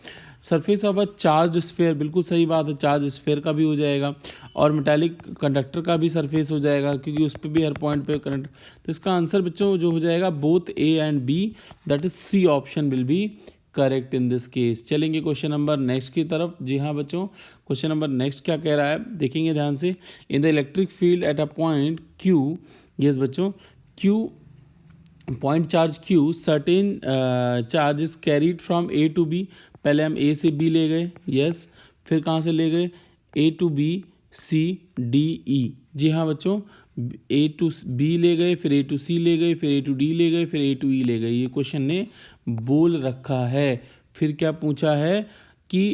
Surface of a charge sphere, बिल्कुल सही बात है, चार्ज स्फेयर का भी हो जाएगा और मेटालिक कंडक्टर का भी सरफेस हो जाएगा क्योंकि उस पर भी हर पॉइंट पे करंट। तो इसका आंसर बच्चों जो हो जाएगा both A and B, that is C option will be correct in this case. चलेंगे क्वेश्चन नंबर नेक्स्ट की तरफ। जी हाँ बच्चों, क्वेश्चन नंबर नेक्स्ट क्या कह रहा है देखेंगे ध्यान से। इन the electric field eight a point Q, yes बच्चों, Q point charge Q certain charge is carried from A to B। पहले हम A से B ले गए, यस, फिर कहाँ से ले गए, A to B C D E। जी हाँ बच्चों, A to B ले गए, फिर A to C ले गए, फिर A to D ले गए, फिर A to E ले गए। ये क्वेश्चन ने बोल रखा है। फिर क्या पूछा है कि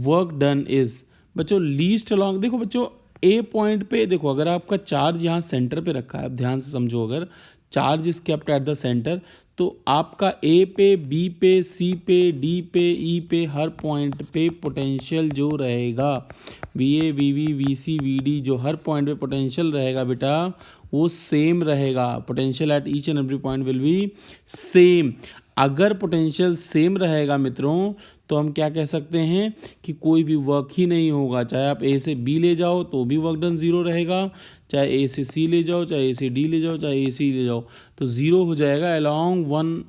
वर्क डन इज, बच्चों लीस्ट अलॉन्ग। देखो बच्चों, ए पॉइंट पे देखो, अगर आपका चार्ज यहाँ सेंटर पे रखा है, ध्यान से समझो, अगर charge is kept at the centre, तो आपका ए पे, बी पे, सी पे, डी पे, ई पे, हर पॉइंट पे पोटेंशियल जो रहेगा, V A, V B, V C, V D, जो हर पॉइंट पे पोटेंशियल रहेगा बेटा, वो सेम रहेगा। Potential at each and every point will be same. अगर पोटेंशियल सेम रहेगा मित्रों, तो हम क्या कह सकते हैं कि कोई भी वर्क ही नहीं होगा। चाहे आप ए से बी ले जाओ तो भी वर्क डन जीरो रहेगा, चाहे ए से सी ले जाओ, चाहे ए से डी ले जाओ, चाहे ए सी ले जाओ, तो जीरो हो जाएगा along one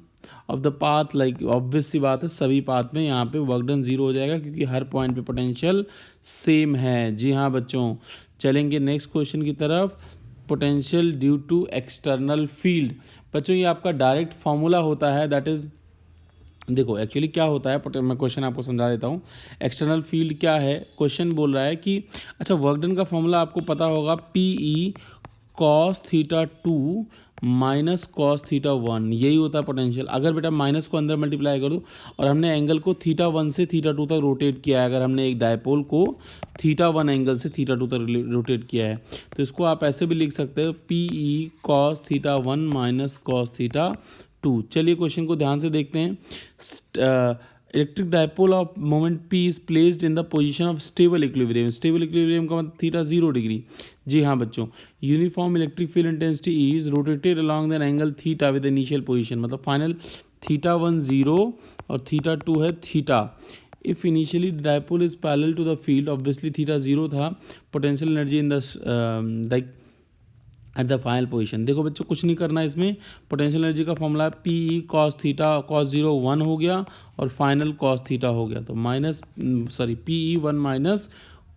of the path. Like obvious सी बात है, सभी पाथ में यहाँ पे वर्क डन जीरो हो जाएगा, क्योंकि हर पॉइंट पे पोटेंशियल सेम है। जी हाँ बच्चों, चलेंगे नेक्स्ट क्वेश्चन की तरफ। Potential due to external field, बच्चों ये आपका डायरेक्ट फॉर्मूला होता है, दैट इज, देखो एक्चुअली क्या होता है, मैं क्वेश्चन आपको समझा देता हूँ। एक्सटर्नल फील्ड क्या है, क्वेश्चन बोल रहा है कि अच्छा वर्क डन का फॉर्मूला आपको पता होगा, PE cos theta 2 minus cos theta 1, यही होता है पोटेंशियल। अगर बेटा माइनस को अंदर मल्टीप्लाई कर दो, और हमने एंगल को थीटा 1 से थीटा 2 तक रोटेट किया है, अगर हमने एक डायपोल को थीटा 1 एंगल से थीटा 2 तक रोटेट किया है, तो इसको आप ऐसे भी लिख सकते हो, PE cos theta 1 minus cos theta 2। चलिए क्वेश्चन को ध्यान से देखते हैं। Electric dipole of moment P is placed in the position of stable equilibrium. Stable equilibrium का मतलब थीटा 0 डिग्री। जी हाँ बच्चों, uniform electric field intensity is rotated along the angle theta with initial position, मतलब फाइनल थीटा 1 0 और theta 2 है theta. If initially dipole is parallel to the field, obviously theta 0 था, potential energy in the like at the final position. देखो बच्चों, कुछ नहीं करना है इसमें, पोटेंशियल एनर्जी का formula PE cos theta cos 0 1 हो गया, और फाइनल cos थीटा हो गया, तो PE 1 minus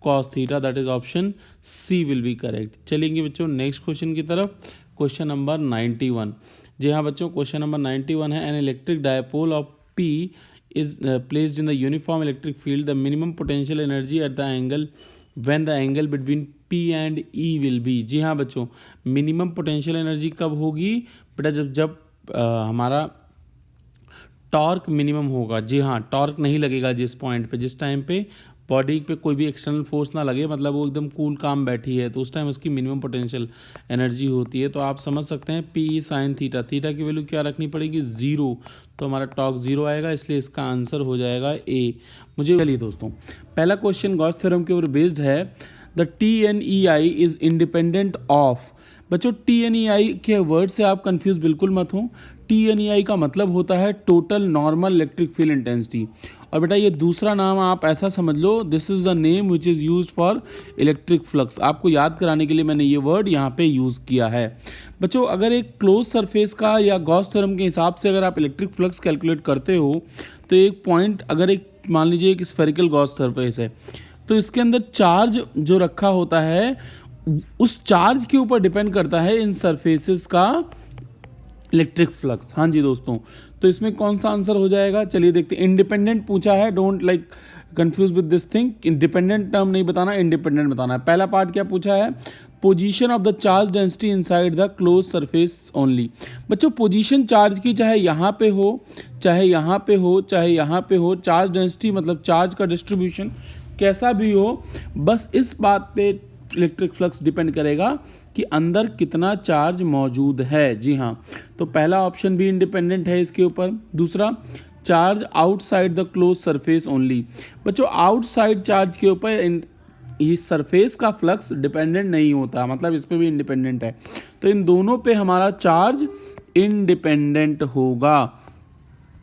cos theta, that is option C will be correct. चलेंगे बच्चों नेक्स्ट क्वेश्चन की तरफ, क्वेश्चन नंबर 91। जी हाँ बच्चों, क्वेश्चन नंबर 91 है, an electric dipole of P is placed in the uniform electric field, the minimum potential energy at the angle when the angle between P and E will be। जी हाँ बच्चों, minimum potential energy कब होगी बेटा, जब हमारा torque minimum होगा। जी हाँ, torque नहीं लगेगा जिस पॉइंट पे, जिस टाइम पे बॉडी पे कोई भी एक्सटर्नल फोर्स ना लगे, मतलब वो एकदम कूल काम बैठी है, तो उस टाइम उसकी मिनिमम पोटेंशियल एनर्जी होती है। तो आप समझ सकते हैं PE sin थीटा, थीटा की वैल्यू क्या रखनी पड़ेगी 0, तो हमारा टॉर्क 0 आएगा, इसलिए इसका आंसर हो जाएगा A। मुझे चलिए दोस्तों, पहला क्वेश्चन गॉस थ्योरम के ऊपर बेस्ड है। The TNEI is independent of, बच्चों TNEI के वर्ड से आप कंफ्यूज बिल्कुल मत हो। TNEI का मतलब होता है total normal electric field intensity, और बेटा ये दूसरा नाम आप ऐसा समझ लो, this is the name which is use for electric flux. आपको याद कराने के लिए मैंने ये वर्ड यहाँ पे यूज़ किया है। बच्चों अगर एक क्लोज सरफेस का या गॉस थ्योरम के हिसाब से अगर आप इलेक्ट्रिक फ्लक्स कैलकुलेट करते हो, तो एक पॉइंट, अगर एक मान लीजिए एक स्फेरिकल गॉस सरफेस है, तो इसके अंदर चार्ज जो रखा होता है, उस चार्ज के ऊपर डिपेंड करता है इन सरफेसेस का इलेक्ट्रिक फ्लक्स। हाँ जी दोस्तों, तो इसमें कौन सा आंसर हो जाएगा, चलिए देखते हैं। इंडिपेंडेंट पूछा है, don't like confuse with this thing, independent term नहीं बताना, इंडिपेंडेंट बताना है। पहला पार्ट क्या पूछा है, position of the charge density inside the close surface only. बच्चों पोजीशन चार्ज की चाहे यहाँ पे हो, चाहे यहाँ पे हो, चाहे यहाँ पे हो, चार्ज डेंसिटी मतलब चार्ज का डिस्ट्रीब्यूशन कैसा भी हो, बस इस बात पे इलेक्ट्रिक फ्लक्स डिपेंड करेगा कि अंदर कितना चार्ज मौजूद है। जी हाँ, तो पहला ऑप्शन भी इंडिपेंडेंट है इसके ऊपर। दूसरा, charge outside the close surface only. बच्चों आउटसाइड चार्ज के ऊपर ये सरफेस का फ्लक्स डिपेंडेंट नहीं होता, मतलब इस पे भी इंडिपेंडेंट है, तो इन दोनों पे हमारा चार्ज इंडिपेंडेंट होगा।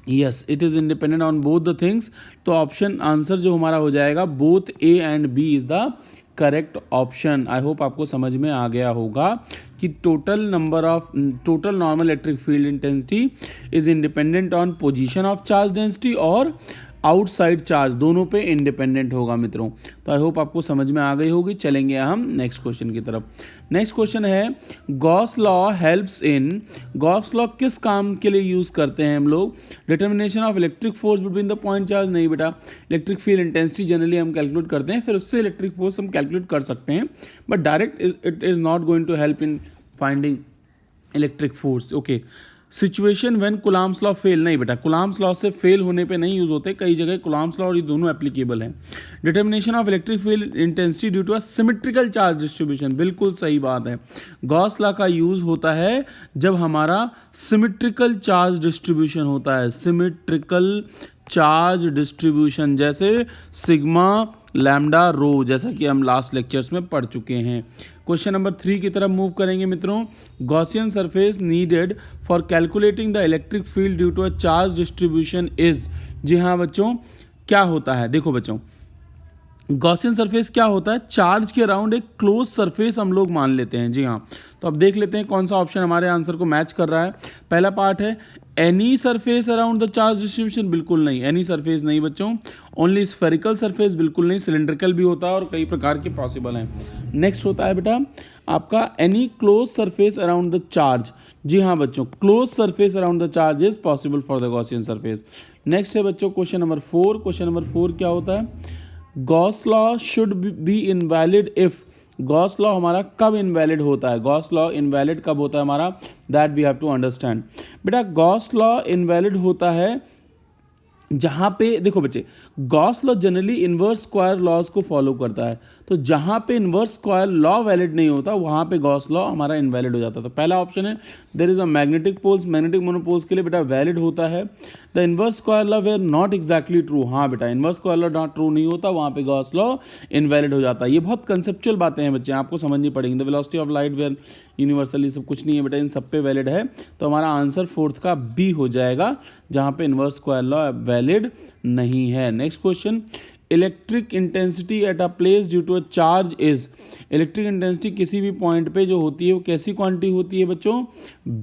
Yes, it is independent on both the things, तो ऑप्शन आंसर जो हमारा हो जाएगा both A and B is the correct option. I hope आपको समझ में आ गया होगा कि total normal electric field intensity is independent on position of charge density और आउटसाइड चार्ज, दोनों पे इंडिपेंडेंट होगा मित्रों। तो आई होप आपको समझ में आ गई होगी। चलेंगे हम नेक्स्ट क्वेश्चन की तरफ। नेक्स्ट क्वेश्चन है Gauss law helps in, Gauss law किस काम के लिए यूज करते हैं हम लोग? Determination of electric force between the point charge. नहीं बेटा, इलेक्ट्रिक फील्ड इंटेंसिटी जनरली हम कैलकुलेट करते हैं, फिर उससे इलेक्ट्रिक फोर्स हम कैलकुलेट कर सकते हैं, but direct it is not going to help in finding electric force. Okay, situation when coulomb's law fail. नहीं बेटा, कुलाम्स लॉ से फेल होने पे नहीं यूज होते, कई जगह कुलाम्स लॉ और ये दोनों एप्लीकेबल हैं। Determination of electric field intensity due to a symmetrical charge distribution, बिल्कुल सही बात है। गॉस लॉ का यूज होता है जब हमारा सिमेट्रिकल चार्ज डिस्ट्रीब्यूशन होता है, सिमेट्रिकल चार्ज डिस्ट्रीब्यूशन, जैसे सिग्मा लैम्डा रो, जैसा कि हम लास्ट लेक्चर्स में पढ़ चुके हैं। क्वेश्चन नंबर 3 की तरफ मूव करेंगे मित्रों। Gaussian surface needed for calculating the electric field due to a charge distribution is. जी हाँ बच्चों, क्या होता है? देखो बच्चों, गॉसियन सरफेस क्या होता है? चार्ज के अराउंड एक क्लोज सरफेस हम लोग मान लेते हैं। जी हाँ, तो अब देख लेते हैं कौन सा ऑप्शन हमारे आंसर को मैच कर रहा है। पहला पार्ट है any surface around the charge distribution, बिल्कुल नहीं, एनी सरफेस नहीं बच्चों। ओनली स्फेरिकल सरफेस, बिल्कुल नहीं, सिलेंड्रिकल भी होता है और कई प्रकार के पॉसिबल हैं। नेक्स्ट होता है बेटा आपका any close surface around the charge. जी हाँ बच्चों, close surface around the charge is possible for the Gaussian surface. Next है बच्चों क्वेश्चन नंबर 4। क्वेश्चन नंबर 4 क्या होता है? Gauss law should be invalid if. Gauss law हमारा कब इनवैलिड होता है? गॉस लॉ इनवैलिड कब होता है हमारा? That we have to understand. बेटा गॉस लॉ इनवैलिड होता है जहाँ पे, देखो बच्चे, Gauss law generally inverse square laws को फॉलो करता है, तो जहाँ पे इन्वर्स स्क्वायर लॉ वैलिड नहीं होता वहाँ पे गॉस लॉ हमारा इनवैलिड हो जाता है। तो पहला ऑप्शन है there is a magnetic poles, magnetic monopoles के लिए बेटा वैलिड होता है। The inverse square law were not exactly true. हाँ बेटा, inverse square law not true नहीं होता, वहाँ पे गॉस लॉ इनवैलिड हो जाता है। ये बहुत कंसेप्चुअल बातें हैं बच्चे, आपको समझनी पड़ेंगी। The velocity of light were universal, ये सब कुछ नहीं है बेटा, इन सब पे वैलिड है। तो हमारा आंसर 4th का बी हो जाएगा, जहाँ पे इन्वर्स स्क्वायर लॉ वैलिड नहीं है। Next question, electric intensity at a place due to a charge is. Electric intensity किसी भी पॉइंट पे जो होती है वो कैसी क्वांटिटी होती है बच्चों?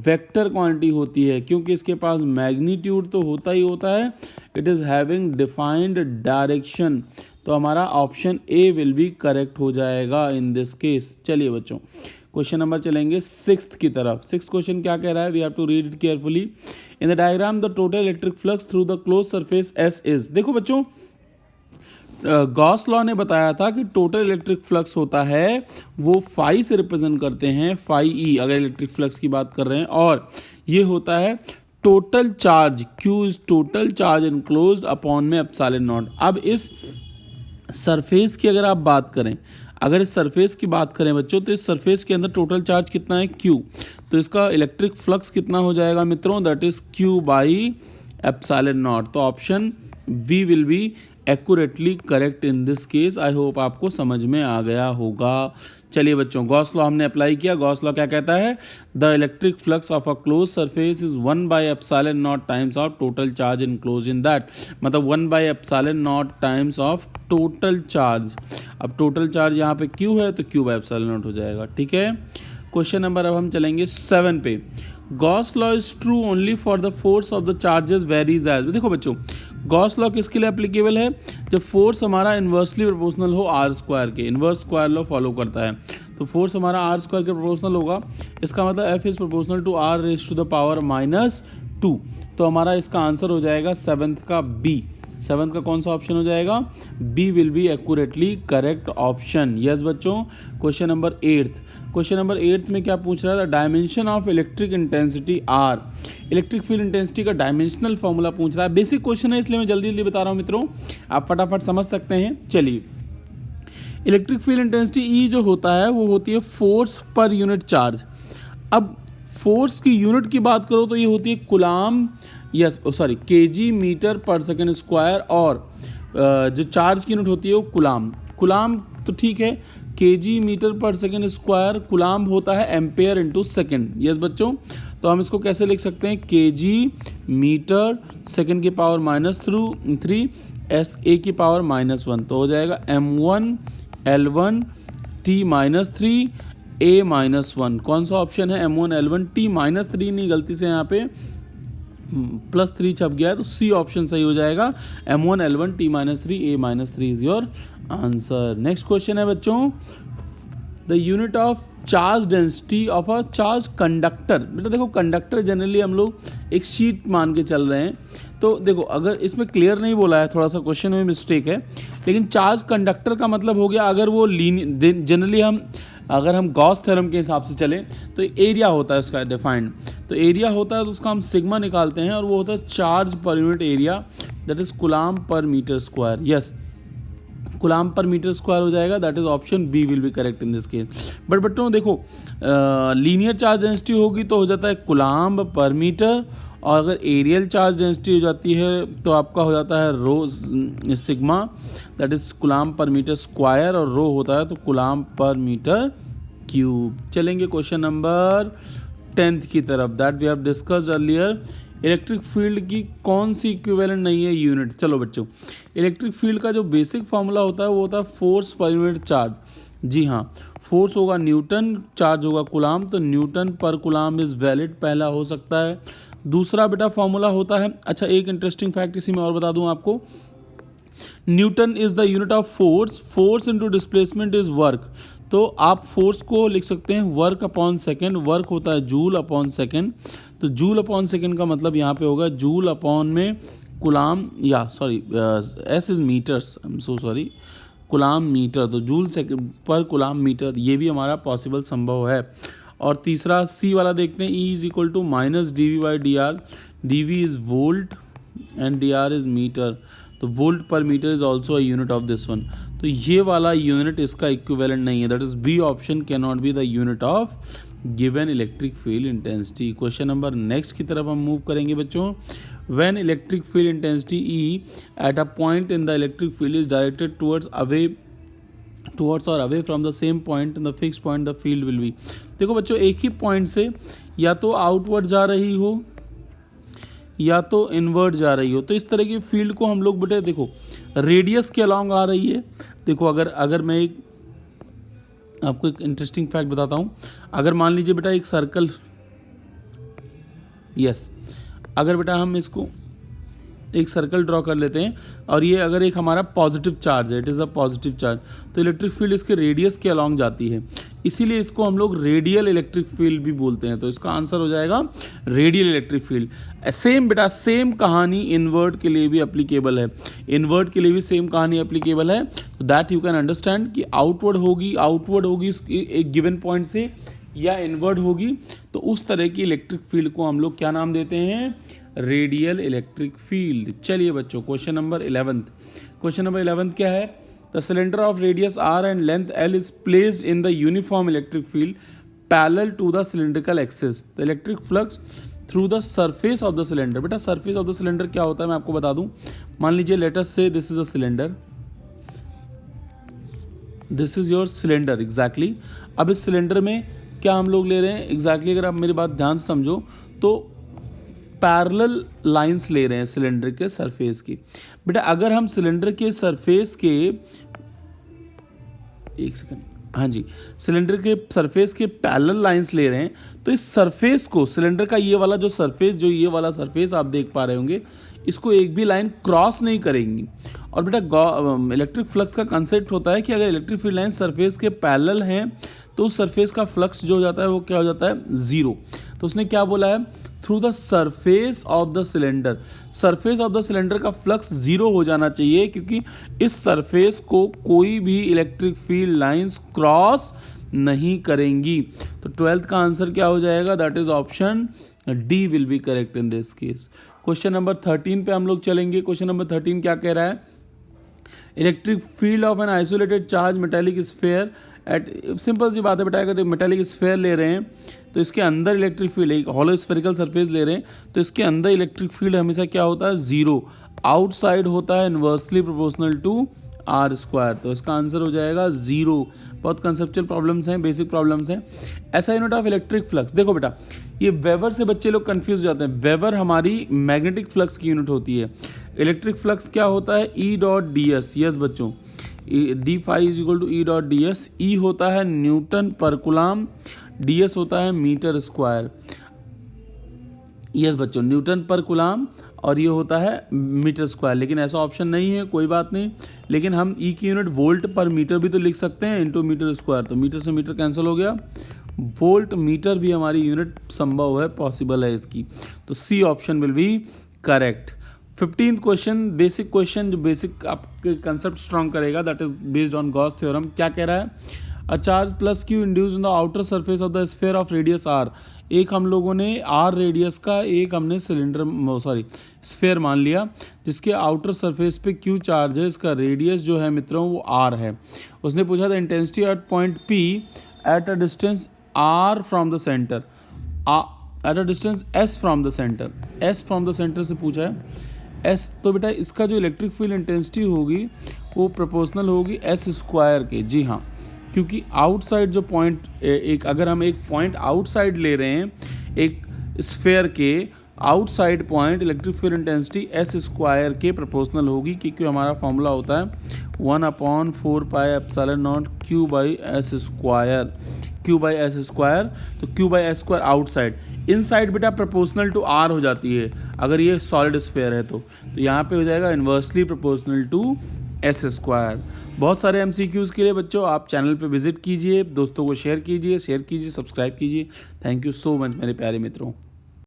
वेक्टर क्वांटिटी होती है, क्योंकि इसके पास मैग्नीट्यूड तो होता ही होता है, it is having defined direction. तो हमारा option A will be correct हो जाएगा इन दिस केस। चलिए बच्चों क्वेश्चन नंबर चलेंगे 6th की तरफ। 6th क्वेश्चन क्या कह रहा है? We have to read it carefully. In the diagram the total electric flux through the close surface S is. देखो बच्चों, गॉस लॉ ने बताया था कि टोटल इलेक्ट्रिक फ्लक्स होता है वो फाई से रिप्रेजेंट करते हैं, फाई ई अगर इलेक्ट्रिक फ्लक्स की बात कर रहे हैं, और ये होता है total charge, Q is total charge enclosed upon में एप्सिलॉन नॉट। अब इस सरफेस की अगर आप बात करें, अगर इस सरफेस की बात करें बच्चों, तो इस सरफेस के अंदर टोटल चार्ज कितना है? क्यू। तो इसका इलेक्ट्रिक फ्लक्स कितना हो जाएगा मित्रों? That is Q by epsilon naught. तो option B will be accurately correct in this case. I hope आपको समझ में आ गया होगा। चलिए बच्चों, गॉस लॉ हमने अप्लाई किया। गॉस लॉ क्या कहता है? The electric flux of a close surface is 1 by epsilon naught times of total charge enclose in that, मतलब 1 by epsilon naught times of total charge. अब टोटल चार्ज यहाँ पे Q है तो क्यू बाई एप्सिलॉन नॉट हो जाएगा, ठीक है। क्वेश्चन नंबर अब हम चलेंगे 7 पे। Gauss law is true only for the force of the charges varies as. देखो बच्चों, गॉस लॉ किसके लिए एप्लीकेबल है? जब फोर्स हमारा इन्वर्सली प्रोपोर्शनल हो आर स्क्वायर के, इन्वर्स स्क्वायर लॉ फॉलो करता है। तो फोर्स हमारा आर स्क्वायर के प्रोपोर्शनल होगा, इसका मतलब F is proportional to R raise to the power -2। तो हमारा इसका आंसर हो जाएगा 7th का बी। 7th का कौन सा ऑप्शन हो जाएगा? B will be accurately correct option. Yes बच्चों, क्वेश्चन नंबर 8। क्वेश्चन नंबर 8 में क्या पूछ रहा है? Dimension of electric intensity are. Electric field intensity का डायमेंशनल फॉर्मूला पूछ रहा है। बेसिक क्वेश्चन है इसलिए मैं जल्दी जल्दी बता रहा हूँ मित्रों, आप फटाफट समझ सकते हैं। चलिए, इलेक्ट्रिक फील्ड इंटेंसिटी ई जो होता है वो होती है फोर्स पर यूनिट चार्ज। अब फोर्स की यूनिट की बात करो तो ये होती है कुलाम, KG meter per second square, और जो चार्ज की यूनिट होती है वो कुलाम। कुलाम तो ठीक है, KG meter per second square, कुलाम होता है एम्पेयर इंटू सेकेंड। यस बच्चों, तो हम इसको कैसे लिख सकते हैं? केजी मीटर सेकेंड की पावर -3 एस ए की पावर -1, तो हो जाएगा m1 L1 T-3 A-1, कौन सा ऑप्शन है? M1L1 T-3 नहीं, गलती से यहाँ पे +3 छप गया है, तो सी ऑप्शन सही हो जाएगा। M1L1 T-3 A-3 is your answer. Next question है बच्चों, the unit of charge density of a charge conductor. बेटा देखो, कंडक्टर जनरली हम लोग एक शीट मान के चल रहे हैं, तो देखो अगर इसमें क्लियर नहीं बोला है, थोड़ा सा क्वेश्चन में मिस्टेक है, लेकिन चार्ज कंडक्टर का मतलब हो गया अगर वो जनरली अगर हम गॉस थ्योरम के हिसाब से चलें तो एरिया होता है उसका डिफाइंड, तो एरिया होता है तो उसका हम सिग्मा निकालते हैं और वो होता है charge per unit area, that is coulomb per metre square. Yes, coulomb per metre square हो जाएगा, that is option B will be correct in this case. But बच्चों देखो, लीनियर चार्ज डेंसिटी होगी तो हो जाता है कूलम्ब पर मीटर, और अगर एरियल चार्ज डेंसिटी हो जाती है तो आपका हो जाता है rho sigma, that is coulomb per metre square, और रो होता है तो कूलम्ब पर मीटर क्यूब। चलेंगे क्वेश्चन नंबर 10 की तरफ, that we have discussed earlier. Electric field की कौन सी इक्विवेलेंट नहीं है यूनिट? चलो बच्चों, इलेक्ट्रिक फील्ड का जो बेसिक फॉर्मूला होता है वो होता है फोर्स पर यूनिट चार्ज। जी हाँ, फोर्स होगा न्यूटन, चार्ज होगा कूलम्ब, तो न्यूटन पर कूलम्ब इज वैलिड, पहला हो सकता है। दूसरा बेटा फॉर्मूला होता है, अच्छा एक इंटरेस्टिंग फैक्ट इसी में और बता दूं आपको, Newton is the unit of force, force into displacement is work, तो आप फोर्स को लिख सकते हैं वर्क अपॉन सेकेंड, वर्क होता है जूल अपॉन सेकेंड, तो जूल अपॉन सेकेंड का मतलब यहाँ पे होगा जूल अपॉन में कूलम्ब, या sorry S is metres, I am so sorry, coulomb metre, तो जूल सेकेंड पर कूलम्ब मीटर, ये भी हमारा पॉसिबल संभव है। और तीसरा सी वाला देखते हैं, E is equal to minus dV/dr, dV is volt and dr is metre, तो वोल्ट पर metre is also a unit of this one, तो ये वाला यूनिट इसका इक्विवेलेंट नहीं है, that is B option can not be the unit of given electric field intensity. Question number next की तरफ हम मूव करेंगे बच्चों। When electric field intensity E at a point in the electric field is directed towards और away from the same point in the fix point the field will be. देखो बच्चों, एक ही point से या तो आउटवर्ड जा रही हो या तो इनवर्ड जा रही हो, तो इस तरह की फील्ड को हम लोग बेटे देखो रेडियस के अलॉन्ग आ रही है। देखो अगर मैं एक आपको एक इंटरेस्टिंग फैक्ट बताता हूँ, अगर मान लीजिए बेटा एक सर्कल, यस, अगर बेटा हम इसको एक सर्कल ड्रॉ कर लेते हैं और ये अगर एक हमारा पॉजिटिव चार्ज है, it is a positive charge, तो इलेक्ट्रिक फील्ड इसके रेडियस के अलॉन्ग जाती है, इसीलिए इसको हम लोग रेडियल इलेक्ट्रिक फील्ड भी बोलते हैं, तो इसका आंसर हो जाएगा रेडियल इलेक्ट्रिक फील्ड। सेम बेटा सेम कहानी इनवर्ट के लिए भी एप्लीकेबल है, इनवर्ट के लिए भी सेम कहानी एप्लीकेबल है, तो दैट यू कैन अंडरस्टैंड कि आउटवर्ड होगी एक गिवन पॉइंट से या इनवर्ट होगी, तो उस तरह की इलेक्ट्रिक फील्ड को हम लोग क्या नाम देते हैं? Radial electric field. चलिए बच्चों, क्वेश्चन नंबर 11 क्या है? The cylinder of radius r and length l is placed in the uniform electric field parallel to the cylindrical axis, the electric flux through the surface of the cylinder. बेटा surface of the cylinder क्या होता है मैं आपको बता दूं, मान लीजिए लेट अस से this is a cylinder, this is your cylinder exactly. अब इस सिलेंडर में क्या हम लोग ले रहे हैं एग्जैक्टली, अगर आप मेरी बात ध्यान से समझो तो पैरेलल लाइंस ले रहे हैं सिलेंडर के सरफेस की। बेटा अगर हम सिलेंडर के सरफेस के, एक सेकंड, हाँ जी, सिलेंडर के सरफेस के पैरेलल लाइंस ले रहे हैं, तो इस सरफेस को, सिलेंडर का ये वाला जो सरफेस, जो ये वाला सरफेस आप देख पा रहे होंगे, इसको एक भी लाइन क्रॉस नहीं करेंगी। और बेटा इलेक्ट्रिक फ्लक्स का कंसेप्ट होता है कि अगर इलेक्ट्रिक फील्ड लाइन सरफेस के पैरेलल हैं तो उस सरफेस का फ्लक्स जो हो जाता है वो क्या हो जाता है? जीरो। तो उसने क्या बोला है? Through the surface of the cylinder, surface of the cylinder का फ्लक्स जीरो हो जाना चाहिए, क्योंकि इस सरफेस को कोई भी इलेक्ट्रिक फील्ड लाइंस क्रॉस नहीं करेंगी। तो 12th का आंसर क्या हो जाएगा? That is option D will be correct in this case. Question number 13 पे हम लोग चलेंगे। क्वेश्चन नंबर 13 क्या कह रहा है? Electric field of an isolated charge metallic sphere at, simple सी बात है बेटा, अगर मेटालिक स्फीयर ले रहे हैं तो इसके अंदर इलेक्ट्रिक फील्ड, एक हॉलो स्फेरिकल सरफेस ले रहे हैं तो इसके अंदर इलेक्ट्रिक फील्ड हमेशा क्या होता है? जीरो। आउटसाइड होता है inversely proportional to R square, तो इसका आंसर हो जाएगा जीरो। बहुत कंसेप्चुअल प्रॉब्लम्स हैं, बेसिक प्रॉब्लम्स हैं। ऐसा यूनिट ऑफ इलेक्ट्रिक फ्लक्स, देखो बेटा ये वेबर से बच्चे लोग कंफ्यूज हो जाते हैं। वेबर हमारी मैग्नेटिक फ्लक्स की यूनिट होती है, इलेक्ट्रिक फ्लक्स क्या होता है? E dot D S. Yes बच्चों, D phi is equal to E dot D S. E होता है newton per coulomb, D S होता है मीटर स्क्वायर। यस बच्चों, न्यूटन पर कूलम और ये होता है मीटर स्क्वायर, लेकिन ऐसा ऑप्शन नहीं है, कोई बात नहीं। लेकिन हम ई की यूनिट वोल्ट पर मीटर भी तो लिख सकते हैं इनटू मीटर स्क्वायर, तो मीटर से मीटर कैंसिल हो गया, वोल्ट मीटर भी हमारी यूनिट संभव है, पॉसिबल है इसकी, तो C option will be correct. 15th question, basic question जो बेसिक आपके कंसेप्ट स्ट्रॉन्ग करेगा, that is based on Gauss theorem. क्या कह रहा है? A charge plus Q induce in the outer surface of the sphere of radius R. एक हम लोगों ने आर रेडियस का एक हमने स्फीयर मान लिया जिसके आउटर सरफेस पे क्यू चार्ज है, इसका रेडियस जो है मित्रों वो आर है। उसने पूछा था intensity at point P at a distance R from the centre, at a distance S from the centre, S from the centre से पूछा है एस। तो बेटा इसका जो इलेक्ट्रिक फील्ड इंटेंसिटी होगी वो प्रोपोर्शनल होगी एस स्क्वायर के। जी हाँ, क्योंकि आउटसाइड जो पॉइंट एक, अगर हम एक पॉइंट आउटसाइड ले रहे हैं एक स्फीयर के, outside point electric field intensity S square के प्रोपोर्शनल होगी, क्योंकि हमारा फॉर्मूला होता है 1/4 pi epsilon naught Q by S square, Q by S square. तो Q by S square outside, inside बेटा प्रोपोर्शनल टू आर हो जाती है अगर ये सॉलिड स्फीयर है तो यहाँ पे हो जाएगा inversely proportional to S square. बहुत सारे MCQs के लिए बच्चों आप चैनल पे विजिट कीजिए, दोस्तों को शेयर कीजिए, सब्सक्राइब कीजिए। थैंक यू सो मच मेरे प्यारे मित्रों।